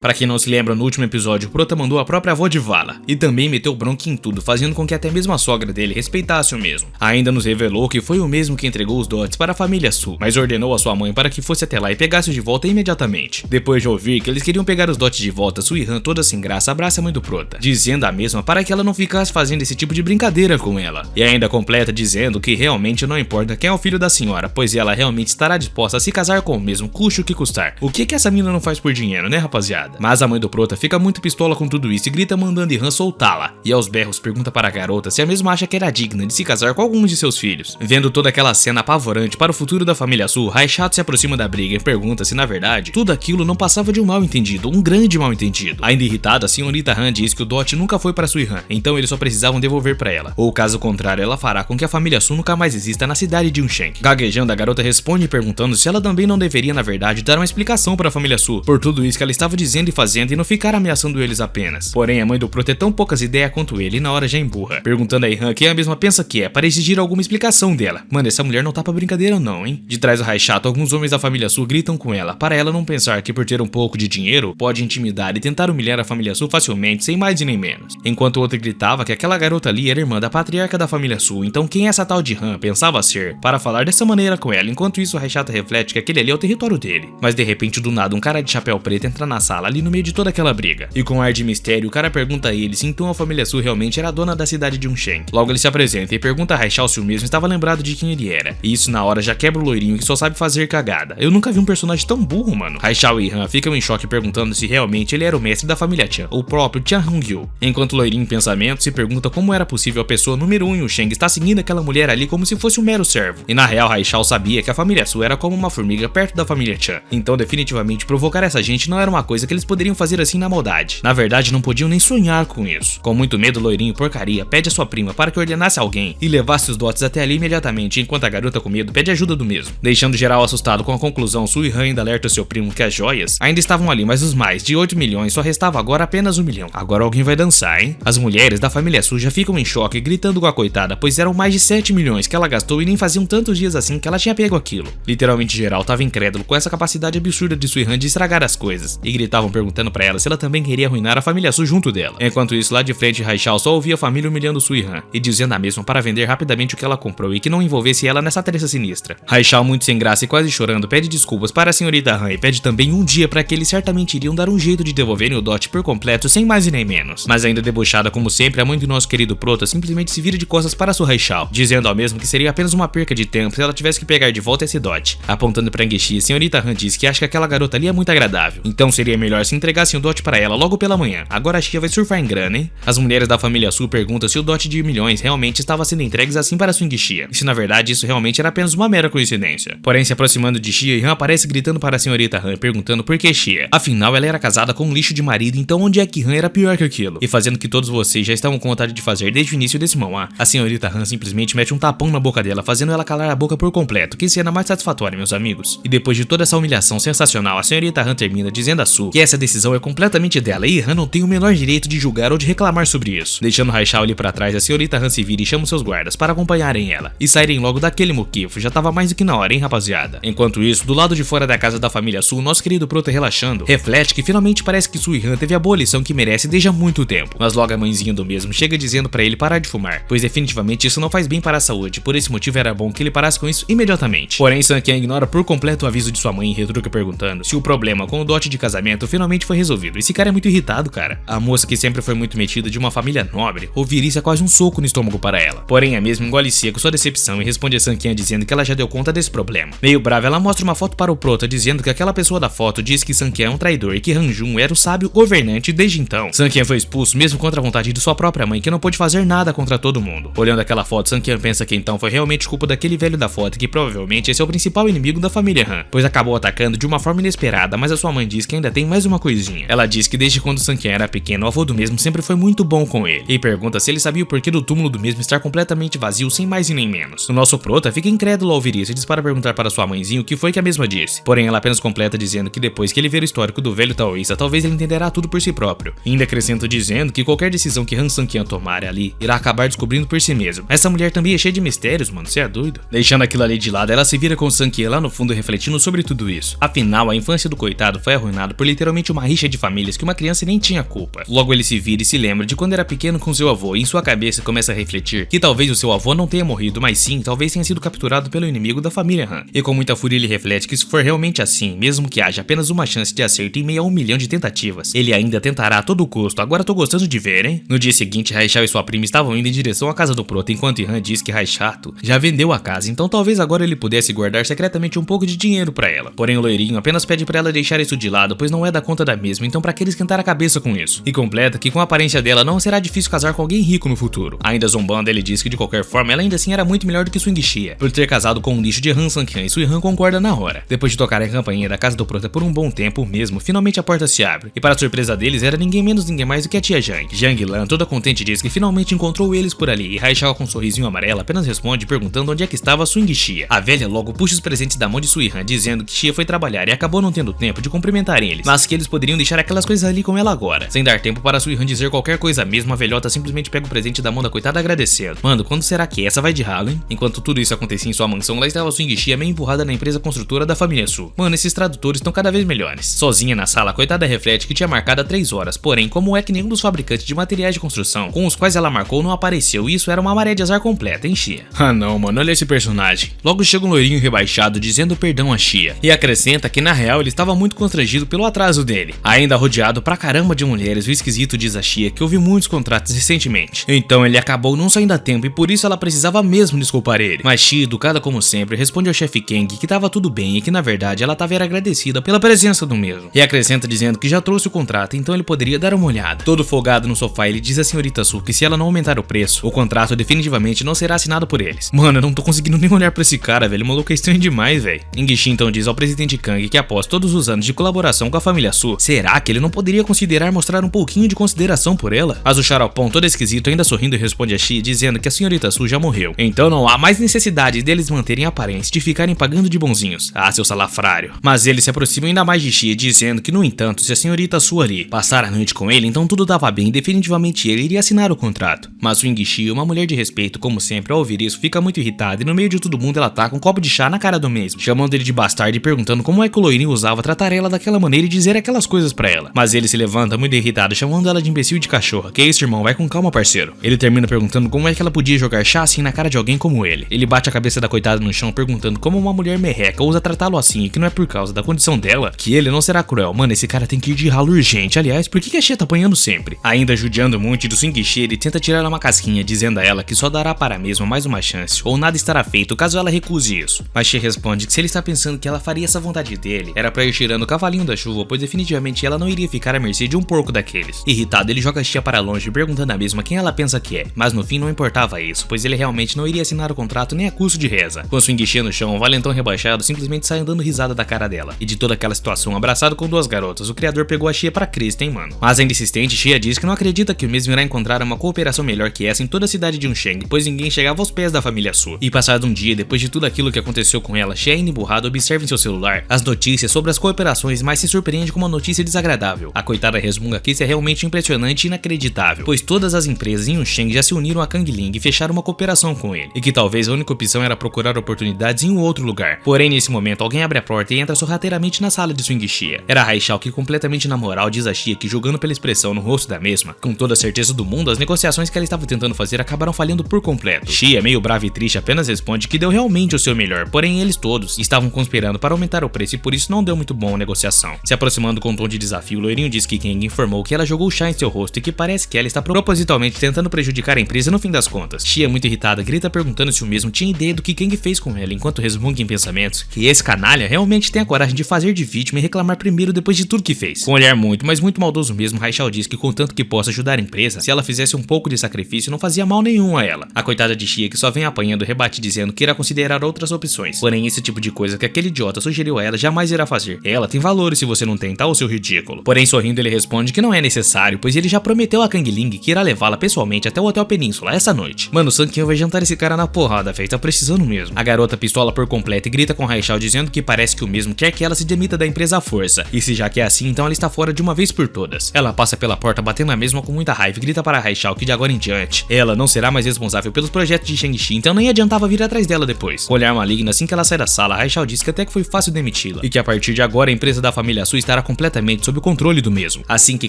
Pra quem não se lembra, no último episódio, o Prota mandou a própria avó de vala e também meteu bronca em tudo, fazendo com que até mesmo a sogra dele respeitasse o mesmo. Ainda nos revelou que foi o mesmo que entregou os dotes para a família Su, mas ordenou a sua mãe para que fosse até lá e pegasse-os de volta imediatamente. Depois de ouvir que eles queriam pegar os dotes de volta, Su e Han, toda sem graça, abraça a mãe do Prota, dizendo a mesma para que ela não ficasse fazendo esse tipo de brincadeira com ela. E ainda completa dizendo que realmente não importa quem é o filho da senhora, pois ela realmente estará disposta a se casar com o mesmo, custe o que custar. O que essa mina não faz por dinheiro, né, rapaziada? Mas a mãe do Prota fica muito pistola com tudo isso e grita mandando Han soltá-la. E aos berros pergunta para a garota se a mesma acha que era digna de se casar com alguns de seus filhos. Vendo toda aquela cena apavorante para o futuro da família Su, Raichato se aproxima da briga e pergunta se na verdade tudo aquilo não passava de um mal entendido, um grande mal entendido. Ainda irritada, a senhorita Han diz que o dote nunca foi para Su e Han, então eles só precisavam devolver para ela, ou caso contrário ela fará com que a família Su nunca mais exista na cidade de Unshank. Gaguejando, a garota responde perguntando se ela também não deveria na verdade dar uma explicação para a família Su por tudo isso que ela estava dizendo e fazendo e não ficar ameaçando eles apenas. Porém, a mãe do Prota é tão poucas ideias quanto ele e na hora já emburra, perguntando a Han quem a mesma pensa que é para exigir alguma explicação dela. Mano, essa mulher não tá pra brincadeira não, hein? De trás do Raichato, alguns homens da família Su gritam com ela, para ela não pensar que por ter um pouco de dinheiro, pode intimidar e tentar humilhar a família Su facilmente, sem mais e nem menos. Enquanto o outro gritava que aquela garota ali era irmã da patriarca da família Su, então quem essa tal de Han pensava ser, para falar dessa maneira com ela. Enquanto isso, o Raichato reflete que aquele ali é o território dele. Mas de repente, do nada, um cara de chapéu preto entra na sala ali no meio de toda aquela briga. E com um ar de mistério, o cara pergunta a ele se então a família Su realmente era a dona da cidade de Unshank. Logo ele se apresenta e pergunta a Raichato se o mesmo estava lembrado de quem ele era. E isso na hora já quebra o loirinho que só sabe fazer cagada. Eu nunca vi um personagem tão burro, mano. Raichato e Han ficam em choque perguntando se realmente ele era o mestre da família Chan, o próprio Chan Hong-gyu. Enquanto o loirinho em pensamento se pergunta como era possível a pessoa número 1 em Unshank estar seguindo aquela mulher ali como se fosse um mero servo. E na real, Raichato sabia que a família Su era como uma formiga perto da família Chan. Então definitivamente provocar essa gente não era uma coisa que eles poderiam fazer assim na maldade. Na verdade, não podiam nem sonhar com isso. Com muito medo, o loirinho porcaria pede a sua prima para que ordenasse alguém e levasse os dotes até ali imediatamente, enquanto a garota com medo pede ajuda do mesmo. Deixando geral assustado com a conclusão, Su e Han ainda alerta seu primo que as joias ainda estavam ali, mas os mais de 8 milhões só restava agora apenas 1 milhão. Agora alguém vai dançar, hein? As mulheres da família Su já ficam em choque, gritando com a coitada, pois eram mais de 7 milhões que ela gastou e nem faziam tantos dias assim que ela tinha pego aquilo. Literalmente geral tava incrédulo com essa capacidade absurda de Su e Han de estragar as coisas, e gritavam perguntando pra ela se ela também queria arruinar a família Su junto dela. Enquanto isso, lá de frente, Raichato só ouvia a família humilhando Su e Han e dizendo a mesma para vender rapidamente o que ela comprou e que não envolvesse ela nessa treta sinistra. Raichato, muito sem graça e quase chorando, pede desculpas para a senhorita Han e pede também um dia para que eles certamente iriam dar um jeito de devolverem o dote por completo, sem mais e nem menos. Mas ainda debochada como sempre, a mãe do nosso querido Prota simplesmente se vira de costas para Su Raichato, dizendo ao mesmo que seria apenas uma perca de tempo se ela tivesse que pegar de volta esse dote. Apontando para Ngechi, a senhorita Han diz que acha que aquela garota ali é muito agradável, então seria melhor se entregassem o dote para ela logo pela manhã. Agora a Xia vai surfar em grana, hein? As mulheres da família Su perguntam se o dote de milhões realmente estava sendo entregues assim para Swing Xia, e se na verdade isso realmente era apenas uma mera coincidência. Porém, se aproximando de Xia, Han aparece gritando para a senhorita Han, perguntando por que Xia. Afinal, ela era casada com um lixo de marido, então onde é que Han era pior que aquilo? E fazendo que todos vocês já estavam com vontade de fazer desde o início desse mangá, a senhorita Han simplesmente mete um tapão na boca dela, fazendo ela calar a boca por completo. Que cena mais satisfatória, meus amigos. E depois de toda essa humilhação sensacional, a senhorita Han termina dizendo a Su que essa decisão é completamente dela e Han não tem o menor direito de julgar ou de reclamar sobre isso. Deixando Raichato ali pra trás, a senhorita Han se vira e chama seus guardas para acompanharem ela e saírem logo daquele moquifo. Já tava mais do que na hora, hein, rapaziada? Enquanto isso, do lado de fora da casa da família Su, nosso querido Prota relaxando, reflete que finalmente parece que Su e Han teve a boa lição que merece desde há muito tempo. Mas logo a mãezinha do mesmo chega dizendo pra ele parar de fumar, pois definitivamente isso não faz bem para a saúde. Por esse motivo era bom que ele parasse com isso imediatamente. Porém, Sankian ignora por completo o aviso de sua mãe e retruca perguntando se o problema com o dote de casamento finalmente foi resolvido. Esse cara é muito irritado, cara. A moça, que sempre foi muito metida de uma família nobre, ouvir isso é quase um soco no estômago para ela. Porém, a mesma engole seco sua decepção e responde a Sankian dizendo que ela já deu conta desse problema. Meio brava, ela mostra uma foto para o Prota dizendo que aquela pessoa da foto disse que Sankian é um traidor e que Han Jun era o sábio governante desde então. Sankian foi expulso mesmo contra a vontade de sua própria mãe, que não pôde fazer nada contra todo mundo. Olhando aquela foto, Sankian pensa que então foi realmente culpa daquele velho da foto e que provavelmente esse é o principal inimigo da família Han, pois acabou atacando de uma forma inesperada, mas a sua mãe diz que ainda tem mais uma coisinha. Ela diz que desde quando Sankian era pequeno, o avô do mesmo sempre foi muito bom com ele, e pergunta se ele sabia o porquê do túmulo do mesmo estar completamente vazio, sem mais e nem menos. O nosso Prota fica incrédulo ao ouvir isso e diz para perguntar para sua mãezinha o que foi que a mesma disse. Porém, ela apenas completa dizendo que depois que ele ver o histórico do velho taoísta, talvez ele entenderá tudo por si próprio. E ainda acrescenta dizendo que qualquer decisão que Han Sankian tomar ali, irá acabar descobrindo por si mesmo. Essa mulher também é cheia de mistérios, mano, você é doido? Deixando aquilo ali de lado, ela se vira com Sankian lá no fundo refletindo sobre tudo isso. Afinal, a infância do coitado foi arruinada por literalmente literalmente uma rixa de famílias que uma criança nem tinha culpa. Logo ele se vira e se lembra de quando era pequeno com seu avô e em sua cabeça começa a refletir que talvez o seu avô não tenha morrido, mas sim, talvez tenha sido capturado pelo inimigo da família Han. E com muita fúria ele reflete que se for realmente assim, mesmo que haja apenas uma chance de acerto em meio a 1 milhão de tentativas, ele ainda tentará a todo custo. Agora tô gostando de ver, hein? No dia seguinte, Raishao e sua prima estavam indo em direção à casa do Prota, enquanto Han diz que Raichato já vendeu a casa, então talvez agora ele pudesse guardar secretamente um pouco de dinheiro pra ela. Porém o loirinho apenas pede pra ela deixar isso de lado, pois não é da conta da mesma, então pra que ele esquentar a cabeça com isso? E completa que com a aparência dela não será difícil casar com alguém rico no futuro. Ainda zombando, ele diz que de qualquer forma ela ainda assim era muito melhor do que Swing Xia, por ter casado com um lixo de Han Sang-hyun, e Sui Han concorda na hora. Depois de tocar a campainha da casa do Prota por um bom tempo mesmo, finalmente a porta se abre, e para a surpresa deles era ninguém menos ninguém mais do que a tia Jang. Jang Lan, toda contente, diz que finalmente encontrou eles por ali, e Raishao com um sorrisinho amarelo apenas responde perguntando onde é que estava Swing Xia. A velha logo puxa os presentes da mão de Sui Han, dizendo que Xia foi trabalhar e acabou não tendo tempo de cumprimentar eles, mas que eles poderiam deixar aquelas coisas ali com ela agora. Sem dar tempo para Sui Han dizer qualquer coisa mesmo, a velhota simplesmente pega o presente da mão da coitada agradecendo. Mano, quando será que essa vai de ralo, hein? Enquanto tudo isso acontecia em sua mansão, lá estava Swing Xia meio empurrada na empresa construtora da família Su. Mano, esses tradutores estão cada vez melhores. Sozinha na sala, a coitada reflete que tinha marcado 3 horas, porém, como é que nenhum dos fabricantes de materiais de construção com os quais ela marcou não apareceu, e isso era uma maré de azar completa, hein, Xia? Ah não, mano, olha esse personagem. Logo chega um loirinho rebaixado dizendo perdão a Xia, e acrescenta que na real ele estava muito constrangido pelo atraso dele. Ainda rodeado pra caramba de mulheres, o esquisito diz a Xia que houve muitos contratos recentemente, então ele acabou não saindo a tempo e por isso ela precisava mesmo desculpar ele. Mas Xia, educada como sempre, responde ao chefe Kang que tava tudo bem e que na verdade ela tava agradecida pela presença do mesmo, e acrescenta dizendo que já trouxe o contrato, então ele poderia dar uma olhada. Todo folgado no sofá, ele diz à senhorita Su que se ela não aumentar o preço, o contrato definitivamente não será assinado por eles. Mano, eu não tô conseguindo nem olhar pra esse cara, velho, o maluco é estranho demais, velho. Engishi então diz ao presidente Kang que após todos os anos de colaboração com a família Su, será que ele não poderia considerar mostrar um pouquinho de consideração por ela? Mas o Xaropão, todo esquisito, ainda sorrindo, responde a Xi dizendo que a senhorita Su já morreu, então não há mais necessidade deles manterem a aparência de ficarem pagando de bonzinhos. Ah, seu salafrário. Mas eles se aproximam ainda mais de Xi, dizendo que no entanto, se a senhorita Su ali passar a noite com ele, então tudo dava bem e definitivamente ele iria assinar o contrato. Mas Swing Xia, uma mulher de respeito como sempre, ao ouvir isso fica muito irritada e no meio de todo mundo ela taca um copo de chá na cara do mesmo, chamando ele de bastardo e perguntando como é que o loirinho usava tratar ela daquela maneira e dizer aquelas coisas pra ela. Mas ele se levanta muito irritado, chamando ela de imbecil e de cachorra. Que isso, irmão? Vai com calma, parceiro. Ele termina perguntando como é que ela podia jogar chá assim na cara de alguém como ele. Ele bate a cabeça da coitada no chão perguntando como uma mulher merreca ousa tratá-lo assim e que não é por causa da condição dela que ele não será cruel. Mano, esse cara tem que ir de ralo urgente. Aliás, por que a Xia tá apanhando sempre? Ainda judiando muito do Swing Xia, ele tenta tirar uma casquinha dizendo a ela que só dará para a mesma mais uma chance ou nada estará feito caso ela recuse isso. Mas Xia responde que se ele está pensando que ela faria essa vontade dele, era pra ir tirando o cavalinho da chuva, pois definitivamente ela não iria ficar à mercê de um porco daqueles. Irritado, ele joga a Xia para longe perguntando a mesma quem ela pensa que é, mas no fim não importava isso, pois ele realmente não iria assinar o contrato nem a custo de reza. Com Swing Xia no chão, o valentão rebaixado simplesmente sai dando risada da cara dela. E de toda aquela situação, abraçado com 2 garotas, o criador pegou a Xia pra Cristo, hein, mano. Mas ainda insistente, Xia diz que não acredita que o mesmo irá encontrar uma cooperação melhor que essa em toda a cidade de Unsheng, pois ninguém chegava aos pés da família Su. E passado um dia, depois de tudo aquilo que aconteceu com ela, Xia ainda emburrado observa em seu celular as notícias sobre as cooperações, mas se surpreende com uma notícia desagradável. A coitada resmunga que isso é realmente impressionante e inacreditável, pois todas as empresas em Unsheng já se uniram a Kang Ling e fecharam uma cooperação com ele, e que talvez a única opção era procurar oportunidades em um outro lugar. Porém, nesse momento, alguém abre a porta e entra sorrateiramente na sala de Swing Xia. Era Raishao que, completamente na moral, diz a Xia que, julgando pela expressão no rosto da mesma, com toda a certeza do mundo, as negociações que ela estava tentando fazer acabaram falhando por completo. Xia, meio brava e triste, apenas responde que deu realmente o seu melhor, porém eles todos estavam conspirando para aumentar o preço e por isso não deu muito bom a negociação. Se aproximando com um tom de desafio, o loirinho diz que Kang informou que ela jogou chá em seu rosto e que parece que ela está propositalmente tentando prejudicar a empresa no fim das contas. Xia, muito irritada, grita perguntando se o mesmo tinha ideia do que Kang fez com ela, enquanto resmunga em pensamentos que esse canalha realmente tem a coragem de fazer de vítima e reclamar primeiro depois de tudo que fez. Com um olhar muito, mas muito maldoso mesmo, Raishao diz que contanto que possa ajudar a empresa, se ela fizesse um pouco de sacrifício não fazia mal nenhum a ela. A coitada de Xia, que só vem apanhando, rebate dizendo que irá considerar outras opções. Porém, esse tipo de coisa que aquele idiota sugeriu a ela jamais irá fazer. Ela tem valores se você não tem, tá, ô seu ridículo? Porém, sorrindo, ele responde que não é necessário, pois ele já prometeu a Kang Ling que irá levá-la pessoalmente até o Hotel Península essa noite. Mano, o Sang-kyun vai jantar esse cara na porrada, véi, tá precisando mesmo. A garota pistola por completo e grita com Raishao dizendo que parece que o mesmo quer que ela se demita da empresa à força. E se já que é assim, então ela está fora de uma vez por todas. Ela passa pela porta batendo a mesma com muita raiva e grita para Raishao que de agora em diante, ela não será mais responsável pelos projetos de Shang-Chi, então nem adiantava vir atrás dela depois. Com olhar maligno, assim que ela sai da sala, Raishao diz que até que foi fácil demiti-la e que a partir de agora a empresa da família Su estará estará completamente sob o controle do mesmo. Assim que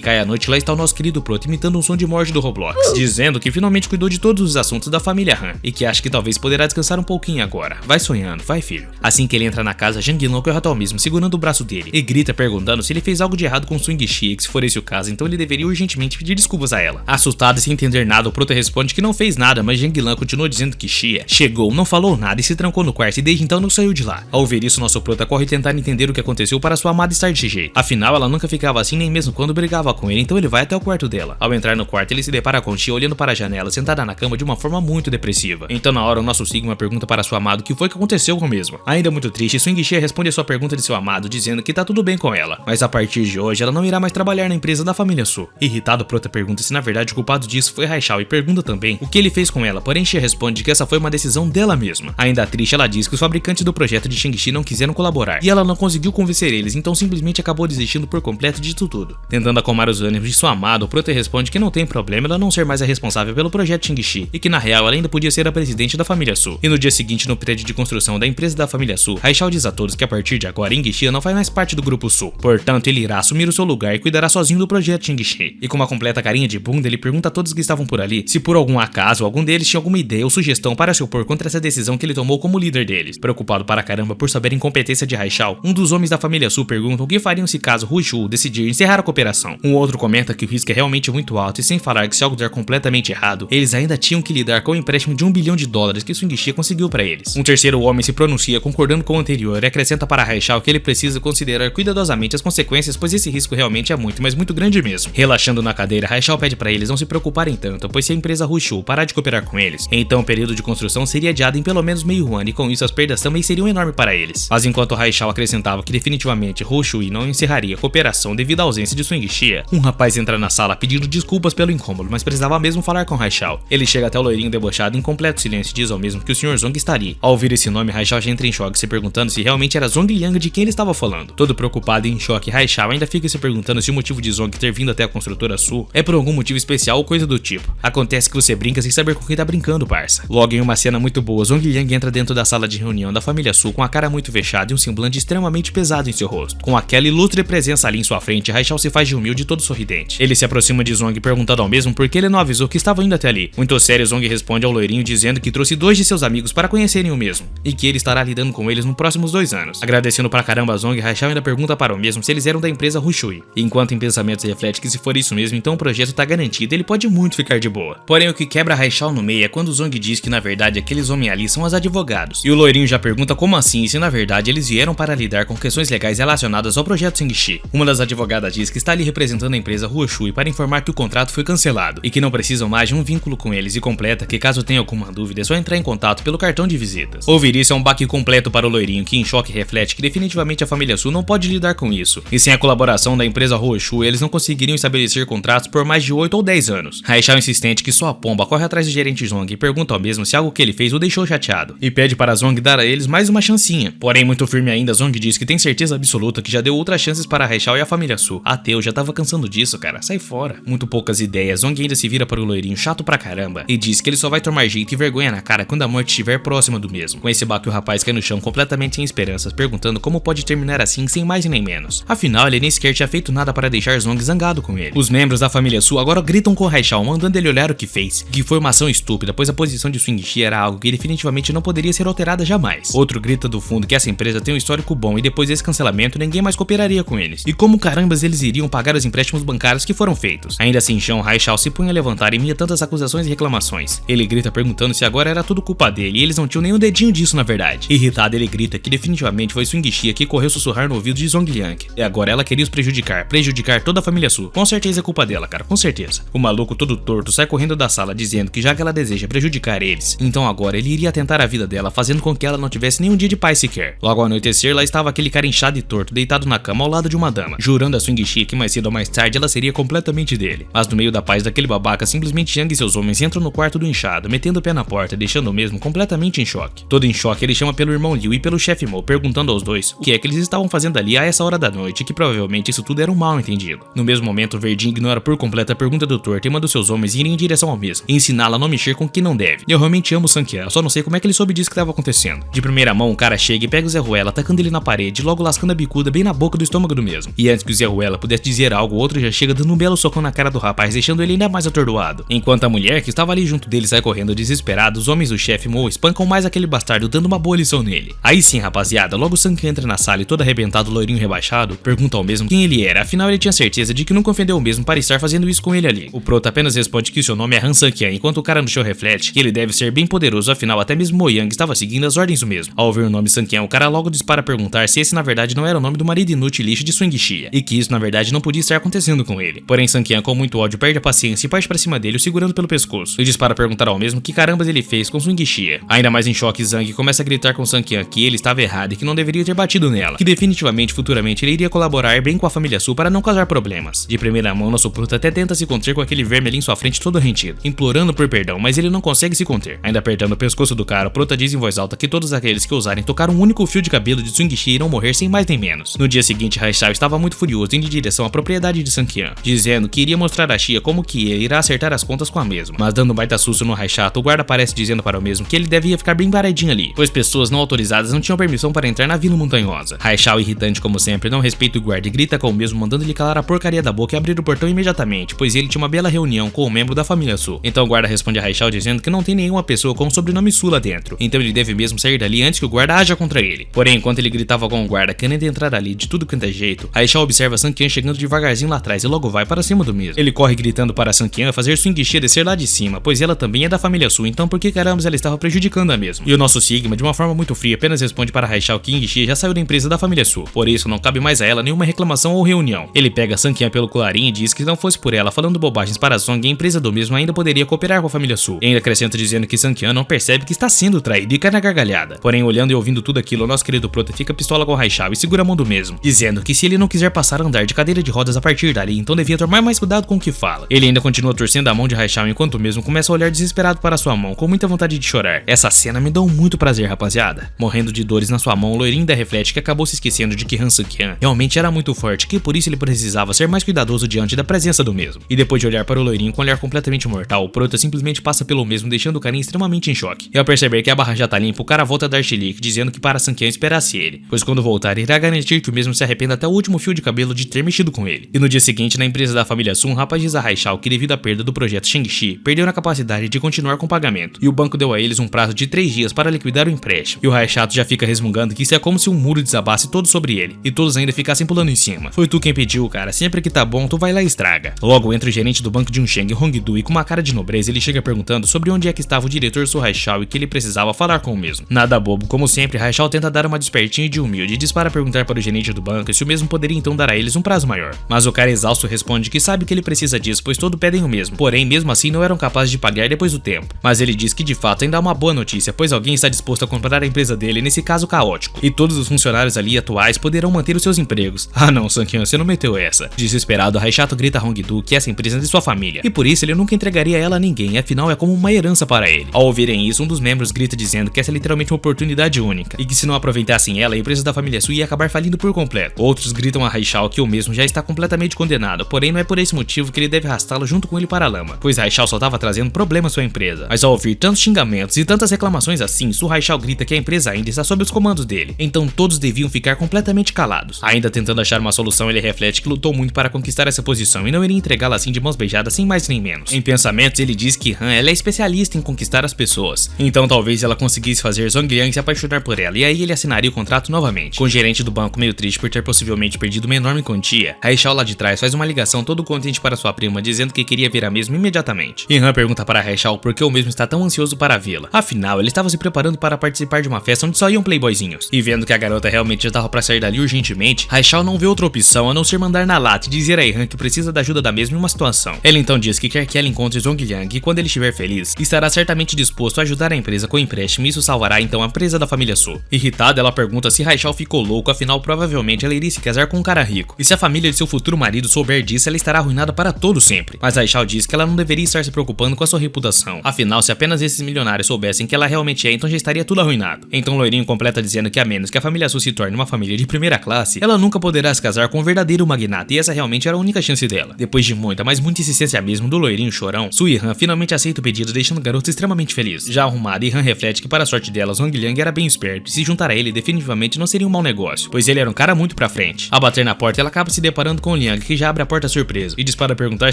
cai a noite, lá está o nosso querido Prota imitando um som de morte do Roblox, dizendo que finalmente cuidou de todos os assuntos da família Han e que acha que talvez poderá descansar um pouquinho agora. Vai sonhando, vai filho. Assim que ele entra na casa, Jang Lan corre até o mesmo, segurando o braço dele, e grita perguntando se ele fez algo de errado com Swing Xie, que se for esse o caso, então ele deveria urgentemente pedir desculpas a ela. Assustado e sem entender nada, o Prota responde que não fez nada, mas Jang Lan continua dizendo que Xie chegou, não falou nada e se trancou no quarto e desde então não saiu de lá. Ao ver isso, nosso Prota corre tentar entender o que aconteceu para sua amada estar de jeito. Afinal, ela nunca ficava assim nem mesmo quando brigava com ele, então ele vai até o quarto dela. Ao entrar no quarto, ele se depara com Xie olhando para a janela, sentada na cama de uma forma muito depressiva. Então na hora, o nosso Sigma pergunta para seu amado o que foi que aconteceu com o mesmo. Ainda muito triste, Swing Xie responde a sua pergunta de seu amado, dizendo que tá tudo bem com ela, mas a partir de hoje ela não irá mais trabalhar na empresa da família Su. Irritado, Prota pergunta se na verdade o culpado disso foi Haishao e pergunta também o que ele fez com ela, porém Xie responde que essa foi uma decisão dela mesma. Ainda triste, ela diz que os fabricantes do projeto de Shang-Chi não quiseram colaborar e ela não conseguiu convencer eles, então simplesmente acabou desistindo por completo disso tudo. Tentando acalmar os ânimos de sua amada, Prota responde que não tem problema ela não ser mais a responsável pelo projeto Shang-Chi e que na real ela ainda podia ser a presidente da família Su. E no dia seguinte, no prédio de construção da empresa da família Su, Haishao diz a todos que a partir de agora Ying-Xia não faz mais parte do grupo Su, portanto ele irá assumir o seu lugar e cuidará sozinho do projeto Shang-Chi. E com uma completa carinha de bunda, ele pergunta a todos que estavam por ali se por algum acaso algum deles tinha alguma ideia ou sugestão para se opor contra essa decisão que ele tomou como líder deles. Preocupado para caramba por saber a incompetência de Haishao, um dos homens da família Su pergunta o que fariam se caso Hu Shu decidir encerrar a cooperação. Um outro comenta que o risco é realmente muito alto e sem falar que se algo der completamente errado, eles ainda tinham que lidar com o empréstimo de $1 bilhão que Swing Xie conseguiu para eles. Um terceiro homem se pronuncia concordando com o anterior e acrescenta para Haishao que ele precisa considerar cuidadosamente as consequências, pois esse risco realmente é muito, mas muito grande mesmo. Relaxando na cadeira, Haishao pede para eles não se preocuparem tanto, pois se a empresa Hu Shu parar de cooperar com eles, então o período de construção seria adiado em pelo menos meio ano e com isso as perdas também seriam enormes para eles. Mas enquanto Haishao acrescentava que definitivamente Hu Shu não encerraria a cooperação devido à ausência de Swing Xie, um rapaz entra na sala pedindo desculpas pelo incômodo, mas precisava mesmo falar com Haishao. Ele chega até o loirinho debochado em completo silêncio e diz ao mesmo que o Sr. Zong está ali. Ao ouvir esse nome, Haishao já entra em choque, se perguntando se realmente era Zong Liang de quem ele estava falando. Todo preocupado e em choque, Haishao ainda fica se perguntando se o motivo de Zong ter vindo até a construtora Su é por algum motivo especial ou coisa do tipo. Acontece que você brinca sem saber com quem tá brincando, parça. Logo em uma cena muito boa, Zong Liang entra dentro da sala de reunião da família Su com a cara muito fechada e um semblante extremamente pesado em seu rosto. Com aquela ilustre presença ali em sua frente, Haishao se faz de humilde e todo sorridente. Ele se aproxima de Zong perguntando ao mesmo por que ele não avisou que estava indo até ali. Muito sério, Zong responde ao loirinho dizendo que trouxe 2 de seus amigos para conhecerem o mesmo e que ele estará lidando com eles nos próximos 2 anos. Agradecendo pra caramba a Zong, Haishao ainda pergunta para o mesmo se eles eram da empresa Hu Shui. Enquanto em pensamentos reflete que se for isso mesmo, então o projeto tá garantido e ele pode muito ficar de boa. Porém, o que quebra Haishao no meio é quando Zong diz que na verdade aqueles homens ali são os advogados. E o loirinho já pergunta como assim, se na verdade eles vieram para lidar com questões legais relacionadas ao projeto Shang-Chi. Uma das advogadas diz que está ali representando a empresa Hu Shui para informar que o contrato foi cancelado e que não precisam mais de um vínculo com eles e completa que caso tenha alguma dúvida é só entrar em contato pelo cartão de visitas. Ouvir isso é um baque completo para o loirinho que em choque reflete que definitivamente a família Su não pode lidar com isso. E sem a colaboração da empresa Hu Shui eles não conseguiriam estabelecer contratos por mais de 8 ou 10 anos. Haishao insistente que só a pomba corre atrás do gerente Zong e pergunta ao mesmo se algo que ele fez o deixou chateado e pede para Zong dar a eles mais uma chancinha. Porém, muito firme ainda, Zong diz que tem certeza absoluta que já deu outras chances para Haishao e a família Su. Até eu já tava cansando disso, cara, sai fora. Muito poucas ideias, Zong ainda se vira para o loirinho chato pra caramba e diz que ele só vai tomar jeito e vergonha na cara quando a morte estiver próxima do mesmo. Com esse baque, o rapaz cai no chão completamente sem esperanças, perguntando como pode terminar assim sem mais nem menos. Afinal, ele nem sequer tinha feito nada para deixar Zong zangado com ele. Os membros da família Su agora gritam com Haishao, mandando ele olhar o que fez, que foi uma ação estúpida, pois a posição de Swing Xie era algo que definitivamente não poderia ser alterada jamais. Outro grita do fundo que essa empresa tem um histórico bom e depois desse cancelamento ninguém mais cooperaria com eles. E como carambas eles iriam pagar os empréstimos bancários que foram feitos? Ainda assim, chão, Haishao se punha a levantar em meio a tantas acusações e reclamações. Ele grita perguntando se agora era tudo culpa dele e eles não tinham nem um dedinho disso na verdade. Irritado, ele grita que definitivamente foi Swing Xie que correu sussurrar no ouvido de Zong Liang. E agora ela queria os prejudicar toda a família Su. Com certeza é culpa dela, cara, com certeza. O maluco todo torto sai correndo da sala dizendo que já que ela deseja prejudicar eles, então agora ele iria tentar a vida dela, fazendo com que ela não tivesse nem um dia de paz sequer. Logo ao anoitecer, lá estava aquele cara inchado e torto, deitado na cama ao lado de uma dama, jurando a Swing Xie que mais cedo ou mais tarde ela seria completamente dele. Mas no meio da paz daquele babaca, simplesmente Yang e seus homens entram no quarto do inchado, metendo o pé na porta, deixando o mesmo completamente em choque. Todo em choque, ele chama pelo irmão Liu e pelo chefe Mo, perguntando aos dois o que é que eles estavam fazendo ali a essa hora da noite, e que provavelmente isso tudo era um mal entendido. No mesmo momento, o Verdinho ignora por completo a pergunta do torto e manda os seus homens irem em direção ao mesmo, e ensiná-la a não mexer com quem não deve. Eu realmente amo o Sankia, só não sei como é que ele soube disso que estava acontecendo. De primeira mão, o cara chega e pega o Zé Ruela, atacando ele na parede, logo lascando a bicuda bem na boca do estômago estômago do mesmo. E antes que o Zé Ruela pudesse dizer algo, o outro já chega dando um belo socão na cara do rapaz, deixando ele ainda mais atordoado. Enquanto a mulher que estava ali junto dele sai correndo desesperada, os homens do chefe Mo espancam mais aquele bastardo, dando uma boa lição nele. Aí sim, rapaziada, logo o Sankan entra na sala e todo arrebentado, loirinho rebaixado, pergunta ao mesmo quem ele era, afinal ele tinha certeza de que nunca ofendeu o mesmo para estar fazendo isso com ele ali. O Prota apenas responde que seu nome é Han Sankan, enquanto o cara no show reflete que ele deve ser bem poderoso, afinal até mesmo Mo Yang estava seguindo as ordens do mesmo. Ao ouvir o nome Sankan, o cara logo dispara a perguntar se esse na verdade não era o nome do marido inútil e lixo de Swing Xia, e que isso na verdade não podia estar acontecendo com ele. Porém Sankan, com muito ódio, perde a paciência e parte pra cima dele, o segurando pelo pescoço, e dispara a perguntar ao mesmo que carambas ele fez com Swing Xia. Ainda mais em choque, Zhang começa a gritar com Sankan que ele estava errado e que não deveria ter batido nela, que definitivamente futuramente ele iria colaborar bem com a família Su para não causar problemas. De primeira mão, nosso Prota até tenta se conter com aquele verme ali em sua frente todo rentido, implorando por perdão, mas ele não consegue se conter. Ainda apertando o pescoço do cara, o Prota diz em voz alta que todos aqueles que ousarem tocar um único fio de cabelo de Swing Xia irão morrer sem mais nem menos. No dia seguinte, Haishao estava muito furioso indo em direção à propriedade de Sankan, dizendo que iria mostrar a Xia como que irá acertar as contas com a mesma. Mas dando um baita susto no Haishao, o guarda aparece dizendo para o mesmo que ele devia ficar bem paradinho ali, pois pessoas não autorizadas não tinham permissão para entrar na Vila Montanhosa. Haishao, irritante como sempre, não respeita o guarda e grita com o mesmo, mandando ele calar a porcaria da boca e abrir o portão imediatamente, pois ele tinha uma bela reunião com um membro da família Su. Então o guarda responde a Haishao dizendo que não tem nenhuma pessoa com o sobrenome Su lá dentro, então ele deve mesmo sair dali antes que o guarda haja contra ele. Porém, enquanto ele gritava com o guarda querendo entrar ali de tudo quanto é jeito, Haishao observa Sankan chegando devagarzinho lá atrás e logo vai para cima do mesmo. Ele corre gritando para Sankan fazer Swing Xia descer lá de cima, pois ela também é da família Su, então por que caramba ela estava prejudicando a mesma? E o nosso Sigma, de uma forma muito fria, apenas responde para Haishao que Swing Xia já saiu da empresa da família Su, por isso não cabe mais a ela nenhuma reclamação ou reunião. Ele pega Sankan pelo colarinho e diz que se não fosse por ela falando bobagens para Zong, a empresa do mesmo ainda poderia cooperar com a família Su. E ainda acrescenta dizendo que Sankan não percebe que está sendo traído e cai na gargalhada. Porém, olhando e ouvindo tudo aquilo, o nosso querido Prota fica pistola com Haishao e segura a mão do mesmo, dizendo que se ele não quiser passar a andar de cadeira de rodas a partir dali, então devia tomar mais cuidado com o que fala. Ele ainda continua torcendo a mão de Haishao enquanto o mesmo começa a olhar desesperado para sua mão, com muita vontade de chorar. Essa cena me dá muito prazer, rapaziada. Morrendo de dores na sua mão, o loirinho ainda reflete que acabou se esquecendo de que Han Sankan realmente era muito forte, que por isso ele precisava ser mais cuidadoso diante da presença do mesmo. E depois de olhar para o loirinho com um olhar completamente mortal, o Prota simplesmente passa pelo mesmo, deixando o carinha extremamente em choque. E ao perceber que a barra já tá limpa, o cara volta a dar chilique, dizendo que para Sankan esperasse ele, pois quando voltar irá garantir que o mesmo se arrependa até o último fio de cabelo de ter mexido com ele. E no dia seguinte, na empresa da família Su, um rapaz diz a Haishao que devido à perda do projeto Shang-Chi, perdeu a capacidade de continuar com o pagamento, e o banco deu a eles um prazo de 3 dias para liquidar o empréstimo. E o Haishao já fica resmungando que isso é como se um muro desabasse todo sobre ele, e todos ainda ficassem pulando em cima. Foi tu quem pediu, cara, sempre que tá bom, tu vai lá e estraga. Logo entra o gerente do banco de Unsheng, Hongdu, e com uma cara de nobreza ele chega perguntando sobre onde é que estava o diretor Su Haishao e que ele precisava falar com o mesmo. Nada bobo, como sempre, Haishao tenta dar uma despertinha de humilde e dispara perguntar para o gerente do banco se o mesmo poderia então dar a eles um prazo maior. Mas o cara exausto responde que sabe que ele precisa disso, pois todo pedem o mesmo, porém mesmo assim não eram capazes de pagar depois do tempo. Mas ele diz que de fato ainda há uma boa notícia, pois alguém está disposto a comprar a empresa dele nesse caso caótico, e todos os funcionários ali atuais poderão manter os seus empregos. Ah não, Sankan, você não meteu essa. Desesperado, Haishao grita a Hongdu que essa empresa é de sua família, e por isso ele nunca entregaria ela a ninguém, afinal é como uma herança para ele. Ao ouvirem isso, um dos membros grita dizendo que essa é literalmente uma oportunidade única, e que se não aproveitassem ela, a empresa da família Su ia acabar falindo por completo. Outros gritam a Haishao que o mesmo já está completamente condenado, porém não é por esse motivo que ele deve arrastá-lo junto com ele para a lama, pois Haishao só estava trazendo problemas à sua empresa. Mas ao ouvir tantos xingamentos e tantas reclamações assim, Su Haishao grita que a empresa ainda está sob os comandos dele, então todos deviam ficar completamente calados. Ainda tentando achar uma solução, ele reflete que lutou muito para conquistar essa posição e não iria entregá-la assim de mãos beijadas sem mais nem menos. Em pensamentos, ele diz que Han ela é especialista em conquistar as pessoas, então talvez ela conseguisse fazer Zongliang se apaixonar por ela, e aí ele assinaria o contrato novamente. Com o gerente do banco meio triste por ter possivelmente perdido uma enorme quantia, Haishao lá de trás faz uma ligação todo contente para sua prima, dizendo que queria ver a mesma imediatamente. E Han pergunta para Haishao por que o mesmo está tão ansioso para vê-la. Afinal, ele estava se preparando para participar de uma festa onde só iam playboyzinhos. E vendo que a garota realmente já estava para sair dali urgentemente, Haishao não vê outra opção a não ser mandar na lata e dizer a Han que precisa da ajuda da mesma em uma situação. Ele então diz que quer que ela encontre Zongliang e quando ele estiver feliz, estará certamente disposto a ajudar a empresa com o empréstimo e isso salvará então a empresa da família Su. Irritada, ela pergunta se Haishao ficou louco, afinal provavelmente ela iria se casar com um cara rico. E se a família de seu futuro marido souber disso, ela estará arruinada para todo sempre. Mas Haishao diz que ela não deveria estar se preocupando com a sua reputação. Afinal, se apenas esses milionários soubessem que ela realmente é, então já estaria tudo arruinado. Então o loirinho completa dizendo que a menos que a família Su se torne uma família de primeira classe, ela nunca poderá se casar com um verdadeiro magnata e essa realmente era a única chance dela. Depois de muita, mas muita insistência mesmo do loirinho chorão, Su e Han finalmente aceita o pedido, deixando o garoto extremamente feliz. Já arrumada, Han reflete que para a sorte dela, Zongliang era bem esperto e se juntar a ele definitivamente não seria um mau negócio, pois ele era um cara muito pra frente. Ao bater na porta, ela acaba se deparando com o Liang, que já abre a porta surpreso e dispara a perguntar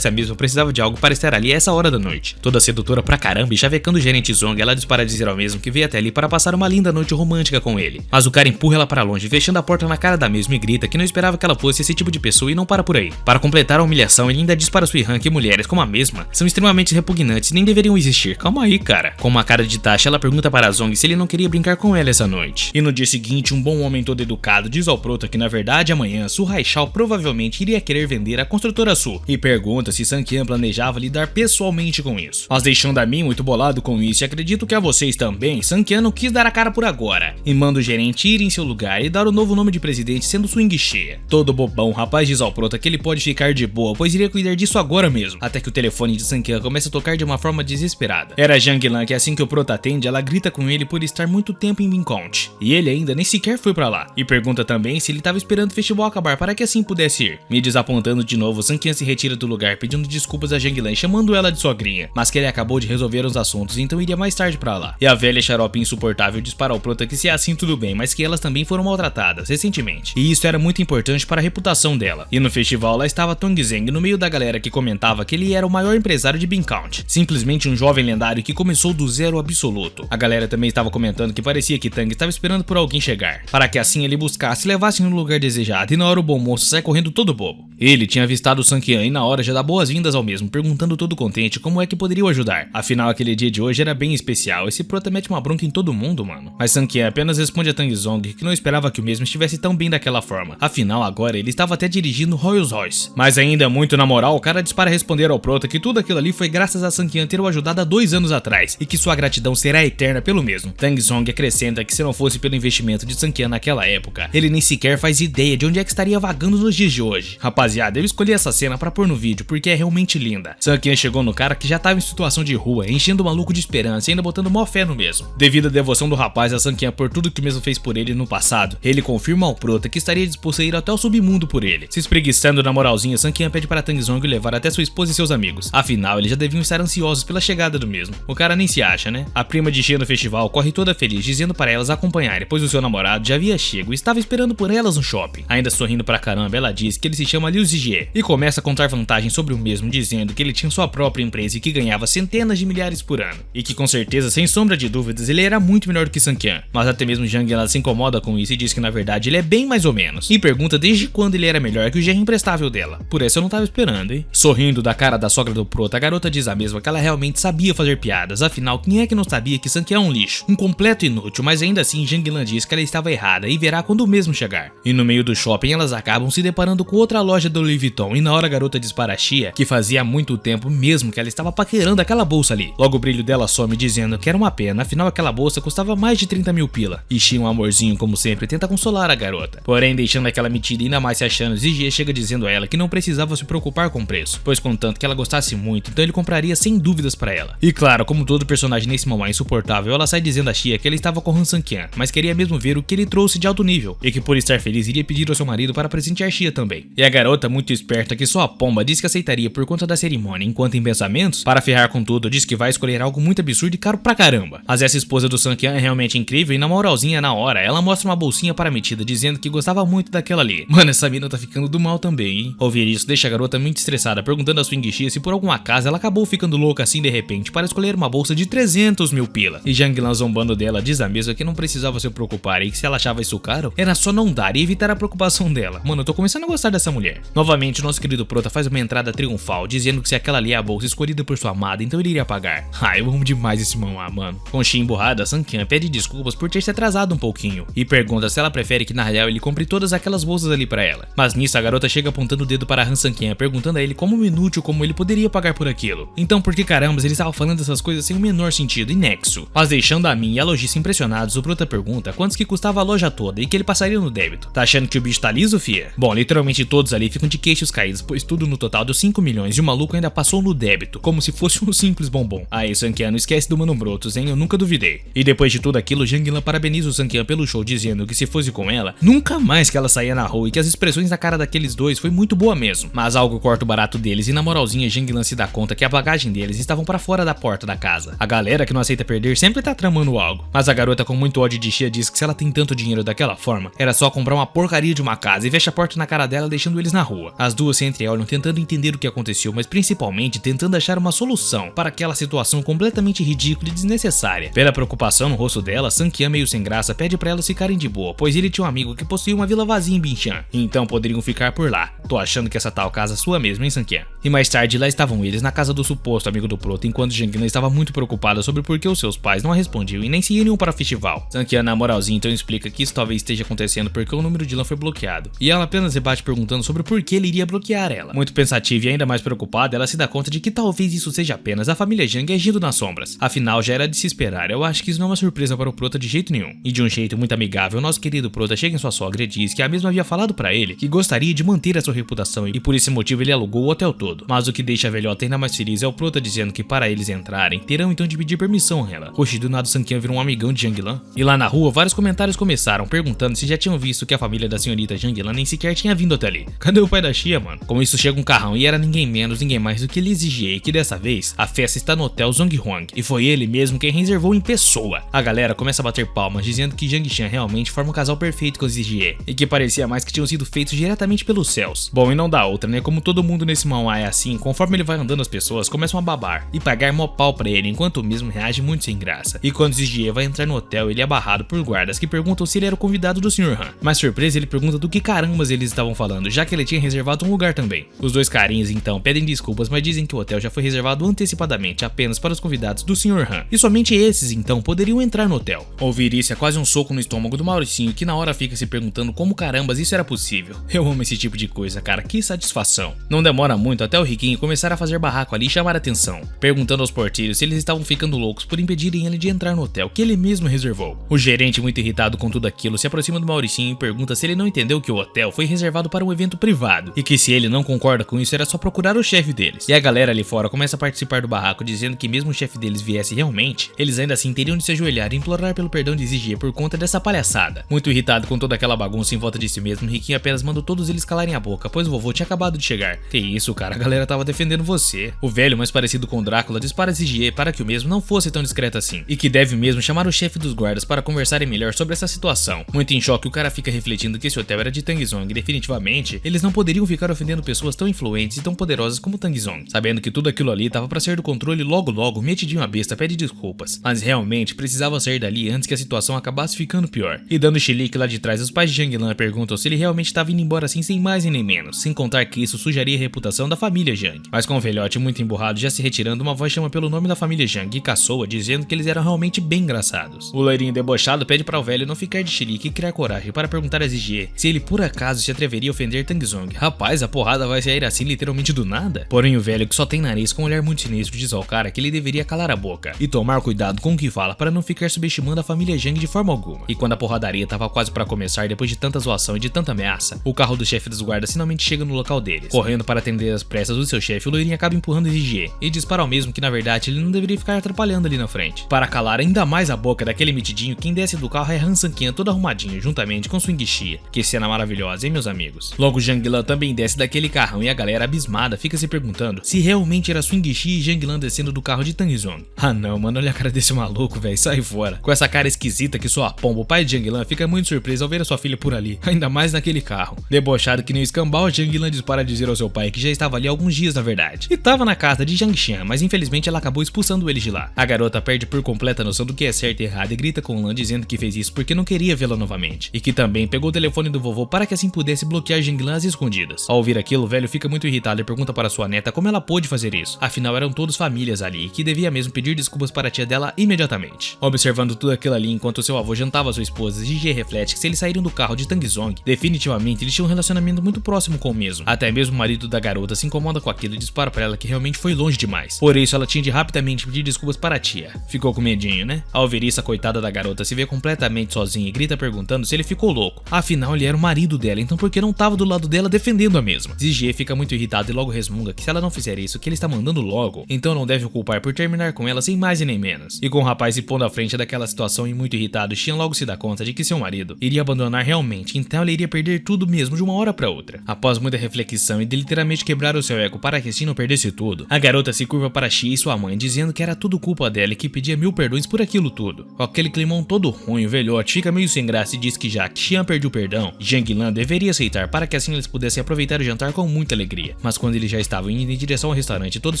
se a mesma precisava de algo para estar ali a essa hora da noite. Toda sedutora pra caramba e chavecando o gerente Zong, ela dispara a dizer ao mesmo que veio até ali para passar uma linda noite romântica com ele. Mas o cara empurra ela para longe, fechando a porta na cara da mesma e grita que não esperava que ela fosse esse tipo de pessoa e não para por aí. Para completar a humilhação, ele ainda diz para Sui Han que mulheres como a mesma são extremamente repugnantes e nem deveriam existir. Calma aí, cara. Com uma cara de taxa, ela pergunta para Zong se ele não queria brincar com ela essa noite. E no dia seguinte, um bom homem todo educado diz ao prota que na verdade amanhã Su Haichao provavelmente iria querer vender a construtora Su e pergunta se Sanqian planejava lidar pessoalmente com isso. Mas deixando a mim muito bolado com isso e acredito que a vocês também, Sanqian não quis dar a cara por agora e manda o gerente ir em seu lugar e dar o novo nome de presidente sendo Swing Xie. Todo bobão, o rapaz diz ao prota que ele pode ficar de boa, pois iria cuidar disso agora mesmo, até que o telefone de Sanqian começa a tocar de uma forma desesperada. Era Zhang Lan que assim que o prota atende, ela grita com ele por estar muito tempo em Vincount, e ele ainda nem sequer foi pra lá, e pergunta também se ele estava esperando o festival acabar para que assim pudesse ir. Me desapontando de novo, Sanqian se retira do lugar pedindo desculpas a Zhang Lan, chamando ela de sogrinha, mas que ele acabou de resolver os assuntos, então iria mais tarde pra lá. E a velha xarope insuportável dispara ao prota que se é assim tudo bem, mas que elas também foram maltratadas recentemente, e isso era muito importante para a reputação dela. E no festival lá estava Tong Zeng no meio da galera que comentava que ele era o maior empresário de Vincount, simplesmente um jovem lendário que começou do zero absoluto. A galera também estava comentando que parecia que Tang estava esperando por alguém chegar, para que assim ele buscasse e levasse no lugar desejado, e na hora o bom moço sai correndo todo bobo. Ele tinha avistado o Sanqian e na hora já dá boas-vindas ao mesmo, perguntando todo contente como é que poderia o ajudar. Afinal, aquele dia de hoje era bem especial, esse prota mete uma bronca em todo mundo, mano. Mas Sanqian apenas responde a Tang Zong que não esperava que o mesmo estivesse tão bem daquela forma. Afinal, agora ele estava até dirigindo Rolls Royce. Mas ainda muito na moral, o cara dispara responder ao prota que tudo aquilo ali foi graças a Sanqian ter o ajudado há 2 anos atrás e que sua gratidão será eterna pelo mesmo. Tang Zong acrescenta que se não fosse pelo investimento de Sanqian naquela época, ele nem sequer faz ideia de onde é que estaria vagando nos dias de hoje. Rapaziada, eu escolhi essa cena pra pôr no vídeo porque é realmente linda. Sanqian chegou no cara que já tava em situação de rua, enchendo o maluco de esperança e ainda botando mó fé no mesmo. Devido à devoção do rapaz a Sanqian por tudo que o mesmo fez por ele no passado, ele confirma ao prota que estaria disposto a ir até o submundo por ele. Se espreguiçando na moralzinha, Sanqian pede para Tang Zong levar até sua esposa e seus amigos. Afinal, eles já deviam estar ansiosos pela chegada do mesmo. O cara nem se acha, né? A prima de Xie no festival corre toda feliz, dizendo para elas acompanharem, pois o seu namorado já havia chego e estava esperando por elas no shopping. Ainda sorrindo pra caramba, ela diz que ele se chama Liu Zijie e começa a contar vantagens sobre o mesmo, dizendo que ele tinha sua própria empresa e que ganhava centenas de milhares por ano. E que com certeza, sem sombra de dúvidas, ele era muito melhor do que Sanqian. Mas até mesmo Zhang ela se incomoda com isso e diz que na verdade ele é bem mais ou menos. E pergunta desde quando ele era melhor que o genro imprestável dela. Por essa eu não tava esperando, hein? Sorrindo da cara da sogra do prota, a garota diz a mesma que ela realmente sabia fazer piadas. Afinal, quem é que não sabia que Sanqian é um lixo? Um completo inútil, mas ainda assim Zhang Lan diz que ela estava errada e verá quando o mesmo chegar. E no meio do shopping elas acabam se deparando com outra loja do Louis Vuitton e na hora a garota diz para a Xia que fazia muito tempo mesmo que ela estava paquerando aquela bolsa ali. Logo o brilho dela some dizendo que era uma pena, afinal aquela bolsa custava mais de 30 mil pila. E Xia, um amorzinho como sempre, tenta consolar a garota. Porém, deixando aquela metida ainda mais se achando, Zijie chega dizendo a ela que não precisava se preocupar com o preço, pois contanto que ela gostasse muito, então ele compraria sem dúvidas para ela. E claro, como todo personagem nesse momento insuportável, ela sai dizendo a Xia que ela estava com Han Sanqian, mas queria mesmo ver o que ele trouxe de alto nível, e que por estar feliz iria pedir ao seu marido para presentear Xia também. E a garota, muito esperta que só a pomba, diz que aceitaria por conta da cerimônia, enquanto em pensamentos, para ferrar com tudo, diz que vai escolher algo muito absurdo e caro pra caramba. Mas essa esposa do Sanqian é realmente incrível e na moralzinha, na hora, ela mostra uma bolsinha para a metida, dizendo que gostava muito daquela ali. Mano, essa mina tá ficando do mal também, hein? Ouvir isso deixa a garota muito estressada, perguntando a Swing Xia se por algum acaso ela acabou ficando louca assim de repente para escolher uma bolsa de 300 mil pila. E Zhang Lan zombando dela diz a mesma que não precisava se preocupar e que se ela achava isso caro, era só não dar e evitar a preocupação dela. Mano, eu tô começando a gostar dessa mulher. Novamente, o nosso querido prota faz uma entrada triunfal, dizendo que se aquela ali é a bolsa escolhida por sua amada, então ele iria pagar. Ai, eu amo demais esse mamá, mano. Com Xia emburrada, Sanqian pede desculpas por ter se atrasado um pouquinho e pergunta se ela prefere que na real ele compre todas aquelas bolsas ali pra ela. Mas nisso a garota chega apontando o dedo para Han Sanqian, perguntando a ele como inútil como ele poderia pagar por aquilo. Então por que carambas ele estava falando essas coisas sem o menor sentido e nexo? Mas deixando a mim e a lojista impressionados, o prota pergunta quantos que custava a loja toda e que ele passaria no débito. Tá achando que o bicho tá liso, fia? Bom, literalmente todos ali ficam de queixos caídos, pois tudo no total deu 5 milhões e o maluco ainda passou no débito, como se fosse um simples bombom. Aí Sanqian, não esquece do Mano Brotos, hein? Eu nunca duvidei. E depois de tudo aquilo, Zhang Lan parabeniza o Sanqian pelo show, dizendo que se fosse com ela, nunca mais que ela saía na rua e que as expressões na cara daqueles dois foi muito boa mesmo. Mas algo corta o barato deles e na moralzinha Zhang Lan se dá conta que a bagagem deles estavam pra fora da porta da casa. A galera que não aceita perder sempre tá tramando algo. Mas a garota com muito ódio de Xia diz que se ela tem tanto dinheiro daquela forma, era só comprar uma porcaria de uma casa e fecha a porta na cara dela, deixando eles na rua. As duas se entreolham tentando entender o que aconteceu, mas principalmente tentando achar uma solução para aquela situação completamente ridícula e desnecessária. Pela preocupação no rosto dela, Sankian, meio sem graça, pede para elas ficarem de boa, pois ele tinha um amigo que possuía uma vila vazia em Binchan, então poderiam ficar por lá. Tô achando que essa tal casa é sua mesmo, hein, Sankian? E mais tarde lá estavam eles na casa do suposto amigo do Prota, enquanto Janglan estava muito preocupada sobre por que os seus pais não a respondiam e nem se iriam para o festival. Sankian, na moralzinha, então explica que isso talvez esteja acontecendo porque o número de Lan foi bloqueado, e ela apenas rebate perguntando sobre por que ele iria bloquear ela. Muito pensativa e ainda mais preocupada, ela se dá conta de que talvez isso seja apenas a família Jang agindo nas sombras. Afinal, já era de se esperar. Eu acho que isso não é uma surpresa para o Prota de jeito nenhum. E de um jeito muito amigável, nosso querido Prota chega em sua sogra e diz que a mesma havia falado para ele que gostaria de manter a sua reputação e por esse motivo ele alugou o hotel todo. Mas o que deixa a velhota ainda mais feliz é o Prota dizendo que para eles entrarem, terão então de pedir permissão a ela. Oxi, do nada Sankian virou um amigão de Janglan. E lá na rua, vários comentários começaram perguntando se já tinham visto que a família da senhorita Janglan nem sequer tinha vindo até ali. Cadê o pai da Xia, mano? Com isso chega um carrão e era ninguém menos, ninguém mais do que Li Zijian, que dessa vez a festa está no hotel Zonghong e foi ele mesmo quem reservou em pessoa. A galera começa a bater palmas dizendo que Zhang Xian realmente forma um casal perfeito com Zijian e que parecia mais que tinham sido feitos diretamente pelos céus. Bom, e não dá outra, né? Como todo mundo nesse manhwa é assim, conforme ele vai andando as pessoas começam a babar e pagar mó pau pra ele, enquanto o mesmo reage muito sem graça. E quando Zijian vai entrar no hotel, ele é barrado por guardas que perguntam se ele era o convidado do Sr. Han. Mas surpresa, ele pergunta do que carambas eles estavam falando, já que ele tinha reservado um lugar também. Os dois carinhas então pedem desculpas, mas dizem que o hotel já foi reservado antecipadamente apenas para os convidados do Sr. Han, e somente esses então poderiam entrar no hotel. Ouvir isso é quase um soco no estômago do Mauricinho, que na hora fica se perguntando como carambas isso era possível. Eu amo esse tipo de coisa, cara, que satisfação. Não demora muito até o riquinho começar a fazer barraco ali e chamar a atenção, perguntando aos porteiros se eles estavam ficando loucos por impedirem ele de entrar no hotel que ele mesmo reservou. O gerente, muito irritado com tudo aquilo, se aproxima do Mauricinho e pergunta se ele não entendeu que o hotel foi reservado para um evento privado e que se ele não concorda com isso era só procurar o chefe deles. E a galera ali fora começa a participar do barraco dizendo que mesmo o chefe deles viesse realmente, eles ainda assim teriam de se ajoelhar e implorar pelo perdão de Zijian por conta dessa palhaçada. Muito irritado com toda aquela bagunça em volta de si mesmo, Riquinho apenas mandou todos eles calarem a boca, pois o vovô tinha acabado de chegar. Que isso, cara, a galera tava defendendo você. O velho, mais parecido com Drácula, dispara Zijian para que o mesmo não fosse tão discreto assim, e que deve mesmo chamar o chefe dos guardas para conversarem melhor sobre essa situação. Muito em choque, o cara fica refletindo que esse hotel era de Tangzong e definitivamente eles não poderiam ficar ofendendo pessoas tão influentes e tão poderosas como Tangzong, sabendo que tudo aquilo ali tava para sair do controle. Logo, metidinho a besta pede desculpas, mas realmente precisava sair dali antes que a situação acabasse ficando pior. E dando chilique lá de trás, os pais de Janglan perguntam se ele realmente estava indo embora assim sem mais e nem menos, sem contar que isso sujaria a reputação da família Jang. Mas com o velhote muito emburrado já se retirando, uma voz chama pelo nome da família Jang e caçoa, dizendo que eles eram realmente bem engraçados. O loirinho debochado pede para o velho não ficar de chilique e criar coragem para perguntar a Zijian se ele por acaso se atreveria a ofender Tangzong. Rapaz, a porrada vai sair assim literalmente do nada? Porém o velho, que só tem nariz com um olhar muito sinistro, diz ao cara que ele deveria calar a boca e tomar cuidado com o que fala para não ficar subestimando a família Jang de forma alguma. E quando a porradaria tava quase para começar, depois de tanta zoação e de tanta ameaça, o carro do chefe dos guardas finalmente chega no local deles. Correndo para atender as pressas do seu chefe, o loirinho acaba empurrando Zijian e diz para o mesmo que na verdade ele não deveria ficar atrapalhando ali na frente. Para calar ainda mais a boca daquele metidinho, quem desce do carro é Han Sankian todo arrumadinho, juntamente com Swing Xia. Que cena maravilhosa, hein, meus amigos? Logo Janglan também desce daquele carrão e a galera abismada fica se perguntando se realmente era Swing Xia e Janglan descendo do carro de Tangzong. Ah não, mano, olha a cara desse maluco, velho, sai fora. Com essa cara esquisita que soa pomba, o pai de Janglan fica muito surpreso ao ver a sua filha por ali, ainda mais naquele carro. Debochado que nem o escambau, Janglan dispara dizer ao seu pai que já estava ali há alguns dias na verdade, e tava na casa de Jiangxian, mas infelizmente ela acabou expulsando eles de lá. A garota perde por completa a noção do que é certo e errado e grita com Lan dizendo que fez isso porque não queria vê-la novamente, e que também pegou o telefone do vovô para que assim pudesse bloquear Janglan às escondidas. Ao ouvir aquilo, o velho fica muito irritado e pergunta para sua neta como ela pôde fazer isso, afinal eram todos famílias ali e que devia mesmo pedir desculpas para a tia dela imediatamente. Observando tudo aquilo ali enquanto seu avô jantava sua esposa, Zijian reflete que se eles saíram do carro de Tangzong, definitivamente eles tinham um relacionamento muito próximo com o mesmo. Até mesmo o marido da garota se incomoda com aquilo e dispara para ela que realmente foi longe demais. Por isso ela tinha de rapidamente pedir desculpas para a tia. Ficou com medinho, né? Ao ouvir isso, a coitada da garota se vê completamente sozinha e grita perguntando se ele ficou louco. Afinal, ele era o marido dela, então por que não tava do lado dela defendendo a mesma? Zijian fica muito irritado e logo resmunga que se ela não fizer isso que ele está mandando logo, então não deve o culpar por terminar com ela sem mais e nem menos. E com o rapaz se pondo à frente daquela situação e muito irritado, Xian logo se dá conta de que seu marido iria abandonar realmente, então ele iria perder tudo mesmo de uma hora para outra. Após muita reflexão e de literalmente quebrar o seu ego para que Xian não perdesse tudo, a garota se curva para Xia e sua mãe, dizendo que era tudo culpa dela e que pedia 1000 perdões por aquilo tudo. Com aquele climão todo ruim, o velhote fica meio sem graça e diz que já que Xian perdeu pediu perdão, Jiang Lan deveria aceitar para que assim eles pudessem aproveitar o jantar com muita alegria. Mas quando eles já estavam indo em direção ao restaurante todos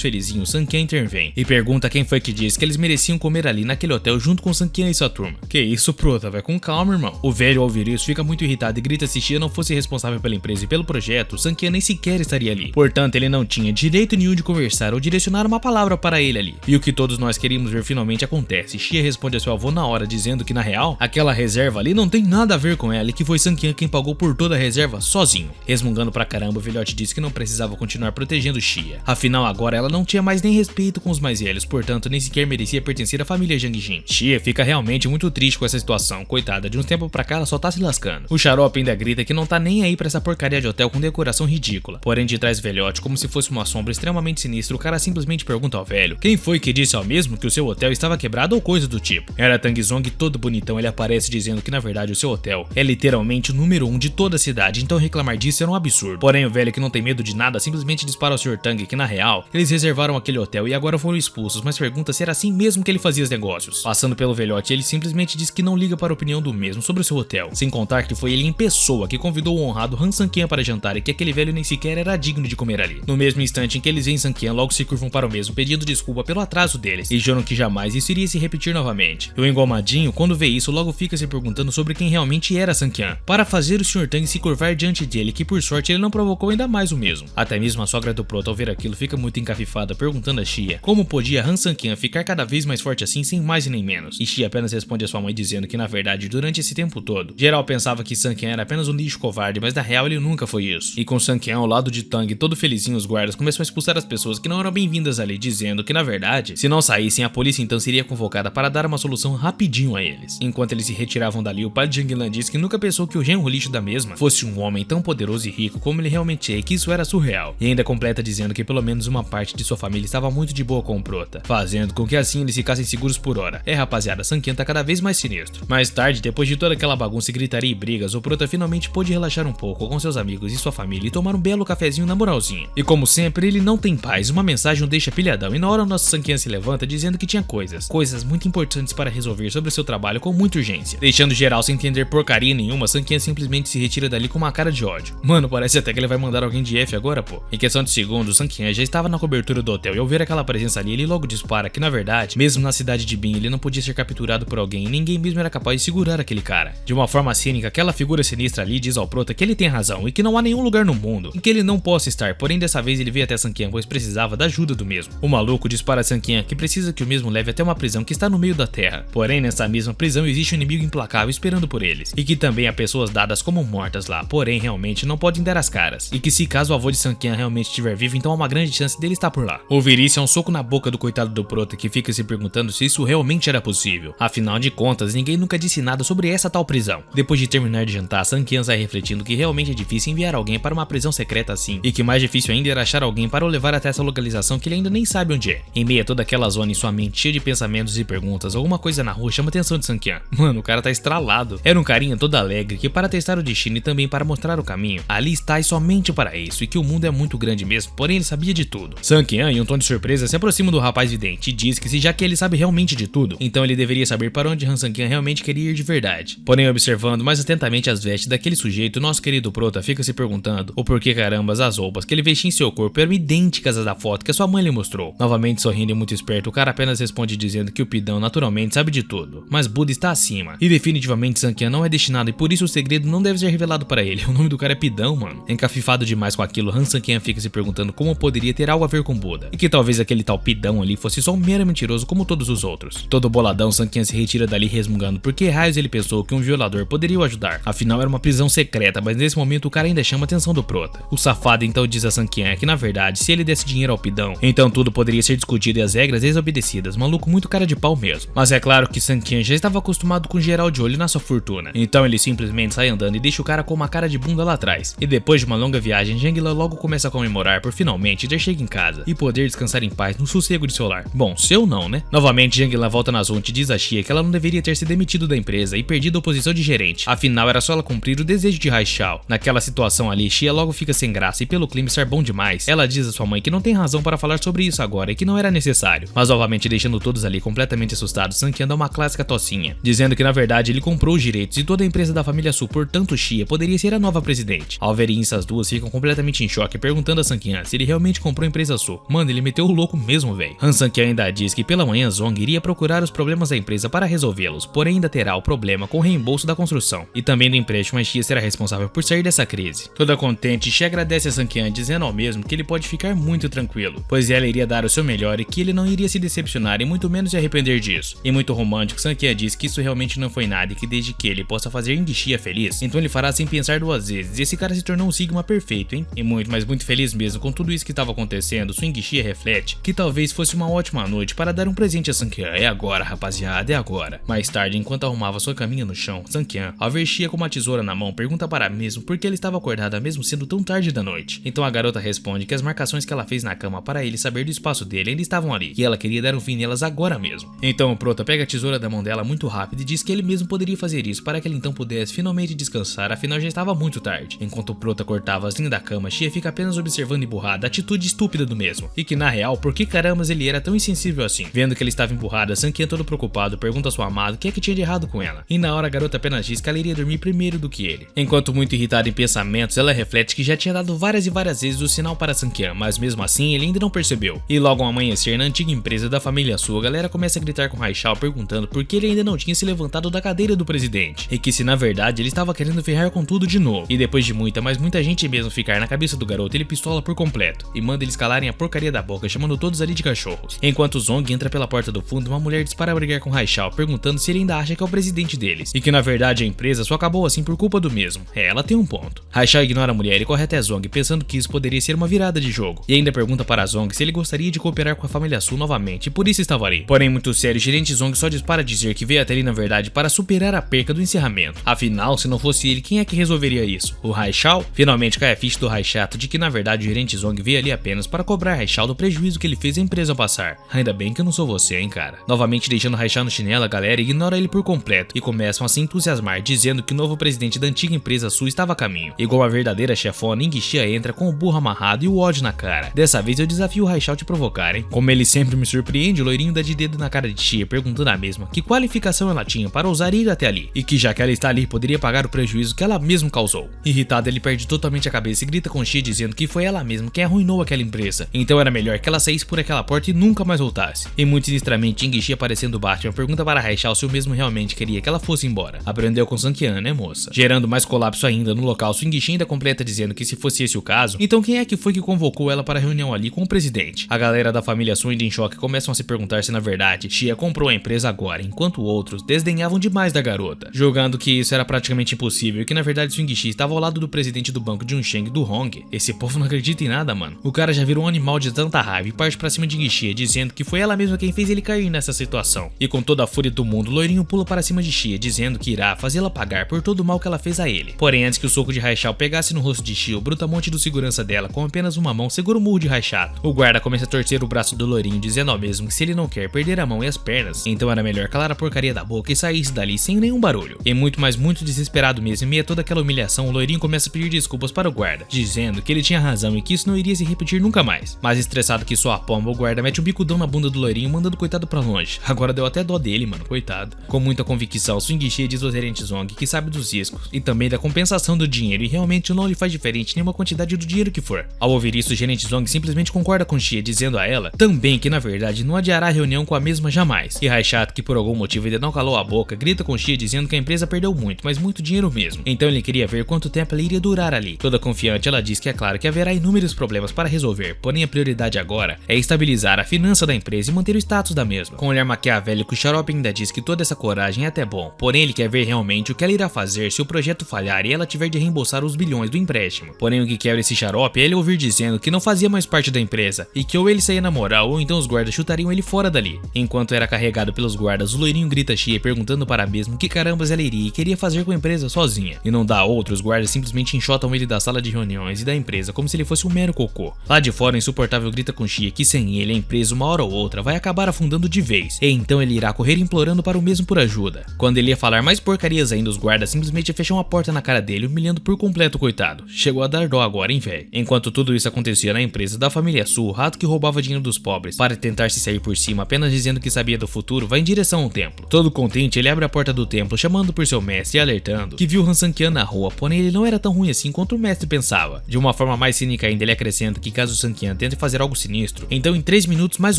felizinhos, Sun Qian intervém e pergunta quem foi que disse que eles mereciam comer ali naquele hotel junto com Sun Qian e sua turma. Que isso, Prota, vai com calma, irmão. O velho, ao ouvir isso, fica muito irritado e grita se Xia não fosse responsável pela empresa e pelo projeto, Sun Qian nem sequer estaria ali. Portanto, ele não tinha direito nenhum de conversar ou direcionar uma palavra para ele ali. E o que todos nós queríamos ver finalmente acontece. Xia responde a seu avô na hora, dizendo que na real, aquela reserva ali não tem nada a ver com ela e que foi Sun Qian quem pagou por toda a reserva sozinho. Resmungando pra caramba, o velhote disse que não precisava continuar protegendo Xia. Afinal, agora ela não tinha mais nem respeito com os mais velhos, portanto nem sequer merecia pertencer à família Jiang Jin. Xia fica realmente muito triste com essa situação, coitada, de um tempo pra cá ela só tá se lascando. O xarope ainda grita que não tá nem aí pra essa porcaria de hotel com decoração ridícula. Porém, de trás do velhote, como se fosse uma sombra extremamente sinistra, o cara simplesmente pergunta ao velho quem foi que disse ao mesmo que o seu hotel estava quebrado ou coisa do tipo. Era Tang Zong, todo bonitão, ele aparece dizendo que na verdade o seu hotel é literalmente o número 1 de toda a cidade, então reclamar disso era um absurdo. Porém, o velho, que não tem medo de nada, simplesmente dispara ao Sr. Tang que na real, eles reservaram aquele hotel e agora foram expulsos, mas pergunta se era assim mesmo que ele fazia os negócios. Passando pelo velhote, ele simplesmente diz que não liga para a opinião do mesmo sobre o seu hotel, sem contar que foi ele em pessoa que convidou o honrado Han Sun Qian para jantar e que aquele velho nem sequer era digno de comer ali. No mesmo instante em que eles veem Sun Qian, logo se curvam para o mesmo, pedindo desculpa pelo atraso deles e juram que jamais isso iria se repetir novamente. E o engomadinho, quando vê isso, logo fica se perguntando sobre quem realmente era Sun Qian, para fazer o Sr. Tang se curvar diante dele, que por sorte ele não provocou ainda mais o mesmo. Até mesmo a sogra do Prota, ao ver aquilo, fica muito encafifada, perguntando a Xia como podia Han Sun Qian ficar cada vez mais forte assim, sem mais e nem menos. E Xia apenas responde a sua mãe dizendo que na verdade, durante esse tempo todo, geral pensava que Sun Qian era apenas um lixo covarde, mas na real ele nunca foi isso. E com Sun Qian ao lado de Tang, todo felizinho, os guardas começam a expulsar as pessoas que não eram bem-vindas ali, dizendo que na verdade, se não saíssem, a polícia então seria convocada para dar uma solução rapidinho a eles. Enquanto eles se retiravam dali, o pai de Jiang Lan disse que nunca pensou que o genro lixo da mesma fosse um homem tão poderoso e rico como ele realmente é, e que isso era surreal. E ainda completa dizendo que pelo menos uma parte de sua família estava muito de boa com o Prota, fazendo com que assim eles ficassem seguros por hora. Rapaziada, Sun Qian tá cada vez mais sinistro. Mais tarde, depois de toda aquela bagunça e gritaria e brigas, o Prota finalmente pôde relaxar um pouco com seus amigos e sua família e tomar um belo cafezinho na moralzinha. E como sempre, ele não tem paz, uma mensagem o deixa pilhadão, e na hora o nosso Sun Qian se levanta dizendo que tinha coisas muito importantes para resolver sobre o seu trabalho com muita urgência. Deixando geral sem entender porcaria nenhuma, Sun Qian simplesmente se retira dali com uma cara de ódio. Mano, parece até que ele vai mandar alguém de F agora, pô. Em questão de segundos, Sun Qian já estava na cobertura do hotel e ao ver aquela presença ali, ele logo dispara que na verdade, mesmo na cidade de Bin, ele não podia ser capturado por alguém e ninguém mesmo era capaz de segurar aquele cara. De uma forma cínica, aquela figura sinistra ali diz ao Prota que ele tem razão e que não há nenhum lugar no mundo em que ele não possa estar, porém dessa vez ele veio até Sun Qian pois precisava da ajuda do mesmo. O maluco dispara a Sun Qian que precisa que o mesmo leve até uma prisão que está no meio da terra. Porém, nessa mesma prisão existe um inimigo implacável esperando por eles, e que também há pessoas dadas como mortas lá, porém realmente não podem dar as caras, e que se caso o avô de Sun Qian realmente estiver vivo, então há uma grande chance dele estar por lá. Ouvir isso é um soco na boca do coitado do Prota, que fica se perguntando se isso realmente era possível. Afinal de contas, ninguém nunca disse nada sobre essa tal prisão. Depois de terminar de jantar, Sun Qian sai refletindo que realmente é difícil enviar alguém para uma prisão secreta assim, e que mais difícil ainda era achar alguém para o levar até essa localização que ele ainda nem sabe onde é. Em meio a toda aquela zona em sua mente cheia de pensamentos e perguntas, alguma coisa na rua chama a atenção de Sun Qian. Mano, o cara tá estralado. Era um carinha todo alegre que, para testar o destino e também para mostrar o caminho, ali está e somente para isso, e que o mundo é muito grande mesmo, porém ele sabia de tudo. Sun Qian, em um tom de surpresa, se aproxima do rapaz vidente e diz que se já que ele sabe realmente de tudo, então ele deveria saber para onde Han Sun Qian realmente queria ir de verdade. Porém, observando mais atentamente as vestes daquele sujeito, nosso querido Prota fica se perguntando o porquê carambas as roupas que ele vestia em seu corpo eram idênticas às da foto que a sua mãe lhe mostrou. Novamente sorrindo e muito esperto, o cara apenas responde dizendo que o Pidão naturalmente sabe de tudo, mas Buda está acima, e definitivamente Sun Qian não é destinado e por isso o segredo não deve ser revelado para ele. O nome do cara é Pidão, mano. Encafifado demais com aquilo, Han Sun Qian fica se perguntando como poderia ter algo a ver com Buda, e que talvez aquele tal Pidão ali fosse só um mero mentiroso como todos os outros. Todo boladão, Sun Qian se retira dali resmungando porque raios ele pensou que um violador poderia o ajudar. Afinal era uma prisão secreta, mas nesse momento o cara ainda chama a atenção do Prota. O safado então diz a Sun Qian que na verdade, se ele desse dinheiro ao Pidão, então tudo poderia ser discutido e as regras desobedecidas. Maluco muito cara de pau mesmo. Mas é claro que Sun Qian já estava acostumado com geral de olho na sua fortuna, então ele simplesmente sai andando e deixa o cara com uma cara de bunda lá atrás. E depois de uma longa viagem, Jiang Lan logo começa a comemorar por finalmente ter chegado em casa e poder descansar em paz no sossego de seu lar. Bom, seu não, né? Novamente, Jiang Lan volta na Zonte e diz a Xia que ela não deveria ter se demitido da empresa e perdido a posição de gerente. Afinal, era só ela cumprir o desejo de Haishao. Naquela situação ali, Xia logo fica sem graça e pelo clima estar bom demais, ela diz a sua mãe que não tem razão para falar sobre isso agora e que não era necessário. Mas novamente deixando todos ali completamente assustados, Sun Qian dá uma clássica tocinha, dizendo que na verdade ele comprou os direitos e toda a empresa da família família Su, portanto Xia, poderia ser a nova presidente. Ao verem isso, as duas ficam completamente em choque, perguntando a Sanqian se ele realmente comprou a empresa Su. Mano, ele meteu o louco mesmo, velho. Han Sanqian ainda diz que pela manhã Zong iria procurar os problemas da empresa para resolvê-los, porém ainda terá o problema com o reembolso da construção e também do empréstimo, mas Xia será responsável por sair dessa crise. Toda contente, Xia agradece a Sanqian, dizendo ao mesmo que ele pode ficar muito tranquilo, pois ela iria dar o seu melhor e que ele não iria se decepcionar e muito menos se arrepender disso. E muito romântico, Sanqian diz que isso realmente não foi nada e que desde que ele possa fazer Ying Xia feliz, então ele fará sem pensar duas vezes. E esse cara se tornou um Sigma perfeito, hein? E muito, mas muito feliz mesmo com tudo isso que estava acontecendo, Ying Xia reflete que talvez fosse uma ótima noite para dar um presente a Sanqian. É agora, rapaziada, é agora. Mais tarde, enquanto arrumava sua caminha no chão, Sanqian, ao ver Xia com uma tesoura na mão, pergunta para mesmo por que ele estava acordada mesmo sendo tão tarde da noite. Então a garota responde que as marcações que ela fez na cama para ele saber do espaço dele ainda estavam ali, e ela queria dar um fim nelas agora mesmo. Então o Prota pega a tesoura da mão dela muito rápido e diz que ele mesmo poderia fazer isso para que ele então pudesse finalmente descansar, afinal já estava muito tarde. Enquanto o Prota cortava as linhas da cama, Xia fica apenas observando emburrada a atitude estúpida do mesmo, e que na real, por que carambas ele era tão insensível assim? Vendo que ele estava emburrada, Sanqian, todo preocupado, pergunta ao seu amado o que é que tinha de errado com ela, e na hora a garota apenas diz que ela iria dormir primeiro do que ele. Enquanto muito irritada em pensamentos, ela reflete que já tinha dado várias e várias vezes o sinal para Sanqian, mas mesmo assim ele ainda não percebeu. E logo ao amanhecer, na antiga empresa da família Su, a galera começa a gritar com Haishao perguntando por que ele ainda não tinha se levantado da cadeira do presidente, e que se na verdade ele estava querendo ferrar com tudo de novo. E depois de muita, mas muita gente mesmo ficar na cabeça do garoto, ele pistola por completo e manda eles calarem a porcaria da boca, chamando todos ali de cachorros. Enquanto Zong entra pela porta do fundo, uma mulher dispara a brigar com Haishao, perguntando se ele ainda acha que é o presidente deles, e que na verdade a empresa só acabou assim por culpa do mesmo. Ela tem um ponto. Haishao ignora a mulher e corre até Zong, pensando que isso poderia ser uma virada de jogo, e ainda pergunta para Zong se ele gostaria de cooperar com a família Su novamente, e por isso estava ali. Porém, muito sério, o gerente Zong só diz para dizer que veio até ali na verdade para superar a perca do encerramento. Afinal, se não fosse ele, quem é que resolveria isso? O Haishao? Finalmente cai a ficha do Haishato de que na verdade o gerente Zong veio ali apenas para cobrar Haishao do prejuízo que ele fez a empresa passar. Ainda bem que eu não sou você, hein, cara. Novamente deixando Haishao no chinelo, a galera ignora ele por completo e começam a se entusiasmar, dizendo que o novo presidente da antiga empresa Su estava a caminho. Igual a verdadeira chefona, Ying Xia entra com o burro amarrado e o ódio na cara. Dessa vez eu desafio o Haishao te provocar, hein? Como ele sempre me surpreende, o loirinho dá de dedo na cara de Xia, perguntando a mesma que qualificação ela tinha para ousar ir até ali, e que já que ela está ali, poderia pagar o prejuízo que ela mesma causou. Irritado, ele perde totalmente a cabeça e grita com Xia, dizendo que foi ela mesma quem arruinou aquela empresa, então era melhor que ela saísse por aquela porta e nunca mais voltasse. E muito sinistramente, Ying Xia, aparecendo Batman, pergunta para Haishao se o mesmo realmente queria que ela fosse embora. Aprendeu com Sanqian, né, moça? Gerando mais colapso ainda no local, Ying Xia ainda completa dizendo que se fosse esse o caso, então quem é que foi que convocou ela para a reunião ali com o presidente? A galera da família Su, ainda em choque, começam a se perguntar se na verdade Xia comprou a empresa agora, enquanto outros desdenhavam demais da garota, julgando que isso era praticamente impossível e que na verdade Ying Xia estava ao lado do presidente do banco Junsheng do Hong. Esse povo não acredita em nada, mano. O cara já virou um animal de tanta raiva e parte pra cima de Ying Xia, dizendo que foi ela mesma quem fez ele cair nessa situação. E com toda a fúria do mundo, o loirinho pula para cima de Xia, dizendo que irá fazê-la pagar por todo o mal que ela fez a ele. Porém, antes que o soco de Haishao pegasse no rosto de Xia, o brutamonte do segurança dela, com apenas uma mão, segura o murro de Haishao. O guarda começa a torcer o braço do loirinho, dizendo ao mesmo que se ele não quer perder a mão e as pernas, então era melhor calar a porcaria da boca e saísse dali sem nenhum barulho. E muito, mas muito desesperado mesmo, em meio a toda aquela humilhação, o loirinho começa a pedir desculpas para o guarda, dizendo que ele tinha razão e que isso não iria se repetir nunca mais. Mas estressado que só a pomba, o guarda mete um bicudão na bunda do loirinho, mandando o coitado pra longe. Agora deu até dó dele, mano, coitado. Com muita convicção, Ying Xia diz ao gerente Zong que sabe dos riscos e também da compensação do dinheiro e realmente não lhe faz diferente nenhuma quantidade do dinheiro que for. Ao ouvir isso, o gerente Zong simplesmente concorda com Xia, dizendo a ela também que na verdade não adiará a reunião com a mesma jamais. E Haishao, que por algum motivo ainda não calou a boca, grita com Xia dizendo que a empresa perdeu muito, mas muito dinheiro mesmo. Então ele queria ver quanto tempo ela iria durar ali. Toda confiante, ela diz que é claro que haverá inúmeros problemas para resolver, porém a prioridade agora é estabilizar a finança da empresa e manter o status da mesma. Com um olhar maquiavélico, o Xarope ainda diz que toda essa coragem é até bom, porém ele quer ver realmente o que ela irá fazer se o projeto falhar e ela tiver de reembolsar os bilhões do empréstimo. Porém o que quebra esse Xarope é ele ouvir dizendo que não fazia mais parte da empresa e que ou ele saía na moral ou então os guardas chutariam ele fora dali. Enquanto era carregado pelos guardas, o loirinho grita a Xia perguntando para a mesma que carambas ela iria e queria fazer com a empresa sozinha. E não dá outra, os guardas simplesmente enxotam ele da sala de reuniões e da empresa como se ele fosse um mero cocô. Lá de fora o insuportável grita com Xia que sem ele a empresa uma hora ou outra vai acabar afundando de vez, e então ele irá correr implorando para o mesmo por ajuda. Quando ele ia falar mais porcarias ainda, os guardas simplesmente fecham a porta na cara dele, humilhando por completo o coitado. Chegou a dar dó agora, hein, véi? Enquanto tudo isso acontecia na empresa da família Su, o rato que roubava dinheiro dos pobres para tentar se sair por cima apenas dizendo que sabia do futuro vai em direção ao templo. Todo contente, ele abre a porta do templo chamando por seu mestre e alertando que viu Han Sang-kyan na rua, porém ele não era tão ruim assim quanto o mestre pensava. De uma forma mais cínica ainda, ele acrescenta que caso Sang-kyan tente fazer algo sinistro, então em 3 minutos mais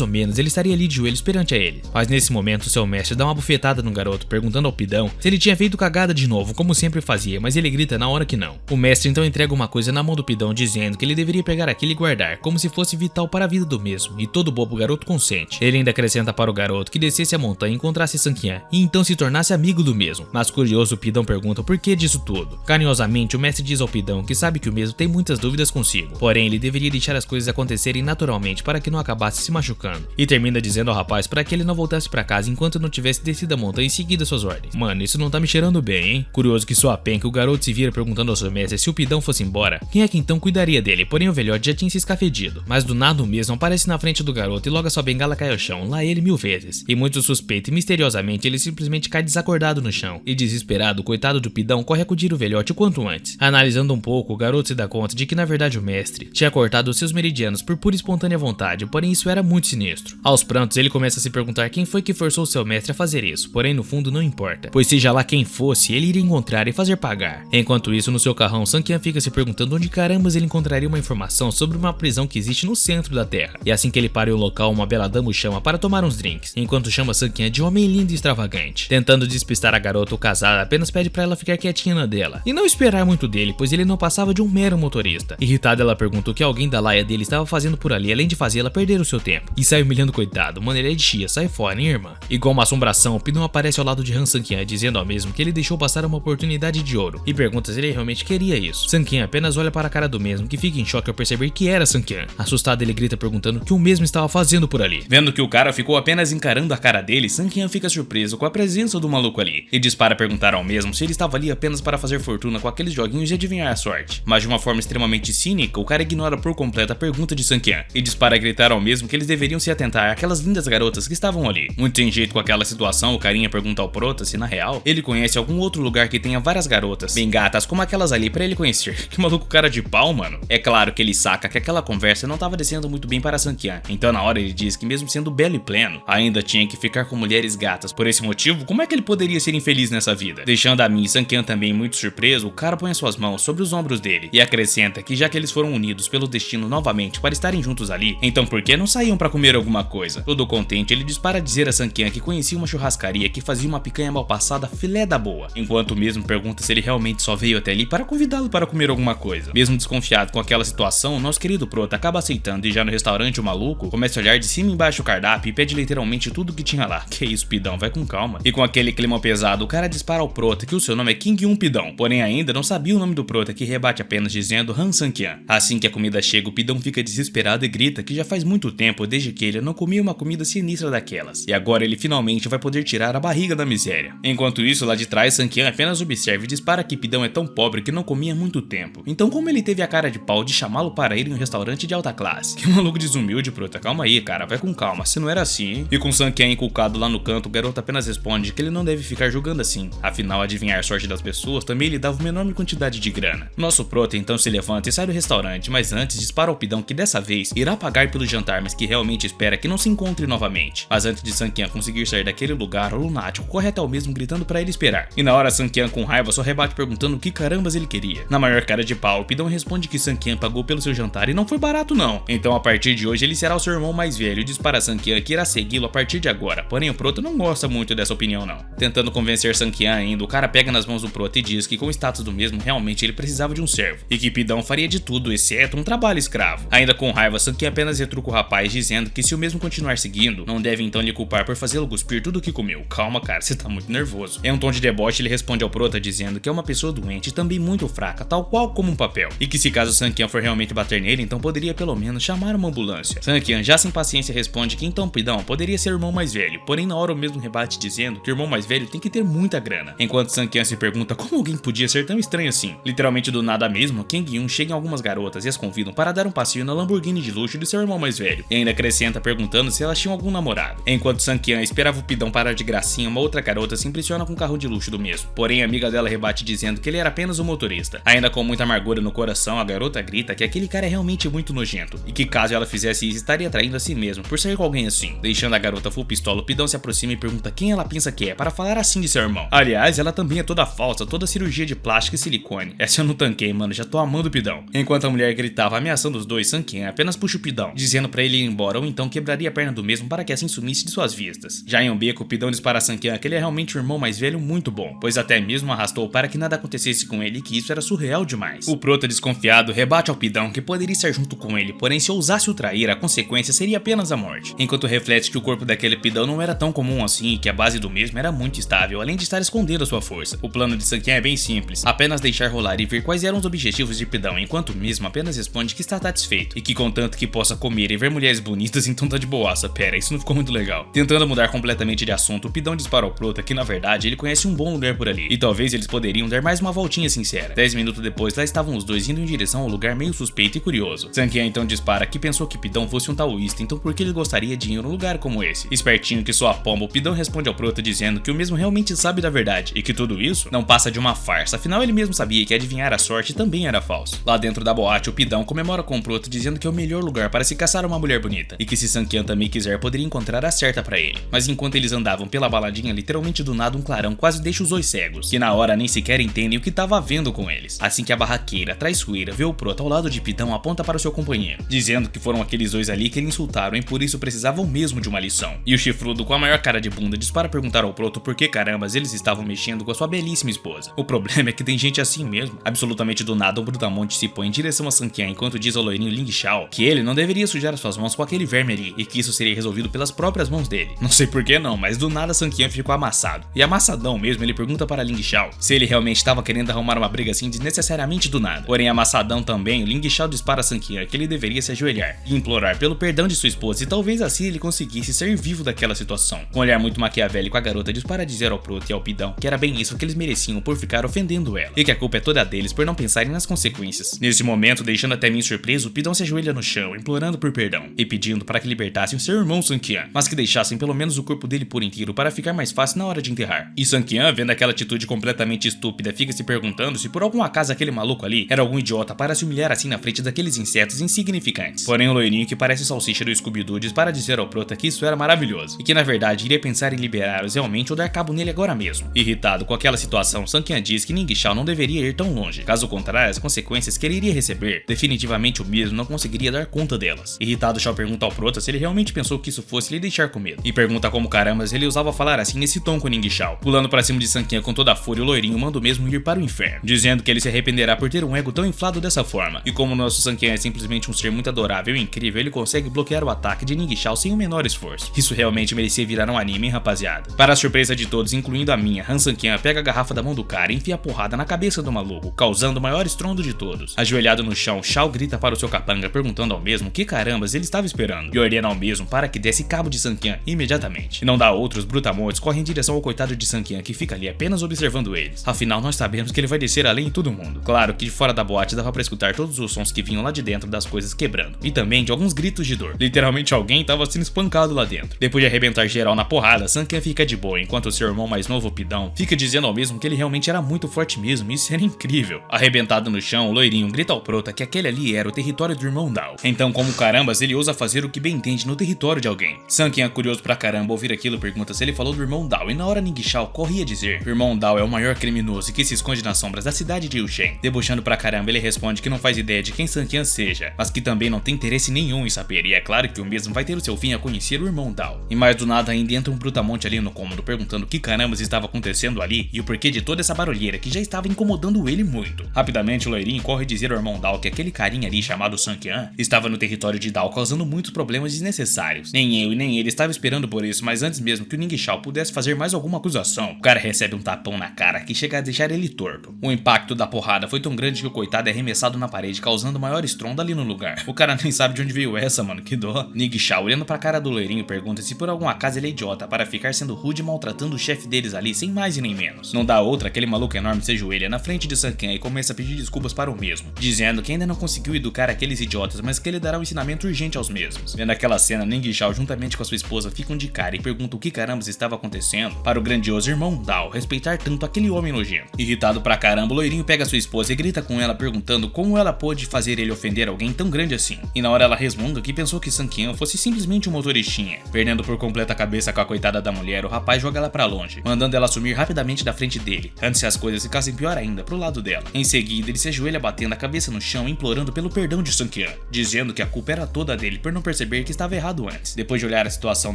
ou menos ele estaria ali de joelhos perante a ele. Mas nesse momento seu mestre dá uma bufetada no garoto, perguntando ao Pidão se ele tinha feito cagada de novo, como sempre fazia, mas ele grita na hora que não. O mestre então entrega uma coisa na mão do Pidão, dizendo que ele deveria pegar aquilo e guardar, como se fosse vital para a vida do mesmo, e todo bobo garoto consente. Ele ainda acrescenta para o garoto que descesse a montanha e encontrasse Sang-kyan, e então se tornasse amigo do mesmo. Mas curioso, o Pidão pergunta o porquê disso tudo. Carinhosamente, o mestre diz ao Pidão que sabe que o mesmo tem muitas dúvidas consigo, porém ele deveria deixar as coisas acontecerem naturalmente para que não acabasse se machucando, e termina dizendo ao rapaz para que ele não voltasse para casa enquanto não tivesse descido a montanha e seguido suas ordens. Mano, isso não tá me cheirando bem, hein? Curioso que sua penca, o garoto se vira perguntando ao seu mestre se o Pidão fosse embora, quem é que então cuidaria dele, porém o velhote já tinha se escafedido. Mas do nada o mesmo aparece na frente do garoto e logo a sua bengala cai ao chão, lá ele 1000 vezes. E muito suspeito e misteriosamente ele simplesmente cai desacordado no chão, e desesperado o coitado do Pidão corre acudir o velhote o quanto antes. Analisando um pouco, o garoto se dá conta de que na verdade o mestre tinha cortado os seus meridianos por pura e espontânea vontade, porém isso era muito sinistro. Aos prantos ele começa a se perguntar quem foi que forçou seu mestre a fazer isso, porém no fundo não importa, pois seja lá quem fosse, ele iria encontrar e fazer pagar. Enquanto isso, no seu carrão, Sang-kyan fica se perguntando onde carambas ele encontraria uma informação sobre uma prisão que existe no centro da Terra. E assim que ele para em um local, uma bela dama o chama para tomar uns drinks, enquanto chama Sang-kyan de homem lindo e extravagante. Tentando despistar a garota, o casado apenas pede para ela ficar quietinha na dela e não esperar muito dele, pois ele não passava de um mero motorista. Irritada, ela pergunta o que alguém da laia dele estava fazendo por ali, além de fazê-la perder o seu tempo, e sai humilhando o coitado. Mano, ele é de chia, sai fora, hein, irmã? Igual uma assombração, o Pidão aparece ao lado de Han Sang-kyan, dizendo ao mesmo que ele deixou passar uma oportunidade de ouro, e pergunta se ele realmente queria isso. Sang-kyan apenas olha para a cara do mesmo, que fica em choque ao perceber que era Sang-kyan. Assustado, ele grita perguntando o que o mesmo estava fazendo por ali. Vendo que o cara ficou apenas encarando a cara dele, Sang-kyan fica surpreso com a presença do maluco ali, e diz para perguntar ao mesmo se ele estava ali apenas para fazer fortuna com aqueles joguinhos de adivinhar a sorte. Mas de uma forma extremamente cínica, o cara ignora por completo a pergunta de Sang-kyan, e diz para gritar ao mesmo que eles deveriam se atentar àquelas lindas garotas que estavam ali. Muito sem jeito com aquela situação, o carinha pergunta ao prota se na real ele conhece algum outro lugar que tenha várias garotas bem gatas como aquelas ali pra ele conhecer. Que maluco cara de pau, mano. É claro que ele saca que aquela conversa não tava descendo muito bem para Sang-kyan, então na hora ele diz que mesmo sendo belo e pleno, ainda tinha que ficar com mulheres gatas. Por esse motivo, como é que ele poderia ser infeliz nessa vida? Deixando a mim e Sang-kyan também muito surpreso, o cara põe as suas mãos sobre os ombros dele e acrescenta que já que eles foram unidos pelo destino novamente para estarem juntos ali, então por que não saíam para comer alguma coisa? Todo contente, ele diz para dizer a Sang-kyan que conhecia uma churrascaria que fazia uma picanha mal passada filé da boa, enquanto mesmo pergunta se ele realmente só veio até ali para convidá-lo para comer alguma coisa. Mesmo desconfiado com aquela situação, nosso querido prota acaba aceitando e já no restaurante o maluco começa a olhar de cima e embaixo o cardápio e pede literalmente tudo que tinha lá. Que isso, Pidão, vai com calma. E com aquele clima pesado, o cara dispara ao prota que o seu nome é King Um Pidão, porém ainda não sabia o nome do prota, que rebate apenas dizendo Han Sang-kyan. Assim que a comida chega, o Pidão fica desesperado e grita que já faz muito tempo desde que ele não comia uma comida sinistra daquelas, e agora ele finalmente vai poder tirar a barriga da miséria. Enquanto isso, lá de trás, Sang-kyan apenas observa e dispara que Pidão é tão pobre que não comia há muito tempo, então como ele teve a cara de pau de chamá-lo para ir em um restaurante de alta classe? Que maluco desumilde, prota, calma aí, cara, vai com calma, se não era assim, hein? E com Sang-kyan inculcado lá no canto, o garoto apenas responde que ele não deve ficar julgando assim, afinal adivinhar a sorte das pessoas também lhe dava uma enorme quantidade de grana. Nosso prota então se levanta e sai do restaurante, mas antes dispara ao Pidão que dessa vez irá pagar pelo jantar, mas que realmente espera que não se encontre novamente. Mas antes de Sang-kyan conseguir sair daquele lugar, o lunático corre até o mesmo gritando para ele esperar. E na hora Sang-kyan com raiva só rebate perguntando o que carambas ele queria. Na maior cara de pau, o Pidão responde que Sang-kyan pagou pelo seu jantar e não foi barato não. Então a partir de hoje ele será o seu irmão mais velho e diz para Sang-kyan que irá segui-lo a partir de agora. Porém o prota não gosta muito dessa opinião não. Tentando convencer Sang-kyan ainda, o cara pega nas mãos do prota e diz que com o status do mesmo realmente ele precisava de um servo e que Pidão faria de tudo exceto um trabalho escravo. Ainda com raiva, Sang-kyan apenas retruca o rapaz dizendo que se o mesmo continuar seguindo, não deve então lhe culpar por fazê-lo cuspir tudo o que comeu. Calma cara, você tá muito nervoso. Em um tom de deboche ele responde ao prota dizendo que é uma pessoa doente e também muito fraca, tal qual como um papel, e que se caso Sang-kyan for realmente bater nele, então poderia pelo menos chamar uma ambulância. Sang-kyan já sem paciência responde que então Pidão poderia ser o irmão mais velho, porém na hora o mesmo rebate dizendo que o irmão mais velho tem que ter muita grana, enquanto Sang-kyan se pergunta como alguém podia ser tão estranho assim. Literalmente do nada mesmo, Kang-un chega em algumas garotas e as convidam para dar um passeio na Lamborghini de luxo de seu irmão mais velho, e ainda acrescenta perguntando se elas tinham algum namorado. Enquanto Sang-kyan esperava o Pidão parar de gracinha, uma outra garota se impressiona com o carro de luxo do mesmo, porém a amiga dela rebate dizendo que ele era apenas um motorista. Ainda com muita amargura no coração, a garota grita que aquele cara é realmente muito nojento, e que caso ela fizesse isso estaria traindo a si mesmo por sair com alguém assim. Deixando a garota full pistola, o Pidão se aproxima e pergunta quem ela pensa que é para falar assim de seu irmão. Aliás, ela também é toda falsa, toda cirurgia de plástico e silicone. Essa eu não tanquei, mano, já tô amando o Pidão. Enquanto a mulher gritava ameaçando os dois, Sanquinha apenas puxa o Pidão, dizendo pra ele ir embora ou então quebraria a perna do mesmo para que assim sumisse de suas vistas. Já em um beco, o Pidão diz para Sanquinha que ele é realmente o irmão mais velho muito bom, pois até mesmo arrastou para que nada acontecesse com ele e que isso era surreal demais. O Prota, desconfiado, rebate ao Pidão que poderia estar junto com ele, porém se ousasse o trair, a consequência seria apenas a morte. Enquanto reflete que o corpo daquele Pidão não era tão comum assim e que a base do mesmo era muito estável, além de estar escondendo a sua força. O plano de Sanquinha é bem simples, apenas deixar rolar e ver quais eram os objetivos de Pidão, enquanto o mesmo apenas responde que está satisfeito e que contanto que possa comer e ver mulheres bonitas, então tá de boaça. Pera, isso não ficou muito legal. Tentando mudar completamente de assunto, o Pidão dispara ao Prota que na verdade ele conhece um bom lugar por ali e talvez eles poderiam dar mais uma voltinha sincera. 10 minutos depois, lá estavam os dois indo em direção ao lugar meio suspeito e curioso. Sanquinha então dispara que pensou que Pidão fosse um taoísta, então por que ele gostaria de ir num lugar como esse? Espertinho que só a pomba, o Pidão responde ao Prota dizendo que o mesmo realmente sabe da verdade e que tudo isso não passa de uma farsa, afinal ele mesmo sabia que adivinhar a sorte também era falso. Lá dentro da boate, o Pidão comemora com o Prota dizendo que é o melhor lugar para se caçar uma mulher bonita e que se Sanquinha também quiser poderia encontrar a certa pra ele. Mas enquanto eles andavam pela baladinha, literalmente do nada um clarão quase deixa os dois cegos, que na hora nem sequer entendem o que tava havendo com eles. Assim que a barraqueira, traiçoeira, vê o Prota ao lado de Pidão, aponta para o seu companheiro, dizendo que foram aqueles dois ali que ele insultaram e por isso precisavam mesmo de uma lição. E o chifrudo, com a maior cara de bunda, diz para perguntar ao Prota por que carambas eles estavam mexendo com a sua belíssima esposa. O problema é que tem gente assim mesmo. Absolutamente do nada, o Brutamonte se põe em direção a Sanquinha enquanto diz ao loirinho Ling Xiao que ele não deveria sujar as suas mãos com aquele verme ali e que isso seria resolvido pelas próprias mãos dele. Não sei por que não, mas do nada Sanquinha ficou amassado. E amassadão mesmo, ele pergunta para Ling Xiao se ele realmente estava querendo arrumar uma briga assim desnecessariamente do nada. Porém, amassadão também, o Ling Xiao diz para Sanquinha que ele deveria se ajoelhar e implorar pelo perdão de sua esposa e talvez assim ele conseguisse sair vivo daquela situação. Com um olhar muito maquiavélico, a garota diz para dizer ao Prota e ao Pidão que era bem isso que eles mereciam por ficar ofendendo ela e que a culpa é toda deles por não pensarem nas consequências. Nesse momento, deixando até mim surpreso, o Pidão se ajoelha no chão, implorando por perdão e pedindo para que libertassem o seu irmão Sanquinha, mas que deixassem pelo menos o corpo dele por inteiro para ficar mais fácil na hora de enterrar. E Sanquinha, vendo aquela atitude completamente estúpida, fica se perguntando se por algum acaso aquele maluco ali era algum idiota para se humilhar assim na frente daqueles insetos insignificantes. Porém, o loirinho, que parece salsicha do Scooby-Doo, diz para dizer ao Prota que isso era maravilhoso e que na verdade iria pensar em liberá-los realmente ou dar cabo nele agora mesmo. Irritado com aquela situação, Sanquinha diz que Ning Xiao não deveria ir tão longe, caso contrário as consequências que ele iria receber, definitivamente o mesmo não conseguiria dar conta delas. Irritado, Xiao pergunta ao Prota se ele realmente pensou que isso fosse lhe deixar com medo e pergunta como carambas ele usava falar assim nesse tom com Ning Xiao. Pulando pra cima de Sanquinha com toda a fúria, o loirinho manda o mesmo ir para o inferno, dizendo que ele se arrependerá por ter um ego tão inflado dessa forma. E como nosso Sanquinha é simplesmente um ser muito adorável e incrível, ele consegue bloquear o ataque de Ning Xiao sem o menor esforço. Isso realmente merecia virar um anime, hein, rapaziada? Para a surpresa de todos, incluindo a minha, Han Sanquinha pega a garrafa da mão do cara e enfia a porrada na cabeça do maluco, causando o maior estrondo de todos. Ajoelhado no chão, Xiao grita para o seu capanga perguntando ao mesmo que carambas ele estava esperando e ordena ao mesmo para que desse cabo de Sanquinha imediatamente. E não dá outros, brutamontes correm em direção ao coitado de Sanquinha que fica ali apenas observando eles. Afinal, nós sabemos que ele vai descer além de todo mundo. Claro que de fora da boate dava para escutar todos os sons que vinham lá de dentro das coisas quebrando e também de alguns gritos de dor. Literalmente alguém estava sendo espancado lá dentro. Depois de arrebentar geral na porrada, Sanquinha fica de boa enquanto seu irmão mais novo, Pidão, fica dizendo ao mesmo que ele realmente era muito forte mesmo e isso era incrível. Arrebentado no chão, o loirinho grita ao Prota que aquele ali era o território do irmão Dao. Então, como carambas, ele ousa fazer o que bem entende no território de alguém. Sanquinha, curioso pra caramba ouvir aquilo, pergunta se ele falou do irmão Dao e na hora Ning Xiao corria dizer que o irmão Dao é o maior criminoso que se esconde nas sombras da cidade de Yushen. Debochando pra caramba, ele responde que não faz ideia de quem Sanquinha seja, mas que também não tem interesse nenhum em saber e é claro que o mesmo vai ter o seu fim a conhecer o irmão Dao. E mais do nada ainda entra um brutamonte ali no cômodo perguntando o que carambas estava acontecendo ali e o porquê de toda essa barulheira que já estava incomodando ele muito. Rapidamente o loirinho corre dizer ao irmão Dao que aquele carinha ali chamado Sanquinha estava no território de Dao causando muitos problemas desnecessários. Nem eu e nem ele estava esperando por isso, mas antes mesmo que o Ning Xiao pudesse fazer mais alguma acusação, o cara recebe um tapão na cara que chega a deixar ele torto. O impacto da porrada foi tão grande que o coitado é arremessado na parede, causando maior estrondo ali no lugar. O cara nem sabe de onde veio essa, mano, que dó. Ning Xiao, olhando pra cara do loirinho, pergunta se por algum acaso ele é idiota para ficar sendo rude e maltratando o chefe deles ali sem mais e nem menos. Não dá outra, aquele maluco enorme se ajoelha na frente de Sanquinha e começa a pedir desculpas para o mesmo, dizendo que ainda não conseguiu educar aqueles idiotas, mas que ele dará um ensinamento urgente aos mesmos. Vendo aquela cena, Ning Xiao juntamente com a sua esposa ficam de cara e perguntam o que carambas estava acontecendo para o grandioso irmão Dao respeitar tanto aquele homem nojento. Irritado pra caramba, o loirinho pega sua esposa e grita com ela perguntando como ela pôde fazer ele ofender alguém tão grande assim. E na hora ela resmunga que pensou que Sanquinha fosse simplesmente um motoristinha. Perdendo por completa a cabeça com a coitada da mulher, o rapaz joga ela pra longe, mandando ela sumir rapidamente rapidamente da frente dele, antes que as coisas ficassem pior ainda pro lado dela. Em seguida, ele se ajoelha batendo a cabeça no chão, implorando pelo perdão de Sang-Kyan, dizendo que a culpa era toda dele por não perceber que estava errado antes. Depois de olhar a situação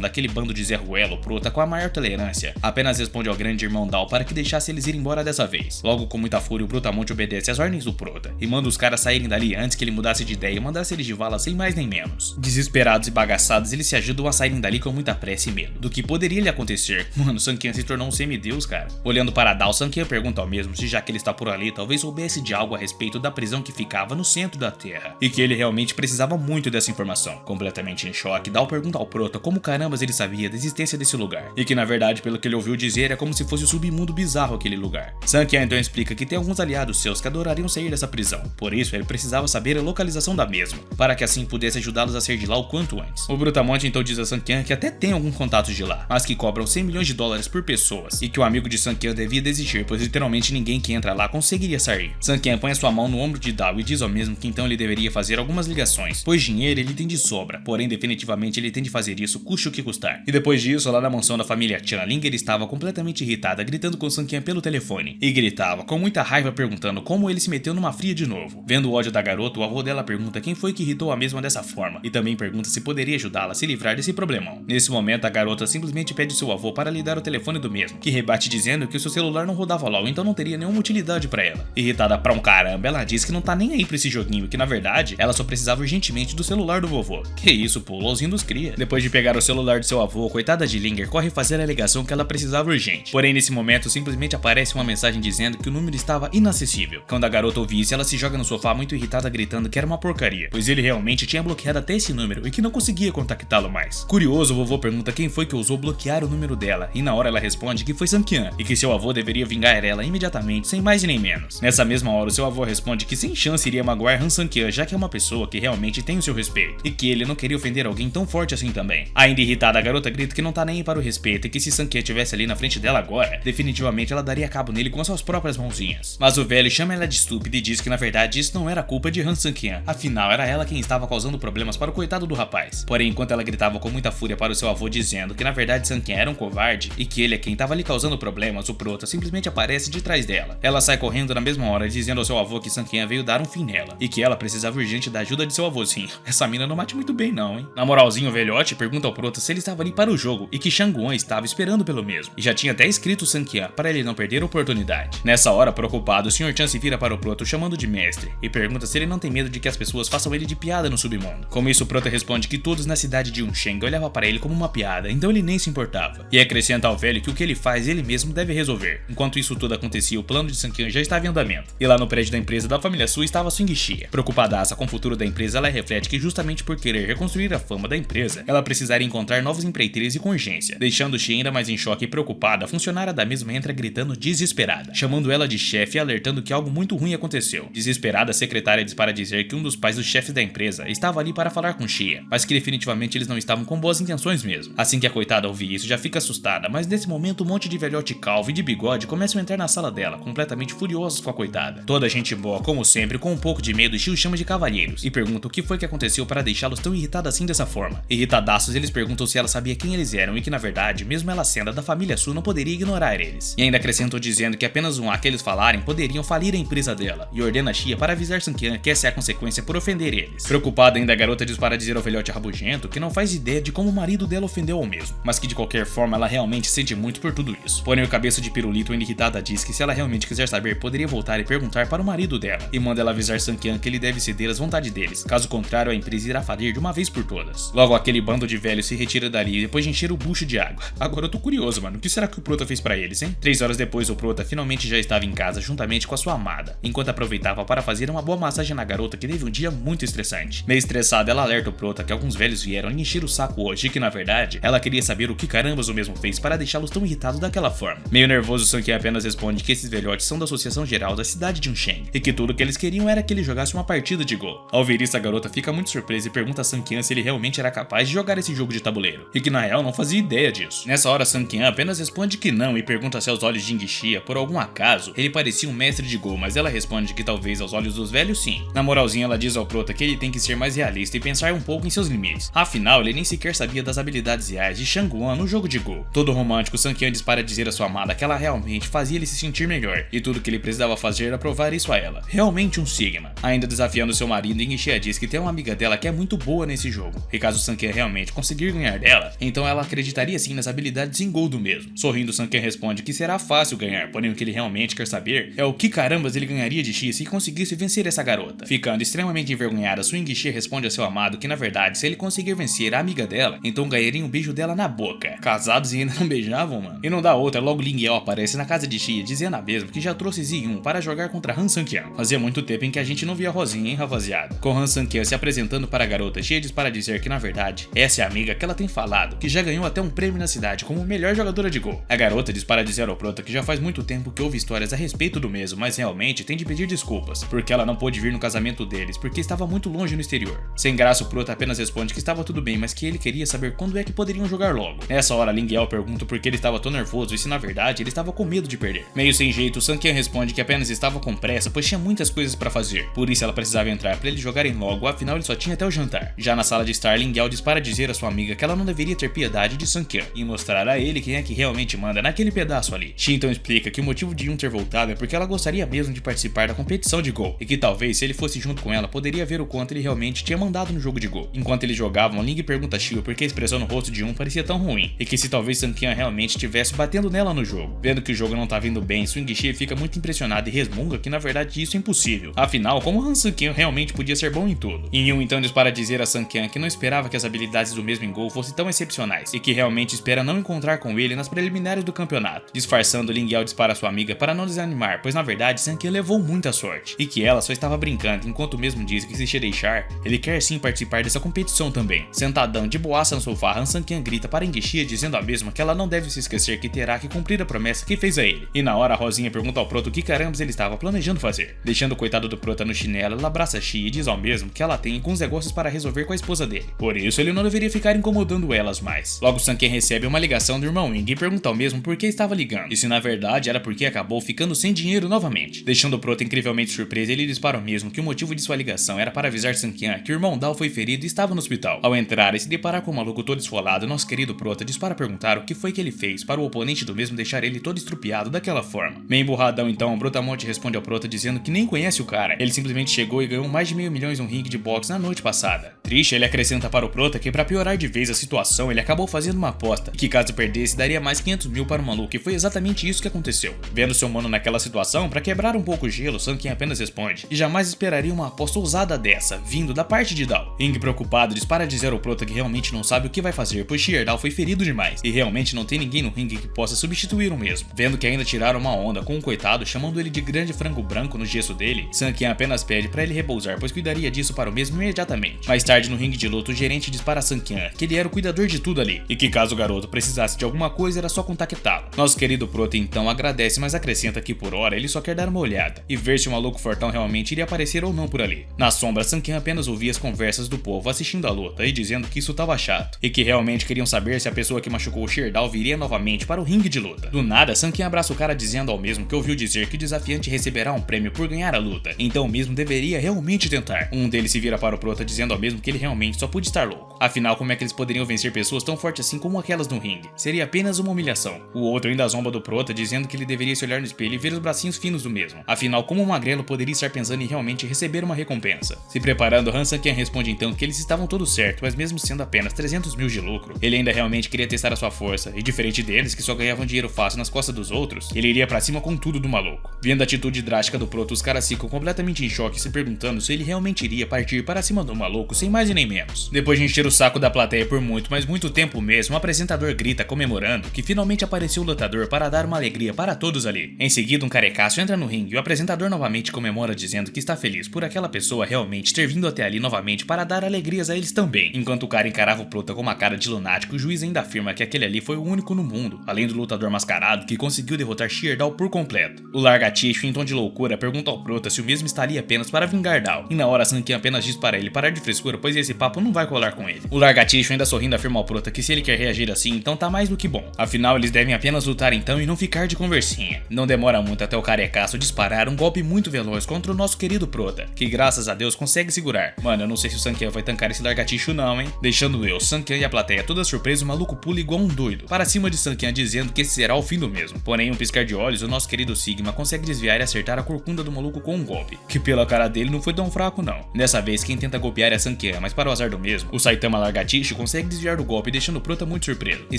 daquele bando de Zé Ruelo, o Prota, com a maior tolerância, apenas responde ao grande irmão Dal para que deixasse eles ir embora dessa vez. Logo, com muita fúria, o Brutamonte obedece às ordens do Prota e manda os caras saírem dali antes que ele mudasse de ideia e mandasse eles de vala sem mais nem menos. Desesperados e bagaçados, eles se ajudam a saírem dali com muita pressa e medo do que poderia lhe acontecer. Mano, Sang-Kyan se tornou um semideus, cara. Olhando para Dal, Sang-Kyan pergunta ao mesmo se, já que ele está por ali, talvez soubesse de algo a respeito da prisão que ficava no centro da Terra, e que ele realmente precisava muito dessa informação. Completamente em choque, Dal pergunta ao Prota como carambas ele sabia da existência desse lugar, e que na verdade, pelo que ele ouviu dizer, é como se fosse o submundo bizarro aquele lugar. Sang-Kyan então explica que tem alguns aliados seus que adorariam sair dessa prisão, por isso ele precisava saber a localização da mesma, para que assim pudesse ajudá-los a sair de lá o quanto antes. O Brutamonte então diz a Sang-Kyan que até tem alguns contatos de lá, mas que cobram 100 milhões de dólares por pessoas, e que o amigo de Sang-Kyan devia desistir, pois literalmente ninguém que entra lá conseguiria sair. Sang-Kyan põe a sua mão no ombro de Dal e diz ao mesmo que então ele deveria fazer algumas ligações, pois dinheiro ele tem de sobra, porém definitivamente ele tem de fazer isso custe o que custar. E depois disso, lá na mansão da família Chan, Linger estava completamente irritada, gritando com Sang-Kyan pelo telefone, e gritava com muita raiva perguntando como ele se meteu numa fria de novo. Vendo o ódio da garota, o avô dela pergunta quem foi que irritou a mesma dessa forma, e também pergunta se poderia ajudá-la a se livrar desse problemão. Nesse momento, a garota simplesmente pede seu avô para lhe dar o telefone do mesmo, que rebate dizendo que o seu celular não rodava LOL, então não teria nenhuma utilidade para ela. Irritada pra um caramba, ela diz que não tá nem aí pra esse joguinho, que na verdade, ela só precisava urgentemente do celular do vovô. Que isso, pô, LOLzinho dos cria. Depois de pegar o celular de seu avô, coitada de Linger corre fazer a alegação que ela precisava urgente. Porém, nesse momento, simplesmente aparece uma mensagem dizendo que o número estava inacessível. Quando a garota ouve isso, ela se joga no sofá muito irritada, gritando que era uma porcaria, pois ele realmente tinha bloqueado até esse número e que não conseguia contactá-lo mais. Curioso, o vovô pergunta quem foi que ousou bloquear o número dela, e na hora ela responde que foi Sang-Kyan, e que seu avô deveria vingar ela imediatamente, sem mais nem menos. Nessa mesma hora, o seu avô responde que sem chance iria magoar Han Sang-Kyan, já que é uma pessoa que realmente tem o seu respeito, e que ele não queria ofender alguém tão forte assim também. Ainda irritada, a garota grita que não tá nem aí para o respeito, e que se Sang-Kyan estivesse ali na frente dela agora, definitivamente ela daria cabo nele com as suas próprias mãozinhas. Mas o velho chama ela de estúpida e diz que na verdade isso não era culpa de Han Sang-Kyan, afinal era ela quem estava causando problemas para o coitado do rapaz. Porém, enquanto ela gritava com muita fúria para o seu avô dizendo que na verdade Sang-Kyan era um covarde e que ele é quem estava lhe causando problemas, o Prota simplesmente aparece de trás dela. Ela sai correndo na mesma hora, dizendo ao seu avô que Sang-Kyan veio dar um fim nela e que ela precisava urgente da ajuda de seu avôzinho. Essa mina não mate muito bem não, hein? Na moralzinho, o velhote pergunta ao Prota se ele estava ali para o jogo e que Shang-Wan estava esperando pelo mesmo, e já tinha até escrito Sang-Kyan para ele não perder a oportunidade. Nessa hora, preocupado, o Sr. Chan se vira para o Prota chamando de mestre e pergunta se ele não tem medo de que as pessoas façam ele de piada no submundo. Com isso, o Prota responde que todos na cidade de Yunsheng olhavam para ele como uma piada, então ele nem se importava, e acrescenta ao velho que o que ele faz ele mesmo deve resolver. Enquanto isso tudo acontecia, o plano de Sang-Kyan já estava em andamento, e lá no prédio da empresa da família Su estava Swing Xia. Preocupadaça com o futuro da empresa, ela reflete que justamente por querer reconstruir a fama da empresa, ela precisaria encontrar novos empreiteiros e com urgência. Deixando Xia ainda mais em choque e preocupada, a funcionária da mesma entra gritando desesperada, chamando ela de chefe e alertando que algo muito ruim aconteceu. Desesperada, a secretária diz para dizer que um dos pais dos chefes da empresa estava ali para falar com Xia, mas que definitivamente eles não estavam com boas intenções mesmo. Assim que a coitada ouve isso, já fica assustada, mas nesse momento um monte de velhote calvo e de bigode começam a entrar na sala dela, completamente furiosos com a coitada. Toda a gente boa, como sempre, com um pouco de medo, Shio chama de cavalheiros e pergunta o que foi que aconteceu para deixá-los tão irritados assim dessa forma. Irritadaços, eles perguntam se ela sabia quem eles eram e que na verdade, mesmo ela sendo da família Su, não poderia ignorar eles. E ainda acrescentam dizendo que apenas um A que eles falarem poderiam falir a empresa dela, e ordena a Xia para avisar Sang-Kyan que essa é a consequência por ofender eles. Preocupada ainda, a garota diz para dizer ao velhote rabugento que não faz ideia de como o marido dela ofendeu ao mesmo, mas que de qualquer forma ela realmente sente muito por tudo isso. Porém, o cabeça de pirulito, ainda irritada, diz que se ela realmente quiser saber, poderia voltar e perguntar para o marido dela, e manda ela avisar Sang-Kyan que ele deve ceder às vontades deles, caso contrário a empresa irá falir de uma vez por todas. Logo, aquele bando de velhos se retira dali depois de encher o bucho de água. Agora eu tô curioso, mano, o que será que o Prota fez pra eles, hein? 3 horas depois, o Prota finalmente já estava em casa juntamente com a sua amada, enquanto aproveitava para fazer uma boa massagem na garota que teve um dia muito estressante. Meio estressada, ela alerta o Prota que alguns velhos vieram lhe encher o saco hoje e que na verdade, ela queria saber o que carambas o mesmo fez para deixá-los tão irritados daquela forma. Meio nervoso, Sang-Kyan apenas responde que esses velhotes são da Associação Geral da cidade de Yunsheng e que tudo que eles queriam era que ele jogasse uma partida de Go. Ao ver isso, a garota fica muito surpresa e pergunta a Sang-Kyan se ele realmente era capaz de jogar esse jogo de tabuleiro, e que na real não fazia ideia disso. Nessa hora, Sang-Kyan apenas responde que não e pergunta se aos olhos de Jing-Xia, por algum acaso, ele parecia um mestre de Go, mas ela responde que talvez aos olhos dos velhos sim. Na moralzinha, ela diz ao Prota que ele tem que ser mais realista e pensar um pouco em seus limites. Afinal, ele nem sequer sabia das habilidades reais de Shang-Wan no jogo de Go. Todo romântico, Sang-Kyan diz para dizer a sua amada que ela realmente fazia ele se sentir melhor, e tudo que ele precisava fazer era provar isso a ela. Realmente um Sigma. Ainda desafiando seu marido, Ingishia diz que tem uma amiga dela que é muito boa nesse jogo, e caso Sanken realmente conseguir ganhar dela, então ela acreditaria sim nas habilidades em Gold mesmo. Sorrindo, Sanken responde que será fácil ganhar, porém o que ele realmente quer saber é o que carambas ele ganharia de X se conseguisse vencer essa garota. Ficando extremamente envergonhada, Ingishia responde a seu amado que na verdade, se ele conseguir vencer a amiga dela, então ganharia um beijo dela na boca. Casados e ainda não beijavam, mano. E não dá outra, logo Ling Yao aparece na casa de Xia, dizendo a mesma que já trouxe Zi-Yun para jogar contra Han Sankian. Fazia muito tempo em que a gente não via Rosinha, hein, rapaziada? Com Han Sankian se apresentando para a garota, Xia diz para dizer que na verdade, essa é a amiga que ela tem falado, que já ganhou até um prêmio na cidade como melhor jogadora de Go. A garota diz para dizer ao prota que já faz muito tempo que ouve histórias a respeito do mesmo, mas realmente tem de pedir desculpas, porque ela não pôde vir no casamento deles, porque estava muito longe no exterior. Sem graça, o prota apenas responde que estava tudo bem, mas que ele queria saber quando é que poderiam jogar logo. Nessa hora, Ling Yao pergunta por que ele estava tão nervoso e se na verdade ele estava com medo de perder. Meio sem jeito, Sankian responde que apenas estava com pressa, pois tinha muitas coisas para fazer, por isso ela precisava entrar para eles jogarem logo, afinal ele só tinha até o jantar. Já na sala de estar, Ling Yao diz para dizer a sua amiga que ela não deveria ter piedade de Sankian e mostrar a ele quem é que realmente manda naquele pedaço ali. Xia então explica que o motivo de Yun ter voltado é porque ela gostaria mesmo de participar da competição de Go, e que talvez se ele fosse junto com ela poderia ver o quanto ele realmente tinha mandado no jogo de Go. Enquanto eles jogavam, Ling pergunta a Xia por que a expressão no rosto de Yun parecia tão ruim, e que se talvez Sankian realmente estivesse batendo nela no jogo. Vendo que o jogo não tá indo bem, Ingishia fica muito impressionado e resmunga que na verdade isso é impossível. Afinal, como Han Sankian realmente podia ser bom em tudo? E Yun então diz para dizer a Sankian que não esperava que as habilidades do mesmo em Go fossem tão excepcionais, e que realmente espera não encontrar com ele nas preliminares do campeonato. Disfarçando, Ling Yao diz para sua amiga para não desanimar, pois na verdade Sankian levou muita sorte, e que ela só estava brincando, enquanto mesmo diz que se deixar, ele quer sim participar dessa competição também. Sentadão de boaça no sofá, Han Sankian grita para Ingishia dizendo a mesma que ela não deve se esquecer que terá que cumprir a promessa que fez a ele. E na hora a Rosinha pergunta ao Proto o que carambas ele estava planejando fazer. Deixando o coitado do Prota no chinelo, ela abraça Xia e diz ao mesmo que ela tem alguns negócios para resolver com a esposa dele. Por isso ele não deveria ficar incomodando elas mais. Logo Sankian recebe uma ligação do irmão Ying e pergunta ao mesmo por que estava ligando. E se na verdade era porque acabou ficando sem dinheiro novamente. Deixando o Prota incrivelmente surpreso, ele diz para o mesmo que o motivo de sua ligação era para avisar Sankian que o irmão Dao foi ferido e estava no hospital. Ao entrar e se deparar com o maluco todo esfolado, nosso querido Prota diz para perguntar o que foi que ele fez para o oponente do mesmo deixar ele todo estrupiado daquela forma. Meio emburradão então, Brutamonte responde ao Prota dizendo que nem conhece o cara, ele simplesmente chegou e ganhou mais de 500 milhões no ringue de boxe na noite passada. Triste, ele acrescenta para o Prota que para piorar de vez a situação, ele acabou fazendo uma aposta, e que caso perdesse daria mais 500 mil para o maluco, e foi exatamente isso que aconteceu. Vendo seu mano naquela situação, para quebrar um pouco o gelo, Sankian apenas responde e jamais esperaria uma aposta ousada dessa, vindo da parte de Dao. Ying preocupado diz para dizer ao Prota que realmente não sabe o que vai fazer, pois Dao foi ferido demais, e realmente não tem ninguém no ringue que possa substituir o mesmo. Vendo que ainda tiraram uma onda com o coitado, chamando ele de grande frango branco no gesso dele, Sankian apenas pede para ele repousar, pois cuidaria disso para o mesmo imediatamente. Mais tarde no ringue de luta, o gerente diz para Sankian que ele era o cuidador de tudo ali, e que caso o garoto precisasse de alguma coisa era só contactá-lo. Nosso querido Prota então agradece, mas acrescenta que por hora ele só quer dar uma olhada, e ver se o maluco fortão realmente iria aparecer ou não por ali. Na sombra, Sankian apenas ouvia as conversas do povo assistindo a luta e dizendo que isso tava chato, e que realmente queriam saber se a pessoa que machucou o Dao viria novamente para o ringue de luta. Do nada, Sankian abraça o cara dizendo ao mesmo que ouviu dizer que o desafiante receberá um prêmio por ganhar a luta, então o mesmo deveria realmente tentar. Um deles se vira para o Prota dizendo ao mesmo que ele realmente só podia estar louco. Afinal, como é que eles poderiam vencer pessoas tão fortes assim como aquelas no ringue? Seria apenas uma humilhação. O outro ainda zomba do Prota dizendo que ele deveria se olhar no espelho e ver os bracinhos finos do mesmo. Afinal, como o magrelo poderia estar pensando em realmente receber uma recompensa? Se preparando, Han Sankian responde então que eles estavam todos certos, mas mesmo sendo apenas 300 mil de lucro, ele ainda realmente queria testar a sua força, e diferente deles que só ganhavam dinheiro fácil nas costas dos outros, ele iria pra cima com tudo do maluco. Vendo a atitude drástica do Prota, os caras ficam completamente em choque, se perguntando se ele realmente iria partir para cima do maluco sem mais e nem menos. Depois de encher o saco da plateia por muito, mas muito tempo mesmo, o apresentador grita comemorando que finalmente apareceu o lutador para dar uma alegria para todos ali. Em seguida, um carecaço entra no ringue e o apresentador novamente comemora dizendo que está feliz por aquela pessoa realmente ter vindo até ali novamente para dar alegrias a eles também. Enquanto o cara encarava o Prota com uma cara de lunático, o juiz ainda afirma que aquele ali foi o único no mundo, além do lutador mascarado, que conseguiu derrotar Dao por completo. O largaticho, em tom de loucura, pergunta ao Prota se o mesmo estaria apenas para vingar Dao, e na hora Sankian apenas diz para ele parar de frescura, pois esse papo não vai colar com ele. O largaticho ainda sorrindo afirma ao Prota que se ele quer reagir assim, então tá mais do que bom. Afinal, eles devem apenas lutar então e não ficar de conversinha. Não demora muito até o carecaço disparar um golpe muito veloz contra o nosso querido Prota, que graças a Deus consegue segurar. Mano, eu não sei se o Sankian vai tancar esse largaticho não, hein? Deixando eu, Sankian e a plateia toda surpresa, o maluco pula igual um doido para cima de Sankian dizendo que esse será o fim do mesmo. Porém, um piscar de olhos, o nosso querido Sigma consegue desviar e acertar a corcunda do maluco com um golpe, que pela cara dele não foi tão fraco não. Dessa vez quem tenta golpear é a Sankian, mas para o azar do mesmo, o Saitama Largaticho consegue desviar do golpe, deixando o Prota muito surpreso. E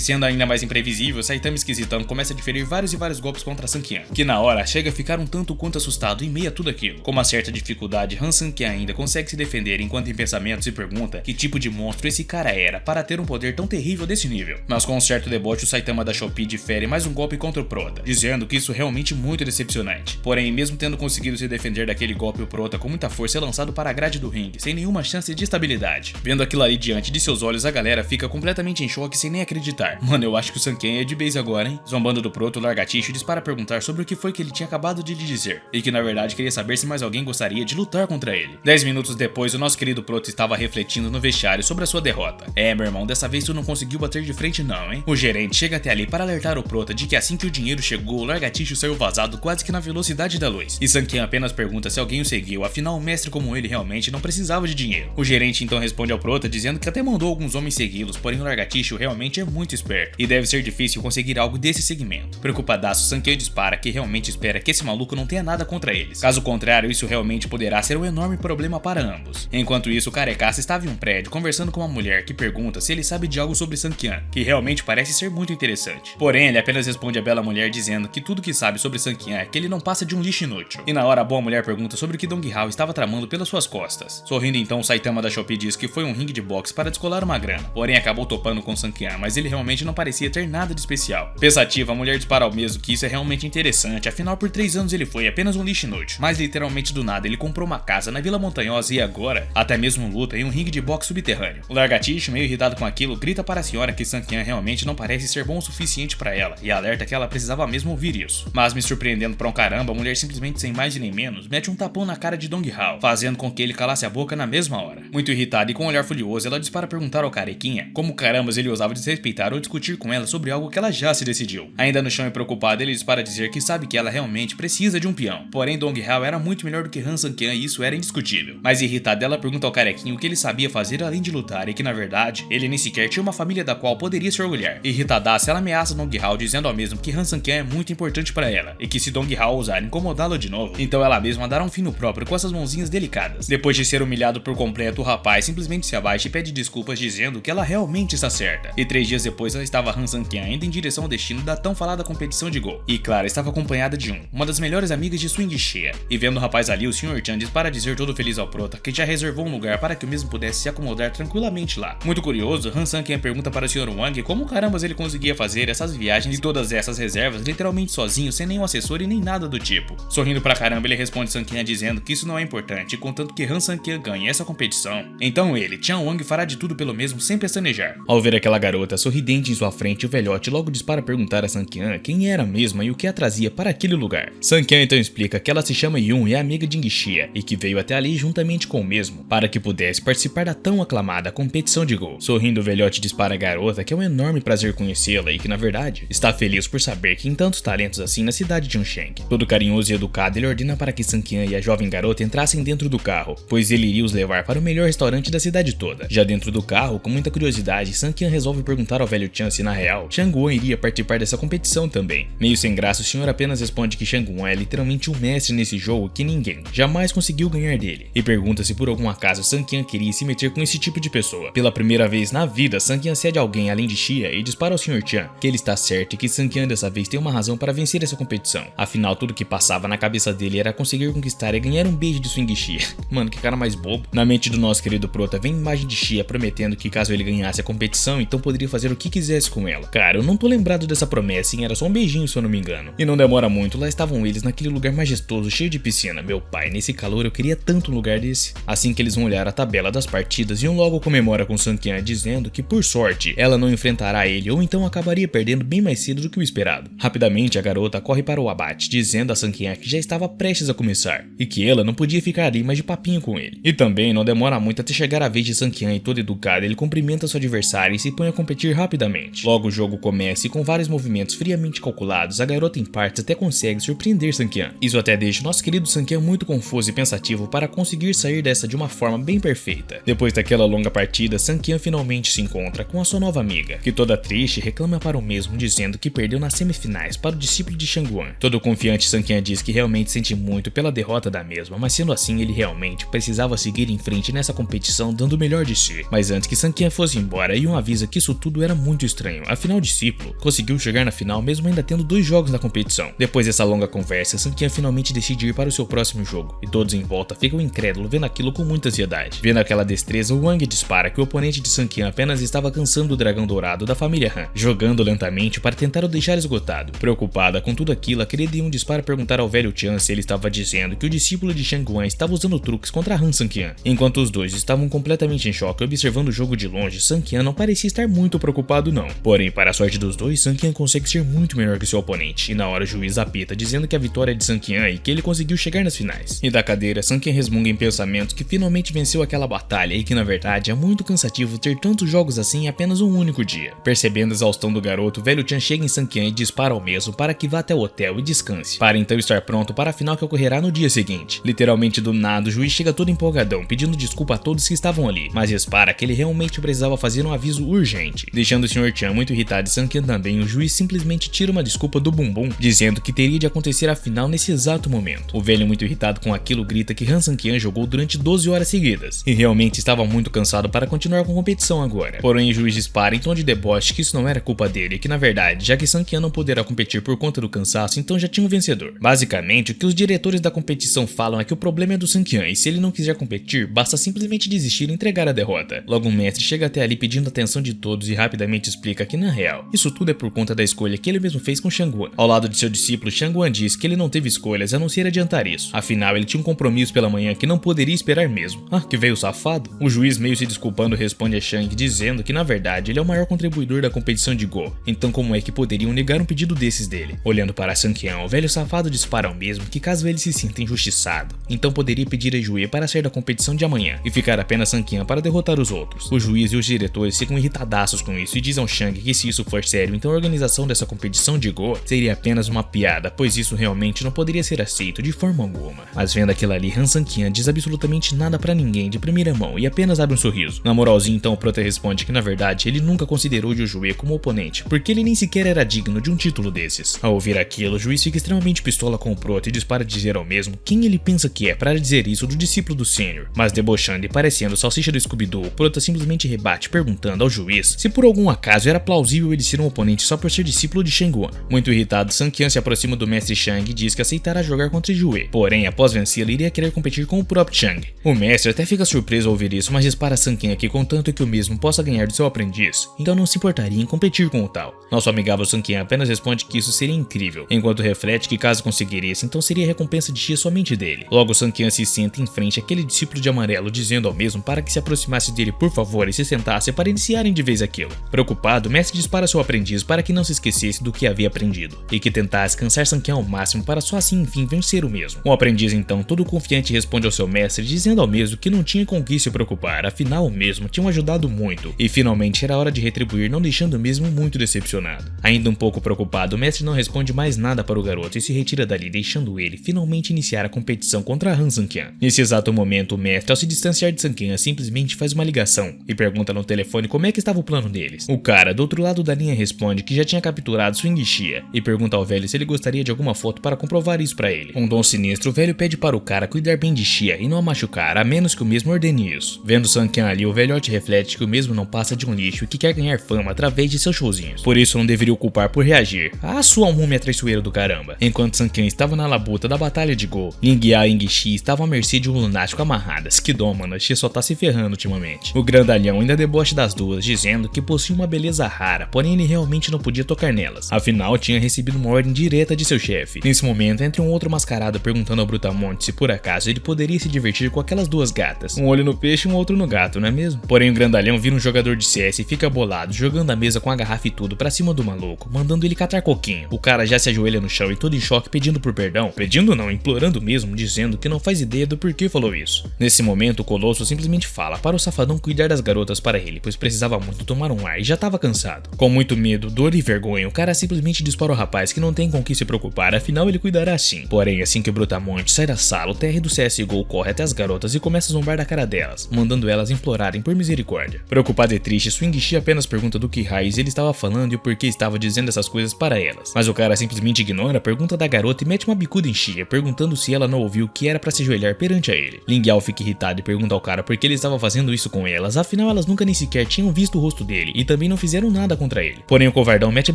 sendo ainda mais imprevisível, Saitama esquisitão começa a diferir vários e vários golpes contra a Sankian, que na hora chega a ficar um tanto quanto assustado em meio a tudo aquilo. Com uma certa dificuldade, Han Sankian ainda consegue se defender, enquanto em pensamento se pergunta que tipo de monstro esse cara era para ter um poder tão terrível desse nível. Mas com um certo deboche, o Saitama da Shopee difere mais um golpe contra o Prota, dizendo que isso é realmente muito decepcionante. Porém, mesmo tendo conseguido se defender daquele golpe, o Prota com muita força é lançado para a grade do ringue, sem nenhuma chance de estabilidade. Vendo aquilo ali diante de seus olhos, a galera fica completamente em choque sem nem acreditar. Mano, eu acho que o Sankian é de base agora, hein? Zombando do Prota, o Largaticho dispara perguntar sobre o que foi que ele tinha acabado de lhe dizer, e que na verdade queria saber se mais alguém gostaria de lutar contra ele. 10 minutos depois, o nosso querido Prota estava refletindo no vestiário sobre a sua derrota. É, meu irmão, dessa vez tu não conseguiu bater de frente não, hein? O gerente chega até ali para alertar o Prota de que assim que o dinheiro chegou, o Largaticho saiu vazado quase que na velocidade da luz. E Sankian apenas pergunta se alguém o seguiu, afinal um mestre como ele realmente não precisava de dinheiro. O gerente então responde ao Prota dizendo que até mandou alguns homens segui-los, porém o Largaticho realmente é muito esperto e deve ser difícil conseguir algo desse segmento. Preocupadaço, Sankian dispara que realmente espera que esse maluco não tenha nada contra eles. Caso contrário, isso realmente poderá ser um enorme problema para ambos. Enquanto isso, o Carecaça estava em um prédio conversando com uma mulher que pergunta se ele sabe de algo sobre Sankian, que realmente parece ser muito interessante. Porém, ele apenas responde à bela mulher dizendo que tudo que sabe sobre Sankian é que ele não passa de um lixo inútil. E na hora a boa mulher pergunta sobre o que Dong Hao estava tramando pelas suas costas. Sorrindo então, o Saitama da Shopee diz que foi um ringue de boxe para descolar uma grana. Porém, acabou topando com Sankian, mas ele realmente não parecia ter nada de especial. Pensativa, a mulher dispara ao mesmo que isso é realmente interessante, afinal por 3 anos ele foi apenas um lixo inútil. Mas literalmente do nada ele comprou uma casa na Vila Montanhosa e agora até mesmo luta em um ringue de boxe subterrâneo. O Largaticho, meio irritado com aquilo, grita para a senhora que Sankian realmente não parece ser bom o suficiente para ela e alerta que ela precisava mesmo ouvir isso. Mas me surpreendendo pra um caramba, a mulher simplesmente sem mais nem menos mete um tapão na cara de Dong Hao, fazendo com que ele calasse a boca na mesma hora. Muito irritada e com um olhar furioso, ela dispara perguntar ao carequinha como carambas ele ousava desrespeitar ou discutir com ela sobre algo que ela já se decidiu. Ainda no chão e preocupado, ele dispara dizer que sabe que ela realmente precisa de um peão. Porém, Dong Hao era muito melhor do que Han Sankian e isso era indiscutível. Mas irritada, ela pergunta ao carequinho o que ele sabia fazer além de lutar e que na verdade, ele nem sequer tinha uma família da qual poderia se orgulhar. Irritadaça, ela ameaça Dong Hao dizendo ao mesmo que Han Sankian é muito importante para ela e que se Dong Hao ousar incomodá-lo de novo, então ela mesma dará um fim no próprio com essas mãozinhas delicadas. Depois de ser humilhado por completo, o rapaz simplesmente se abaixa e pede desculpas dizendo que ela realmente está certa. E 3 dias depois ela estava Han Sankian indo em direção ao destino da tão falada competição de Go. E claro, estava acompanhada de uma das melhores amigas de Swing Shea. E vendo o rapaz ali, o Sr. Chan dispara dizer todo feliz ao Prota que já reservou um lugar para que o mesmo pudesse se acomodar tranquilamente lá. Muito curioso, Han Sankian pergunta para o Sr. Wang como carambas ele conseguia fazer essas viagens e todas essas reservas literalmente sozinho, sem nenhum assessor e nem nada do tipo. Sorrindo pra caramba, ele responde Sankian dizendo que isso não é importante, contanto que Han Sankian ganhe essa competição. Então ele, Chan Wang, fará de tudo pelo mesmo sem pestanejar. Ao ver aquela garota sorridente em sua frente, o velhote logo dispara perguntar a Sankian quem era mesma e o que a trazia para aquele lugar. Sankian então explica que ela se chama Yun e é amiga de Ngixia e que veio até ali juntamente com o mesmo para que pudesse participar da tão aclamada competição de Go. Sorrindo, o velhote dispara a garota que é um enorme prazer conhecê-la e que na verdade está feliz por saber que tem tantos talentos assim na cidade de Unsheng. Todo carinhoso e educado, ele ordena para que Sankian e a jovem garota entrassem dentro do carro, pois ele iria os levar para o melhor restaurante da cidade toda. Já dentro do carro, com muita curiosidade, Sankian resolve perguntar ao velho Chan se na real Changwon iria participar dessa competição também. Meio sem graça, o senhor apenas responde que Changwon é literalmente um mestre nesse jogo que ninguém jamais conseguiu ganhar dele, e pergunta se por algum acaso Sankian queria se meter com esse tipo de pessoa. Pela primeira vez na vida, Sankian cede a alguém além de Shea e dispara ao Sr. Chan que ele está certo e que Sankian dessa vez tem uma razão para vencer essa competição. Afinal, tudo que passava na cabeça dele era conseguir conquistar e ganhar um beijo de Swing Shea. Mano, que cara mais bobo. Na mente do nosso querido Prota vem a imagem de Shea prometendo que caso ele ganhasse a competição, então poderia fazer o que quisesse com ela. Cara, eu não tô lembrado dessa promessa, hein? Era só um beijinho se eu não me engano. E não demora muito, lá estavam eles naquele lugar majestoso, cheio de piscina. Meu pai, nesse calor eu queria tanto um lugar desse. Assim que eles vão olhar a tabela das partidas, Yun logo comemora com Sankian dizendo que por sorte ela não enfrentará ele ou então acabaria perdendo bem mais cedo do que o esperado. Rapidamente a garota corre para o abate, dizendo a Sankian que já estava prestes a começar e que ela não podia ficar ali mais de papinho com ele. E também não demora muito até chegar a vez de Sankian e todo educado ele cumprimenta seu adversário e se põe a competir rapidamente. Logo o jogo começa e com vários movimentos friamente calculados, a garota em partes até consegue surpreender Sankian. Isso até deixa o nosso querido Sankian muito confuso e pensativo para conseguir sair dessa de uma forma bem perfeita. Depois daquela longa partida, Sankian finalmente se encontra com a sua nova amiga, que toda triste reclama para o mesmo dizendo dizendo que perdeu nas semifinais para o discípulo de Changguan. Todo confiante, Sun Qian diz que realmente sente muito pela derrota da mesma, mas sendo assim ele realmente precisava seguir em frente nessa competição dando o melhor de si. Mas antes que Sun Qian fosse embora, Yun avisa que isso tudo era muito estranho, afinal o discípulo conseguiu chegar na final mesmo ainda tendo 2 jogos na competição. Depois dessa longa conversa, Sun Qian finalmente decide ir para o seu próximo jogo, e todos em volta ficam incrédulos vendo aquilo com muita ansiedade. Vendo aquela destreza, Wang dispara que o oponente de Sun Qian apenas estava cansando o dragão dourado da família Han, jogando lentamente para tentar o deixar esgotado. Preocupada com tudo aquilo, a querida Yun dispara perguntar ao velho Tian se ele estava dizendo que o discípulo de Changguan estava usando truques contra Han Sun Qian. Enquanto os dois estavam completamente em choque observando o jogo de longe, Sun Qian não parecia estar muito preocupado não. Porém, para a sorte dos dois, Sun Qian consegue ser muito melhor que seu oponente, e na hora o juiz apita dizendo que a vitória é de Sun Qian e que ele conseguiu chegar nas finais. E da cadeira, Sun Qian resmunga em pensamentos que finalmente venceu aquela batalha e que na verdade é muito cansativo ter tantos jogos assim em apenas um único dia. Percebendo a exaustão do garoto, o velho Tian chega em Sun Qian e dispara ao mesmo para que vá até o hotel e descanse, para então estar pronto para a final que ocorrerá no dia seguinte. Literalmente do nada, o juiz chega todo empolgadão, pedindo desculpa a todos que estavam ali, mas dispara que ele realmente precisava fazer um aviso urgente. Deixando o Sr. Tian muito irritado e Sun Qian também, o juiz simplesmente tira uma desculpa do bumbum, dizendo que teria de acontecer a final nesse exato momento. O velho, muito irritado com aquilo, grita que Han Sun Qian jogou durante 12 horas seguidas, e realmente estava muito cansado para continuar com a competição agora. Porém, o juiz dispara em tom de deboche que isso não era culpa dele, que na verdade, já que Sun Qian não poderá competir por conta do cansaço, então já tinha um vencedor. Basicamente, o que os diretores da competição falam é que o problema é do Sun Qian, e se ele não quiser competir, basta simplesmente desistir e entregar a derrota. Logo o mestre chega até ali pedindo a atenção de todos e rapidamente explica que na real, isso tudo é por conta da escolha que ele mesmo fez com Changguan. Ao lado de seu discípulo, Changguan diz que ele não teve escolhas a não ser adiantar isso. Afinal, ele tinha um compromisso pela manhã que não poderia esperar mesmo. Ah, que veio safado. O juiz, meio se desculpando, responde a Shang dizendo que na verdade ele é o maior contribuidor da competição de Go, então como é que poderiam negar um pedido desses dele? Olhando para Sun Qian, o velho safado dispara ao mesmo que caso ele se sinta injustiçado, então poderia pedir a Jue para sair da competição de amanhã e ficar apenas Sun Qian para derrotar os outros. O juiz e os diretores ficam irritadaços com isso e dizem ao Shang que se isso for sério, então a organização dessa competição de Go seria apenas uma piada, pois isso realmente não poderia ser aceito de forma alguma. Mas vendo aquilo ali, Han Sun Qian diz absolutamente nada pra ninguém de primeira mão e apenas abre um sorriso. Na moralzinha, então o prota responde que na verdade ele nunca considerou o Jue como oponente, porque ele nem sequer era digno de um título desses. Ao ouvir aquilo, o juiz fica extremamente pistola com o prota e dispara dizer ao mesmo quem ele pensa que é para dizer isso do discípulo do Sênior. Mas debochando e parecendo o salsicha do Scooby-Doo, o prota simplesmente rebate perguntando ao juiz se por algum acaso era plausível ele ser um oponente só por ser discípulo de Changguan. Muito irritado, Sun Qian se aproxima do mestre Shang e diz que aceitará jogar contra Jue, porém após vencê-lo iria querer competir com o próprio Shang. O mestre até fica surpreso ao ouvir isso, mas dispara Sun Qian que contanto que o mesmo possa ganhar do seu aprendiz, então não se importaria em competir com o tal. Nosso amigável Sun Qian apenas responde que isso seria incrível, enquanto reflete que caso conseguir isso, então seria a recompensa de Xia somente dele. Logo Sun Qian se senta em frente àquele discípulo de amarelo, dizendo ao mesmo para que se aproximasse dele por favor e se sentasse para iniciarem de vez aquilo. Preocupado, o mestre dispara seu aprendiz para que não se esquecesse do que havia aprendido, e que tentasse cansar Sun Qian ao máximo para só assim enfim vencer o mesmo. O aprendiz então, todo confiante, responde ao seu mestre, dizendo ao mesmo que não tinha com o que se preocupar, afinal o mesmo tinha ajudado muito, e finalmente era hora de retribuir, não deixando o mesmo muito decepcionado. Ainda um pouco preocupado, o mestre não responde mais nada para o garoto e se retira dali, deixando ele finalmente iniciar a competição contra Han Sun Qian. Nesse exato momento, o mestre, ao se distanciar de Sun Qian, simplesmente faz uma ligação e pergunta no telefone como é que estava o plano deles. O cara, do outro lado da linha, responde que já tinha capturado Swing Xia e pergunta ao velho se ele gostaria de alguma foto para comprovar isso para ele. Com um tom sinistro, o velho pede para o cara cuidar bem de Xia e não a machucar, a menos que o mesmo ordene isso. Vendo Sun Qian ali, o velhote reflete que o mesmo não passa de um lixo e que quer ganhar fama através de seus showzinhos. Por isso não deveria o culpar por reagir. Ah, sua múmia traiçoeira do caramba. Enquanto Sun Qian estava na labuta da batalha de Go, Ling Ya e Ying Xi estavam à mercê de um lunático amarradas. Que dó, mano, a Xia só tá se ferrando ultimamente. O grandalhão ainda deboche das duas, dizendo que possui uma beleza rara, porém ele realmente não podia tocar nelas. Afinal, tinha recebido uma ordem direta de seu chefe. Nesse momento, entra um outro mascarado perguntando ao Brutamonte se por acaso ele poderia se divertir com aquelas duas gatas. Um olho no peixe e um outro no gato, não é mesmo? Porém, o grandalhão vira um jogador de CS e fica bolado, jogando a mesa com a garrafa e tudo pra cima do maluco, mandando ele catar coquinho. O cara já se ajoelha no chão e todo em choque pedindo por perdão. Pedindo não, implorando mesmo, dizendo que não faz ideia do porquê falou isso. Nesse momento, o Colosso simplesmente fala para o safadão cuidar das garotas para ele, pois precisava muito tomar um ar e já estava cansado. Com muito medo, dor e vergonha, o cara simplesmente dispara o rapaz que não tem com o que se preocupar, afinal ele cuidará sim. Porém, assim que o Brutamonte sai da sala, o TR do CSGO corre até as garotas e começa a zombar da cara delas, mandando elas implorarem por misericórdia. Preocupado e triste, Swing Xi apenas pergunta do que raiz ele estava falando e o porquê estava estava dizendo essas coisas para elas. Mas o cara simplesmente ignora a pergunta da garota e mete uma bicuda em Xia, perguntando se ela não ouviu que era para se ajoelhar perante a ele. Ling Yao fica irritado e pergunta ao cara por que ele estava fazendo isso com elas, afinal elas nunca nem sequer tinham visto o rosto dele e também não fizeram nada contra ele. Porém o covardão mete a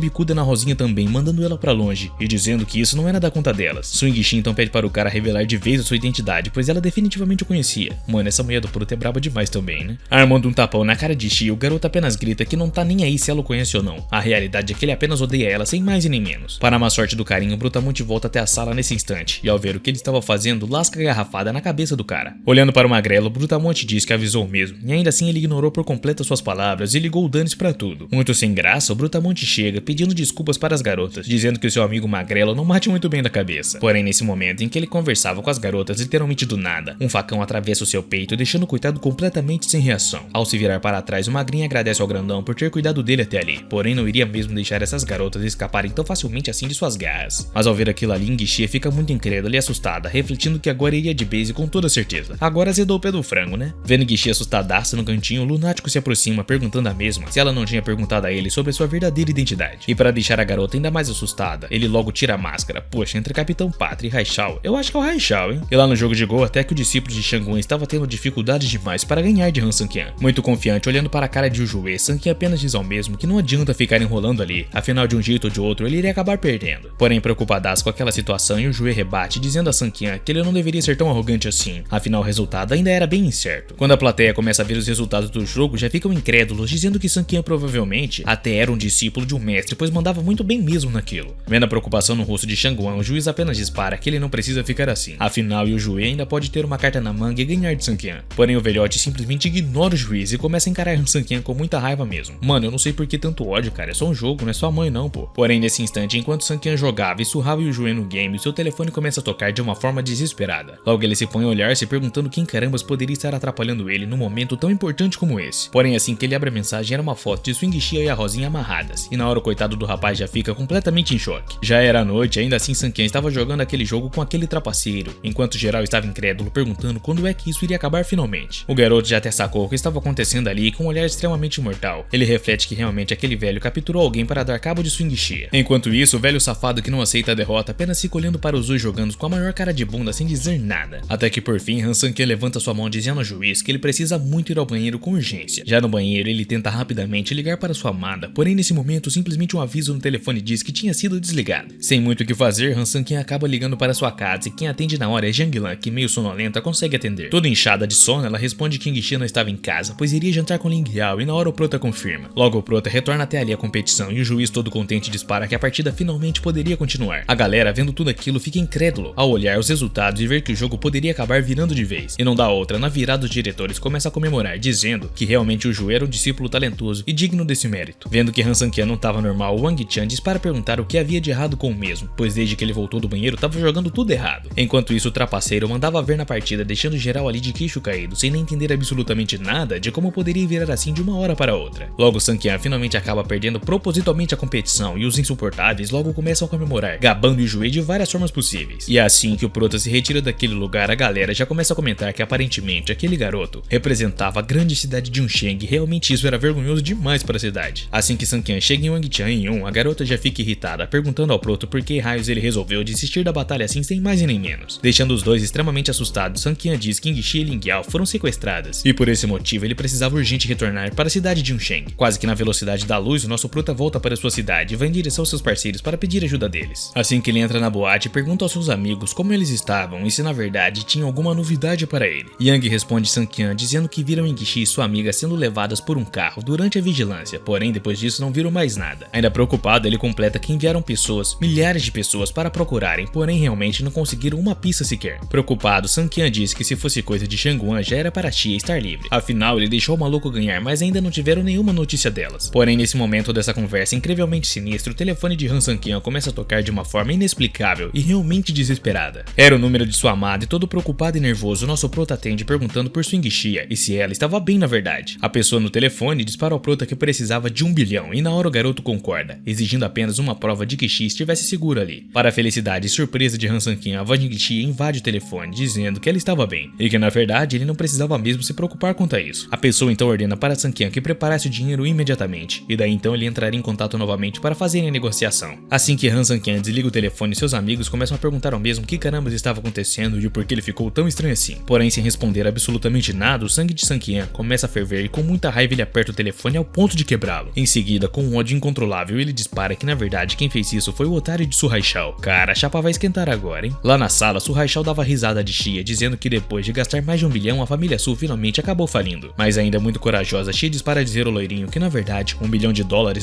bicuda na Rosinha também, mandando ela pra longe e dizendo que isso não era da conta delas. Swing Xin então pede para o cara revelar de vez a sua identidade, pois ela definitivamente o conhecia. Mano, essa mulher do Proto é braba demais também, né? Armando um tapão na cara de Xia, o garoto apenas grita que não tá nem aí se ela o conhece ou não. A realidade é que ele apenas odeia ela sem mais e nem menos. Para a má sorte do carinho, o Brutamonte volta até a sala nesse instante e ao ver o que ele estava fazendo, lasca a garrafada na cabeça do cara. Olhando para o magrelo, o Brutamonte diz que avisou mesmo, e ainda assim ele ignorou por completo suas palavras e ligou o dane-se pra tudo. Muito sem graça, o Brutamonte chega pedindo desculpas para as garotas, dizendo que o seu amigo magrelo não bate muito bem da cabeça. Porém, nesse momento em que ele conversava com as garotas literalmente do nada, um facão atravessa o seu peito, deixando o coitado completamente sem reação. Ao se virar para trás, o magrinho agradece ao grandão por ter cuidado dele até ali, porém não iria mesmo deixar essas garotas escaparem tão facilmente assim de suas garras. Mas ao ver aquilo ali, Ling Xia fica muito incrédula e assustada, refletindo que agora iria de base com toda certeza. Agora azedou o pé do frango, né? Vendo Ling Xia assustadaça no cantinho, o lunático se aproxima perguntando a mesma se ela não tinha perguntado a ele sobre sua verdadeira identidade. E para deixar a garota ainda mais assustada, ele logo tira a máscara. Poxa, entre Capitão Pátria e Haishao, eu acho que é o Haishao, hein? E lá no jogo de Go, até que o discípulo de Shanguan estava tendo dificuldades demais para ganhar de Han Sanqian. Muito confiante, olhando para a cara de Yujue, Sanqian apenas diz ao mesmo que não adianta ficar enrolando ali, afinal de um jeito ou de outro ele iria acabar perdendo. Porém, preocupadaço com aquela situação, Yujue rebate dizendo a Sanqian que ele não deveria ser tão arrogante assim, afinal o resultado ainda era bem incerto. Quando a plateia começa a ver os resultados do jogo, já ficam incrédulos, dizendo que Sanqian provavelmente até era um discípulo de um mestre, pois mandava muito bem mesmo naquilo. Vendo a preocupação no rosto de Shanguan, o juiz apenas dispara que ele não precisa ficar assim, afinal Yujue ainda pode ter uma carta na manga e ganhar de Sanqian. Porém o velhote simplesmente ignora o juiz e começa a encarar Han Sanqian com muita raiva mesmo. Mano, eu não sei por que tanto ódio, cara, é só um jogo, não é sua mãe não, pô. Porém nesse instante, enquanto Sanqian jogava e surrava Yujue no game, seu telefone começa a tocar de uma forma desesperada. Logo ele se põe a olhar, se perguntando quem carambas poderia estar atrapalhando ele num momento tão importante como esse. Porém assim que ele abre a mensagem era uma foto de Swing Xia e a Rosinha amarradas, e na hora o coitado do rapaz já fica completamente em choque. Já era noite, ainda assim Sanqian estava jogando aquele jogo com aquele trapaceiro, enquanto geral estava incrédulo perguntando quando é que isso iria acabar finalmente. O garoto já até sacou o que estava acontecendo ali e com um olhar extremamente imortal, ele reflete que realmente aquele velho capturou alguém para dar cabo de Swing Xia. Enquanto isso, o velho safado que não aceita a derrota apenas fica olhando para os dois jogando com a maior cara de bunda sem dizer nada. Até que por fim, Han Sanqian levanta sua mão dizendo ao juiz que ele precisa muito ir ao banheiro com urgência. Já no banheiro, ele tenta rapidamente ligar para sua amada, porém nesse momento simplesmente um aviso no telefone diz que tinha sido desligado. Sem muito o que fazer, Han Sanqian acaba ligando para sua casa e quem atende na hora é Jiang Lan, que meio sonolenta consegue atender. Toda inchada de sono, ela responde que King Xia não estava em casa, pois iria jantar com Ling Yao e na hora o Prota confirma. Logo o Prota retorna até ali a competição e o juiz todo contente dispara que a partida finalmente poderia continuar. A galera vendo tudo aquilo fica incrédulo ao olhar os resultados e ver que o jogo poderia acabar virando de vez. E não dá outra, na virada os diretores começam a comemorar, dizendo que realmente o Ju era um discípulo talentoso e digno desse mérito. Vendo que Han Sanqian não estava normal, Wang Chan diz para perguntar o que havia de errado com o mesmo, pois desde que ele voltou do banheiro estava jogando tudo errado. Enquanto isso o trapaceiro mandava ver na partida, deixando geral ali de queixo caído, sem nem entender absolutamente nada de como poderia virar assim de uma hora para outra. Logo Sanqian finalmente acaba perdendo propositalmente a competição e os insuportáveis logo começam a comemorar, gabando o Ju de várias formas possíveis. E é assim que o Prota se retira daquele lugar, a galera já começa a comentar que aparentemente aquele garoto representava a grande cidade de Unsheng e realmente isso era vergonhoso demais para a cidade. Assim que Sanqian chega em Wangchan em 1, a garota já fica irritada, perguntando ao Proto por que raios ele resolveu desistir da batalha assim sem mais e nem menos. Deixando os dois extremamente assustados, Sanqian diz que King Xia e Ling Yao foram sequestradas, e por esse motivo ele precisava urgente retornar para a cidade de Unsheng. Quase que na velocidade da luz, o nosso Prota volta para sua cidade e vai em direção aos seus parceiros para pedir ajuda deles. Assim que ele entra na boate, pergunta aos seus amigos como eles estavam e se na verdade tinha alguma novidade para ele. Yang responde Sanqian dizendo que viram Ing Xia e sua amiga sendo levadas por um carro durante a vigilância, porém depois disso não viram mais nada. Ainda preocupado, ele completa que enviaram pessoas, milhares de pessoas para procurarem, porém realmente não conseguiram uma pista sequer. Preocupado, Sanqian diz que se fosse coisa de Shanguan já era para Xia estar livre. Afinal, ele deixou o maluco ganhar, mas ainda não tiveram nenhuma notícia delas. Porém, nesse momento dessa conversa incrivelmente sinistra, o telefone de Han Sanqian começa a tocar de uma forma inexplicável e realmente desesperada. Era o número de sua amada e todo preocupado e nervoso, nosso Prota atende perguntando por Swing Xia e se ela estava bem na verdade. A pessoa no telefone dispara ao Prota que precisava de 1 bilhão e na hora o garoto concorda, exigindo apenas uma prova de que Xia estivesse seguro ali. Para a felicidade e surpresa de Han Sanqian, a voz de Xia invade o telefone dizendo que ela estava bem e que na verdade ele não precisava mesmo se preocupar quanto a isso. A pessoa então ordena para Sanqian que preparasse o dinheiro imediatamente e daí então ele entraria em contato contato novamente para fazerem a negociação. Assim que Han Sang-Kyan desliga o telefone, seus amigos começam a perguntar ao mesmo o que carambas estava acontecendo e o porquê ele ficou tão estranho assim. Porém, sem responder absolutamente nada, o sangue de Sang-Kyan começa a ferver e com muita raiva ele aperta o telefone ao ponto de quebrá-lo. Em seguida, com um ódio incontrolável, ele dispara que na verdade quem fez isso foi o otário de Su Haixiao. Cara, a chapa vai esquentar agora, hein? Lá na sala, Su Haixiao dava risada de Xia, dizendo que depois de gastar mais de 1 bilhão, a família Su finalmente acabou falindo. Mas ainda muito corajosa, Xia dispara dizer ao loirinho que na verdade, $1 bilhão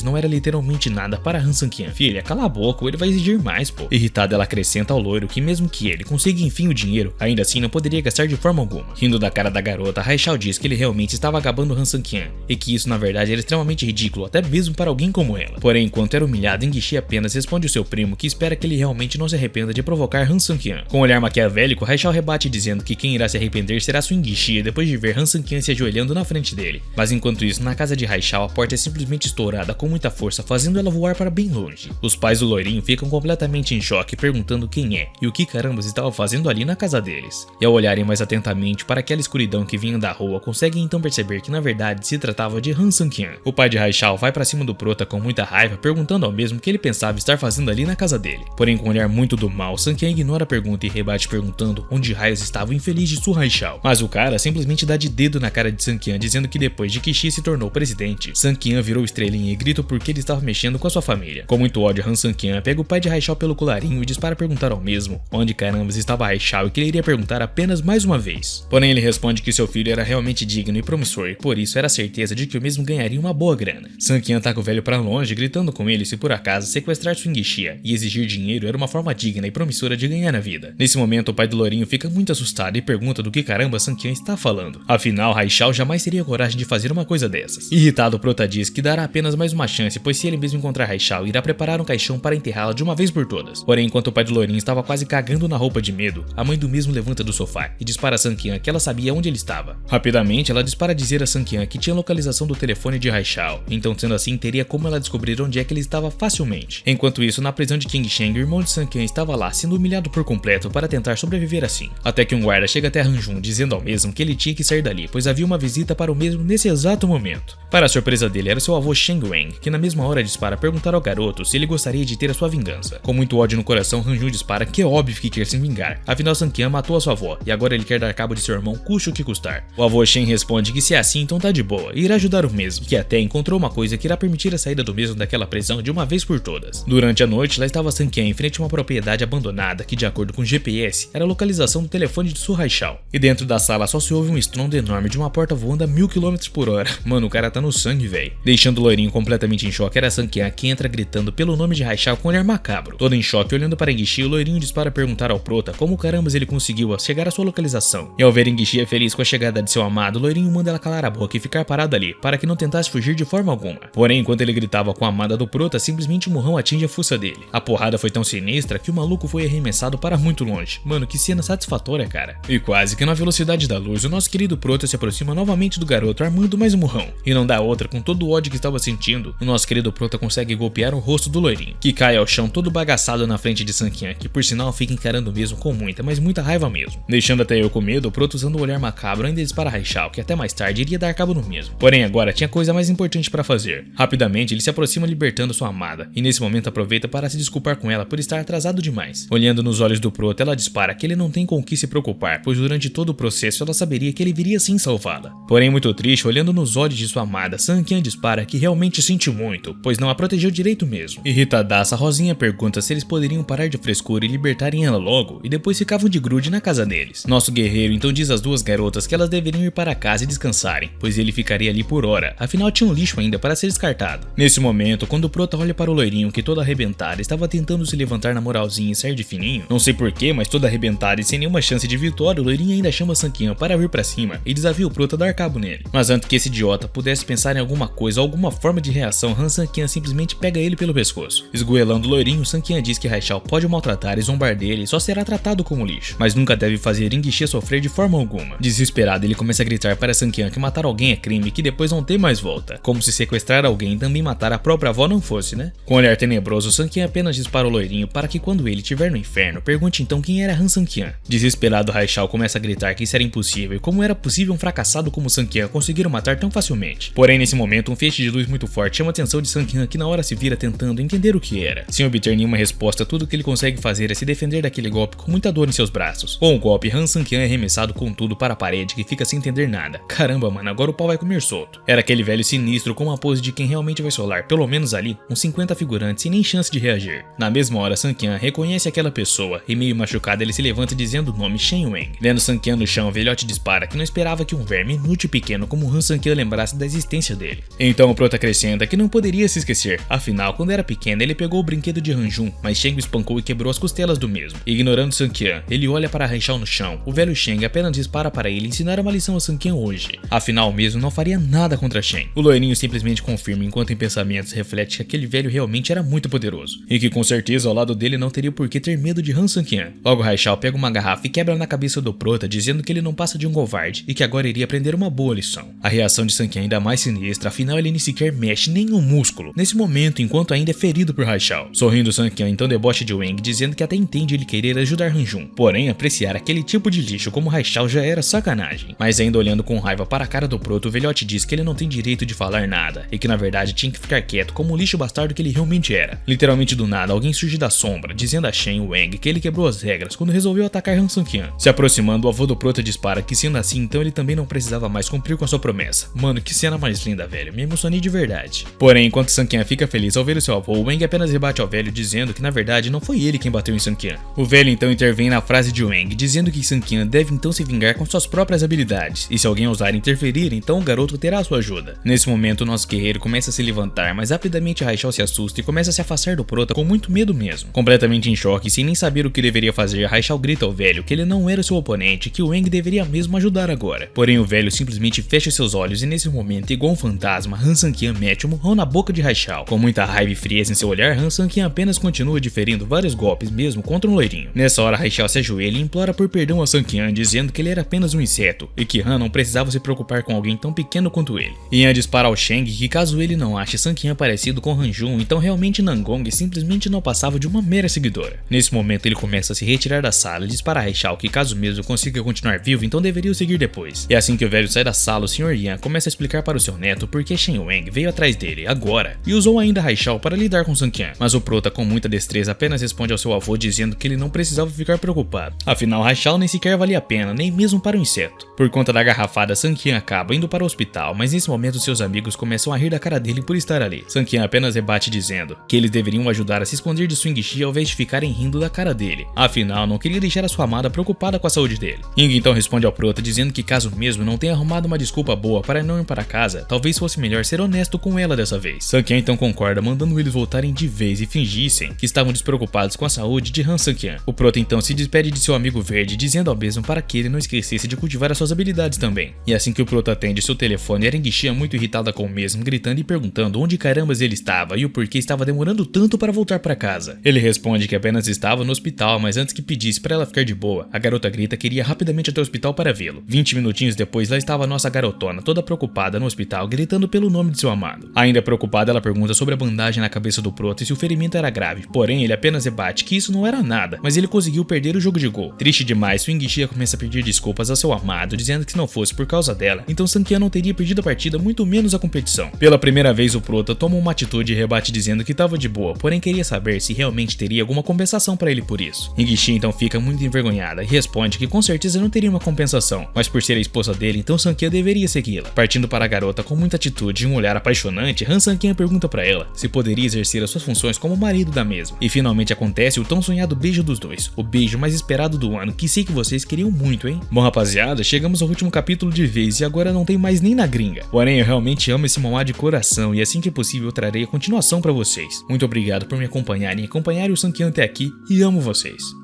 não era literalmente nada para Han Sang-Kyan. Filha, cala a boca, ele vai exigir mais, pô. Irritada, ela acrescenta ao loiro que mesmo que ele consiga enfim o dinheiro, ainda assim não poderia gastar de forma alguma. Rindo da cara da garota, Haixiao diz que ele realmente estava gabando Han Sang-Kyan e que isso na verdade era extremamente ridículo, até mesmo para alguém como ela. Porém, enquanto era humilhado, Enguixi apenas responde ao seu primo que espera que ele realmente não se arrependa de provocar Han Sang-Kyan. Com um olhar maquiavélico, Haixiao rebate dizendo que quem irá se arrepender será Su Enguixi depois de ver Han Sang-Kyan se ajoelhando na frente dele. Mas enquanto isso, na casa de Haixiao, a porta é simplesmente estourada com muita força, fazendo ela voar para bem longe. Os pais do loirinho ficam completamente em choque, perguntando quem é e o que carambas estava fazendo ali na casa deles. E ao olharem mais atentamente para aquela escuridão que vinha da rua, conseguem então perceber que na verdade se tratava de Han Sang-Kyan. O pai de Haixiao vai para cima do prota com muita raiva, perguntando ao mesmo o que ele pensava estar fazendo ali na casa dele. Porém, com um olhar muito do mal, Sang-Kyan ignora a pergunta e rebate perguntando onde raios estava o infeliz de Su Haixiao. Mas o cara simplesmente dá de dedo na cara de Sang-Kyan, dizendo que depois de que Xi se tornou presidente, Sang-Kyan virou estrelinha e grita porque ele estava mexendo com a sua família. Com muito ódio, Han Sang-Kyan pega o pai de Haixiao pelo colarinho e dispara perguntar ao mesmo onde carambas estava Haixiao e que ele iria perguntar apenas mais uma vez. Porém, ele responde que seu filho era realmente digno e promissor e por isso era certeza de que o mesmo ganharia uma boa grana. Sang-Kyan taca o velho para longe, gritando com ele se por acaso sequestrar Su Enguixi e exigir dinheiro era uma forma digna e promissora de ganhar na vida. Nesse momento, o pai do lourinho fica muito assustado e pergunta do que caramba Sang-Kyan está falando. Afinal, Haixiao jamais teria coragem de fazer uma coisa dessas. Irritado, o prota diz que dará apenas mais uma chance, pois se ele mesmo encontrar Haixiao, irá preparar um caixão para enterrá-la de uma vez por todas. Porém, enquanto o pai do lourinho estava quase cagando na roupa de medo, a mãe do mesmo levanta do sofá e dispara a Sang-Kyan que ela sabia onde ele estava. Rapidamente, ela dispara dizer a Sang-Kyan que tinha localização do telefone de Haixiao, então sendo assim, teria como ela descobrir onde é que ele estava facilmente. Enquanto isso, na prisão de King Sheng, o irmão de Sang-Kyan estava lá, sendo humilhado por completo para tentar sobreviver assim. Até que um guarda chega até Han-Jun, dizendo ao mesmo que ele tinha que sair dali, pois havia uma visita para o mesmo nesse exato momento. Para a surpresa dele, era seu avô Sheng Wang, que na mesma hora dispara perguntar ao garoto se ele gostaria de ter a sua vingança. Com muito ódio no coração, Han-Jun dispara que é óbvio que quer se vingar, afinal Sang-Kyan matou a sua avó, e agora ele quer dar cabo de seu irmão, custe o que custar. O avô Shen responde que se é assim, então tá de boa, e irá ajudar o mesmo, que até encontrou uma coisa que irá permitir a saída do mesmo daquela prisão de uma vez por todas. Durante a noite, lá estava Sang-Kyan em frente a uma propriedade abandonada que, de acordo com o GPS, era a localização do telefone de Su Haixiao. E dentro da sala só se ouve um estrondo enorme de uma porta voando a 1000 km/h. Mano, o cara tá no sangue, véi. Deixando o loirinho completamente em choque, era Sang-Kyan que entra gritando pelo nome de Haixiao com um olhar macabro. Todo em choque, olhando para Enguixi, o loirinho dispara perguntar ao prota como carambas ele conseguiu chegar à sua localização. E ao ver Enguixi feliz com a chegada de seu amado, o loirinho manda ela calar a boca e ficar parada ali, para que não tentasse fugir de forma alguma. Porém, enquanto ele gritava com a amada do prota, simplesmente um murrão atinge a fuça dele. A porrada foi tão sinistra que o maluco foi arremessado para muito longe. Mano, que cena satisfatória, cara. E quase que na velocidade da luz, o nosso querido prota se aproxima novamente do garoto, armando mais um murrão. E não dá outra, com todo o ódio que estava sentindo, o nosso querido prota consegue golpear o rosto do loirinho, que cai ao chão todo bagaçado na frente de Sang-Kyan, que por sinal fica encarando mesmo com muita, mas muita raiva mesmo. Deixando até eu com medo, o prota usando o olhar macabro ainda dispara Haixiao, que até mais tarde iria dar cabo no mesmo. Porém agora tinha coisa mais importante para fazer. Rapidamente ele se aproxima libertando sua amada, e nesse momento aproveita para se desculpar com ela por estar atrasado demais. Olhando nos olhos do prota, ela dispara que ele não tem com o que se preocupar, pois durante todo o processo ela saberia que ele viria sim salvá-la. Porém muito triste, olhando nos olhos de sua amada, Sang-Kyan dispara que realmente sente muito, pois não a protegeu direito mesmo. Irritadaça, Rosinha pergunta se eles poderiam parar de frescura e libertarem ela logo, e depois ficavam de grude na casa deles. Nosso guerreiro então diz às duas garotas que elas deveriam ir para casa e descansarem, pois ele ficaria ali por hora, afinal tinha um lixo ainda para ser descartado. Nesse momento, quando o prota olha para o loirinho que todo arrebentado estava tentando se levantar na moralzinha e sair de fininho, não sei porquê, mas todo arrebentado e sem nenhuma chance de vitória, o loirinho ainda chama Sang-Kyan para vir pra cima e desafia o prota a dar cabo nele. Mas antes que esse idiota pudesse pensar em alguma coisa ou alguma forma de reação, Han Sang-Kyan simplesmente pega ele pelo pescoço. Esgoelando o loirinho, Sang-Kyan diz que Haixiao pode o maltratar e zombar dele e só será tratado como lixo, mas nunca deve fazer Enguixi sofrer de forma alguma. Desesperado, ele começa a gritar para Sang-Kyan que matar alguém é crime e que depois não tem mais volta, como se sequestrar alguém e também matar a própria avó não fosse, né? Com um olhar tenebroso, Sang-Kyan apenas dispara o loirinho para que quando ele estiver no inferno, pergunte então quem era Han Sang-Kyan. Desesperado, Haixiao começa a gritar que isso era impossível e como era possível um fracassado como Sang-Kyan conseguir o matar tão facilmente. Porém, nesse momento, um feixe de luz muito forte chama a atenção de Sankyang que na hora se vira tentando entender o que era. Sem obter nenhuma resposta, tudo que ele consegue fazer é se defender daquele golpe com muita dor em seus braços. Com o golpe, Han Sankyang é arremessado com tudo para a parede que fica sem entender nada. Caramba, mano, agora o pau vai comer solto. Era aquele velho sinistro com uma pose de quem realmente vai solar pelo menos ali uns 50 figurantes sem nem chance de reagir. Na mesma hora, Sankyang reconhece aquela pessoa e meio machucado ele se levanta dizendo o nome Shen Wang. Vendo Sankyang no chão, o velhote dispara que não esperava que um verme inútil e pequeno como Han Sankyang lembrasse da existência dele. Então o prota acrescenta que não poderia se esquecer, afinal quando era pequeno ele pegou o brinquedo de Hanjun, mas Sheng o espancou e quebrou as costelas do mesmo. Ignorando Sankyang, ele olha para Haishao no chão. O velho Sheng apenas dispara para ele ensinar uma lição a Sankyang hoje. Afinal mesmo não faria nada contra Shen. O loirinho simplesmente confirma enquanto em pensamentos reflete que aquele velho realmente era muito poderoso e que com certeza ao lado dele não teria por que ter medo de Han Sankyang. Logo Haishao pega uma garrafa e quebra na cabeça do prota dizendo que ele não passa de um covarde e que agora iria aprender uma boa lição. A reação de Sankyang é ainda mais sinistra, afinal ele nem sequer mexe nenhum músculo nesse momento enquanto ainda é ferido por Haishao. Sorrindo, Sankyang então debocha de Wang dizendo que até entende ele querer ajudar Hanjun, porém apreciar aquele tipo de lixo como Haishao já era sacanagem. Mas ainda olhando com raiva para a cara do prota, o velhote diz que ele não tem direito de falar nada e que na verdade tinha que ficar quieto como o lixo bastardo que ele realmente era. Literalmente do nada, alguém surge da sombra dizendo a Shen Wang que ele quebrou as regras quando resolveu atacar Han Sankyang. Se aproximando, o avô do prota dispara que sendo assim então ele também não precisava mais cumprir com a sua promessa. Mano, que cena mais linda, velho, me emocionei de verdade. Porém, enquanto Sankyang fica feliz ao ver o seu avô, Wang apenas rebate ao velho dizendo que na verdade não foi ele quem bateu em Sankyang. O velho então intervém na frase de Wang dizendo que Sankyang deve então se vingar com suas próprias habilidades e se alguém ousar interferir, então o garoto terá sua ajuda. Nesse momento, o nosso guerreiro começa a se levantar, mas rapidamente Haishao se assusta e começa a se afastar do prota com muito medo mesmo. Completamente em choque e sem nem saber o que deveria fazer, Haishao grita ao velho que ele não era seu oponente e que o Wang deveria mesmo ajudar agora. Porém, o velho simplesmente fecha seus olhos e nesse momento, igual um fantasma, Han Sankyang mete um murrão na boca de Haishao. Com muita raiva e frieza em seu olhar, Han Sankyang apenas continua diferindo vários golpes mesmo contra um loirinho. Nessa hora, Haishao se ajoelha e implora por perdão a Sankyang, dizendo que ele era apenas um inseto e que Han não precisava se preocupar com alguém tão pequeno quanto ele. Ian dispara ao Sheng que caso ele não ache Sankyang parecido com Hanjun, então realmente Nangong simplesmente não passava de uma mera seguidora. Nesse momento ele começa a se retirar da sala e dispara a Haishao que caso mesmo consiga continuar vivo, então deveria o seguir depois. E assim que o velho sai da sala, o Sr. Ian começa a explicar para o seu neto por que Shen Wang veio atrás dele agora e usou ainda Haishao para lidar com Sankyang. Mas o prota com muita destreza apenas responde ao seu avô dizendo que ele não precisava ficar preocupado. Afinal, Haishao nem sequer valia a pena, nem mesmo para o inseto. Por conta da garrafada, Sankyang acaba indo para o hospital, mas nesse momento seus amigos começam a rir da cara dele por estar ali. Sankyang apenas rebate dizendo que eles deveriam ajudar a se esconder de Swing Shi ao invés de ficarem rindo da cara dele. Afinal, não queria deixar a sua amada preocupada com a saúde dele. Ying então responde ao prota dizendo que caso mesmo não tenha arrumado uma desculpa boa para não ir para casa, talvez fosse melhor ser honesto com ela dessa vez. Sankyang então concorda, mandando eles voltarem de vez e fingissem que estavam despreocupados com a saúde de Han Sankyang. O prota então se despede de seu amigo verde, dizendo ao mesmo para que ele não esquecesse de cultivar as suas habilidades também. E assim que o prota atende seu telefone, Erengishi muito irritada com o mesmo, gritando e perguntando onde carambas ele estava e o porquê estava demorando tanto para voltar para casa. Ele responde que apenas estava no hospital, mas antes que pedisse para ela ficar de boa, a garota grita que iria rapidamente até o hospital para vê-lo. 20 minutinhos depois, lá estava a nossa garotona, toda preocupada no hospital, gritando pelo nome de seu amado. Ainda preocupada, ela pergunta sobre a bandagem na cabeça do prota e se o ferimento era grave, porém ele apenas rebate que isso não era nada, mas ele conseguiu perder o jogo de gol. Triste demais, Swing Shi começa a pedir desculpas ao seu amado, dizendo que se não fosse por causa dela, então Sankyang não teria perdido a partida, muito menos a competição. Pela primeira vez, o prota toma uma atitude e rebate dizendo que estava de boa, porém queria saber se realmente teria alguma compensação para ele por isso. Engishi então fica muito envergonhada e responde que com certeza não teria uma compensação, mas por ser a esposa dele, então Sankyang deveria segui-la. Partindo para a garota com muita atitude e um olhar apaixonante, Han Sankyang pergunta para ela se poderia exercer as suas funções como marido da mesma. E finalmente acontece o tão sonhado beijo dos dois, o beijo mais esperado do ano, que sei que vocês queriam muito, hein? Bom rapaziada, chegamos ao último capítulo de vez e agora não tem mais nem na gringa. Porém, eu realmente amo esse mangá de coração e assim que possível eu trarei a continuação para vocês. Muito obrigado por me acompanharem e acompanharem o Sankyang até aqui e amo vocês.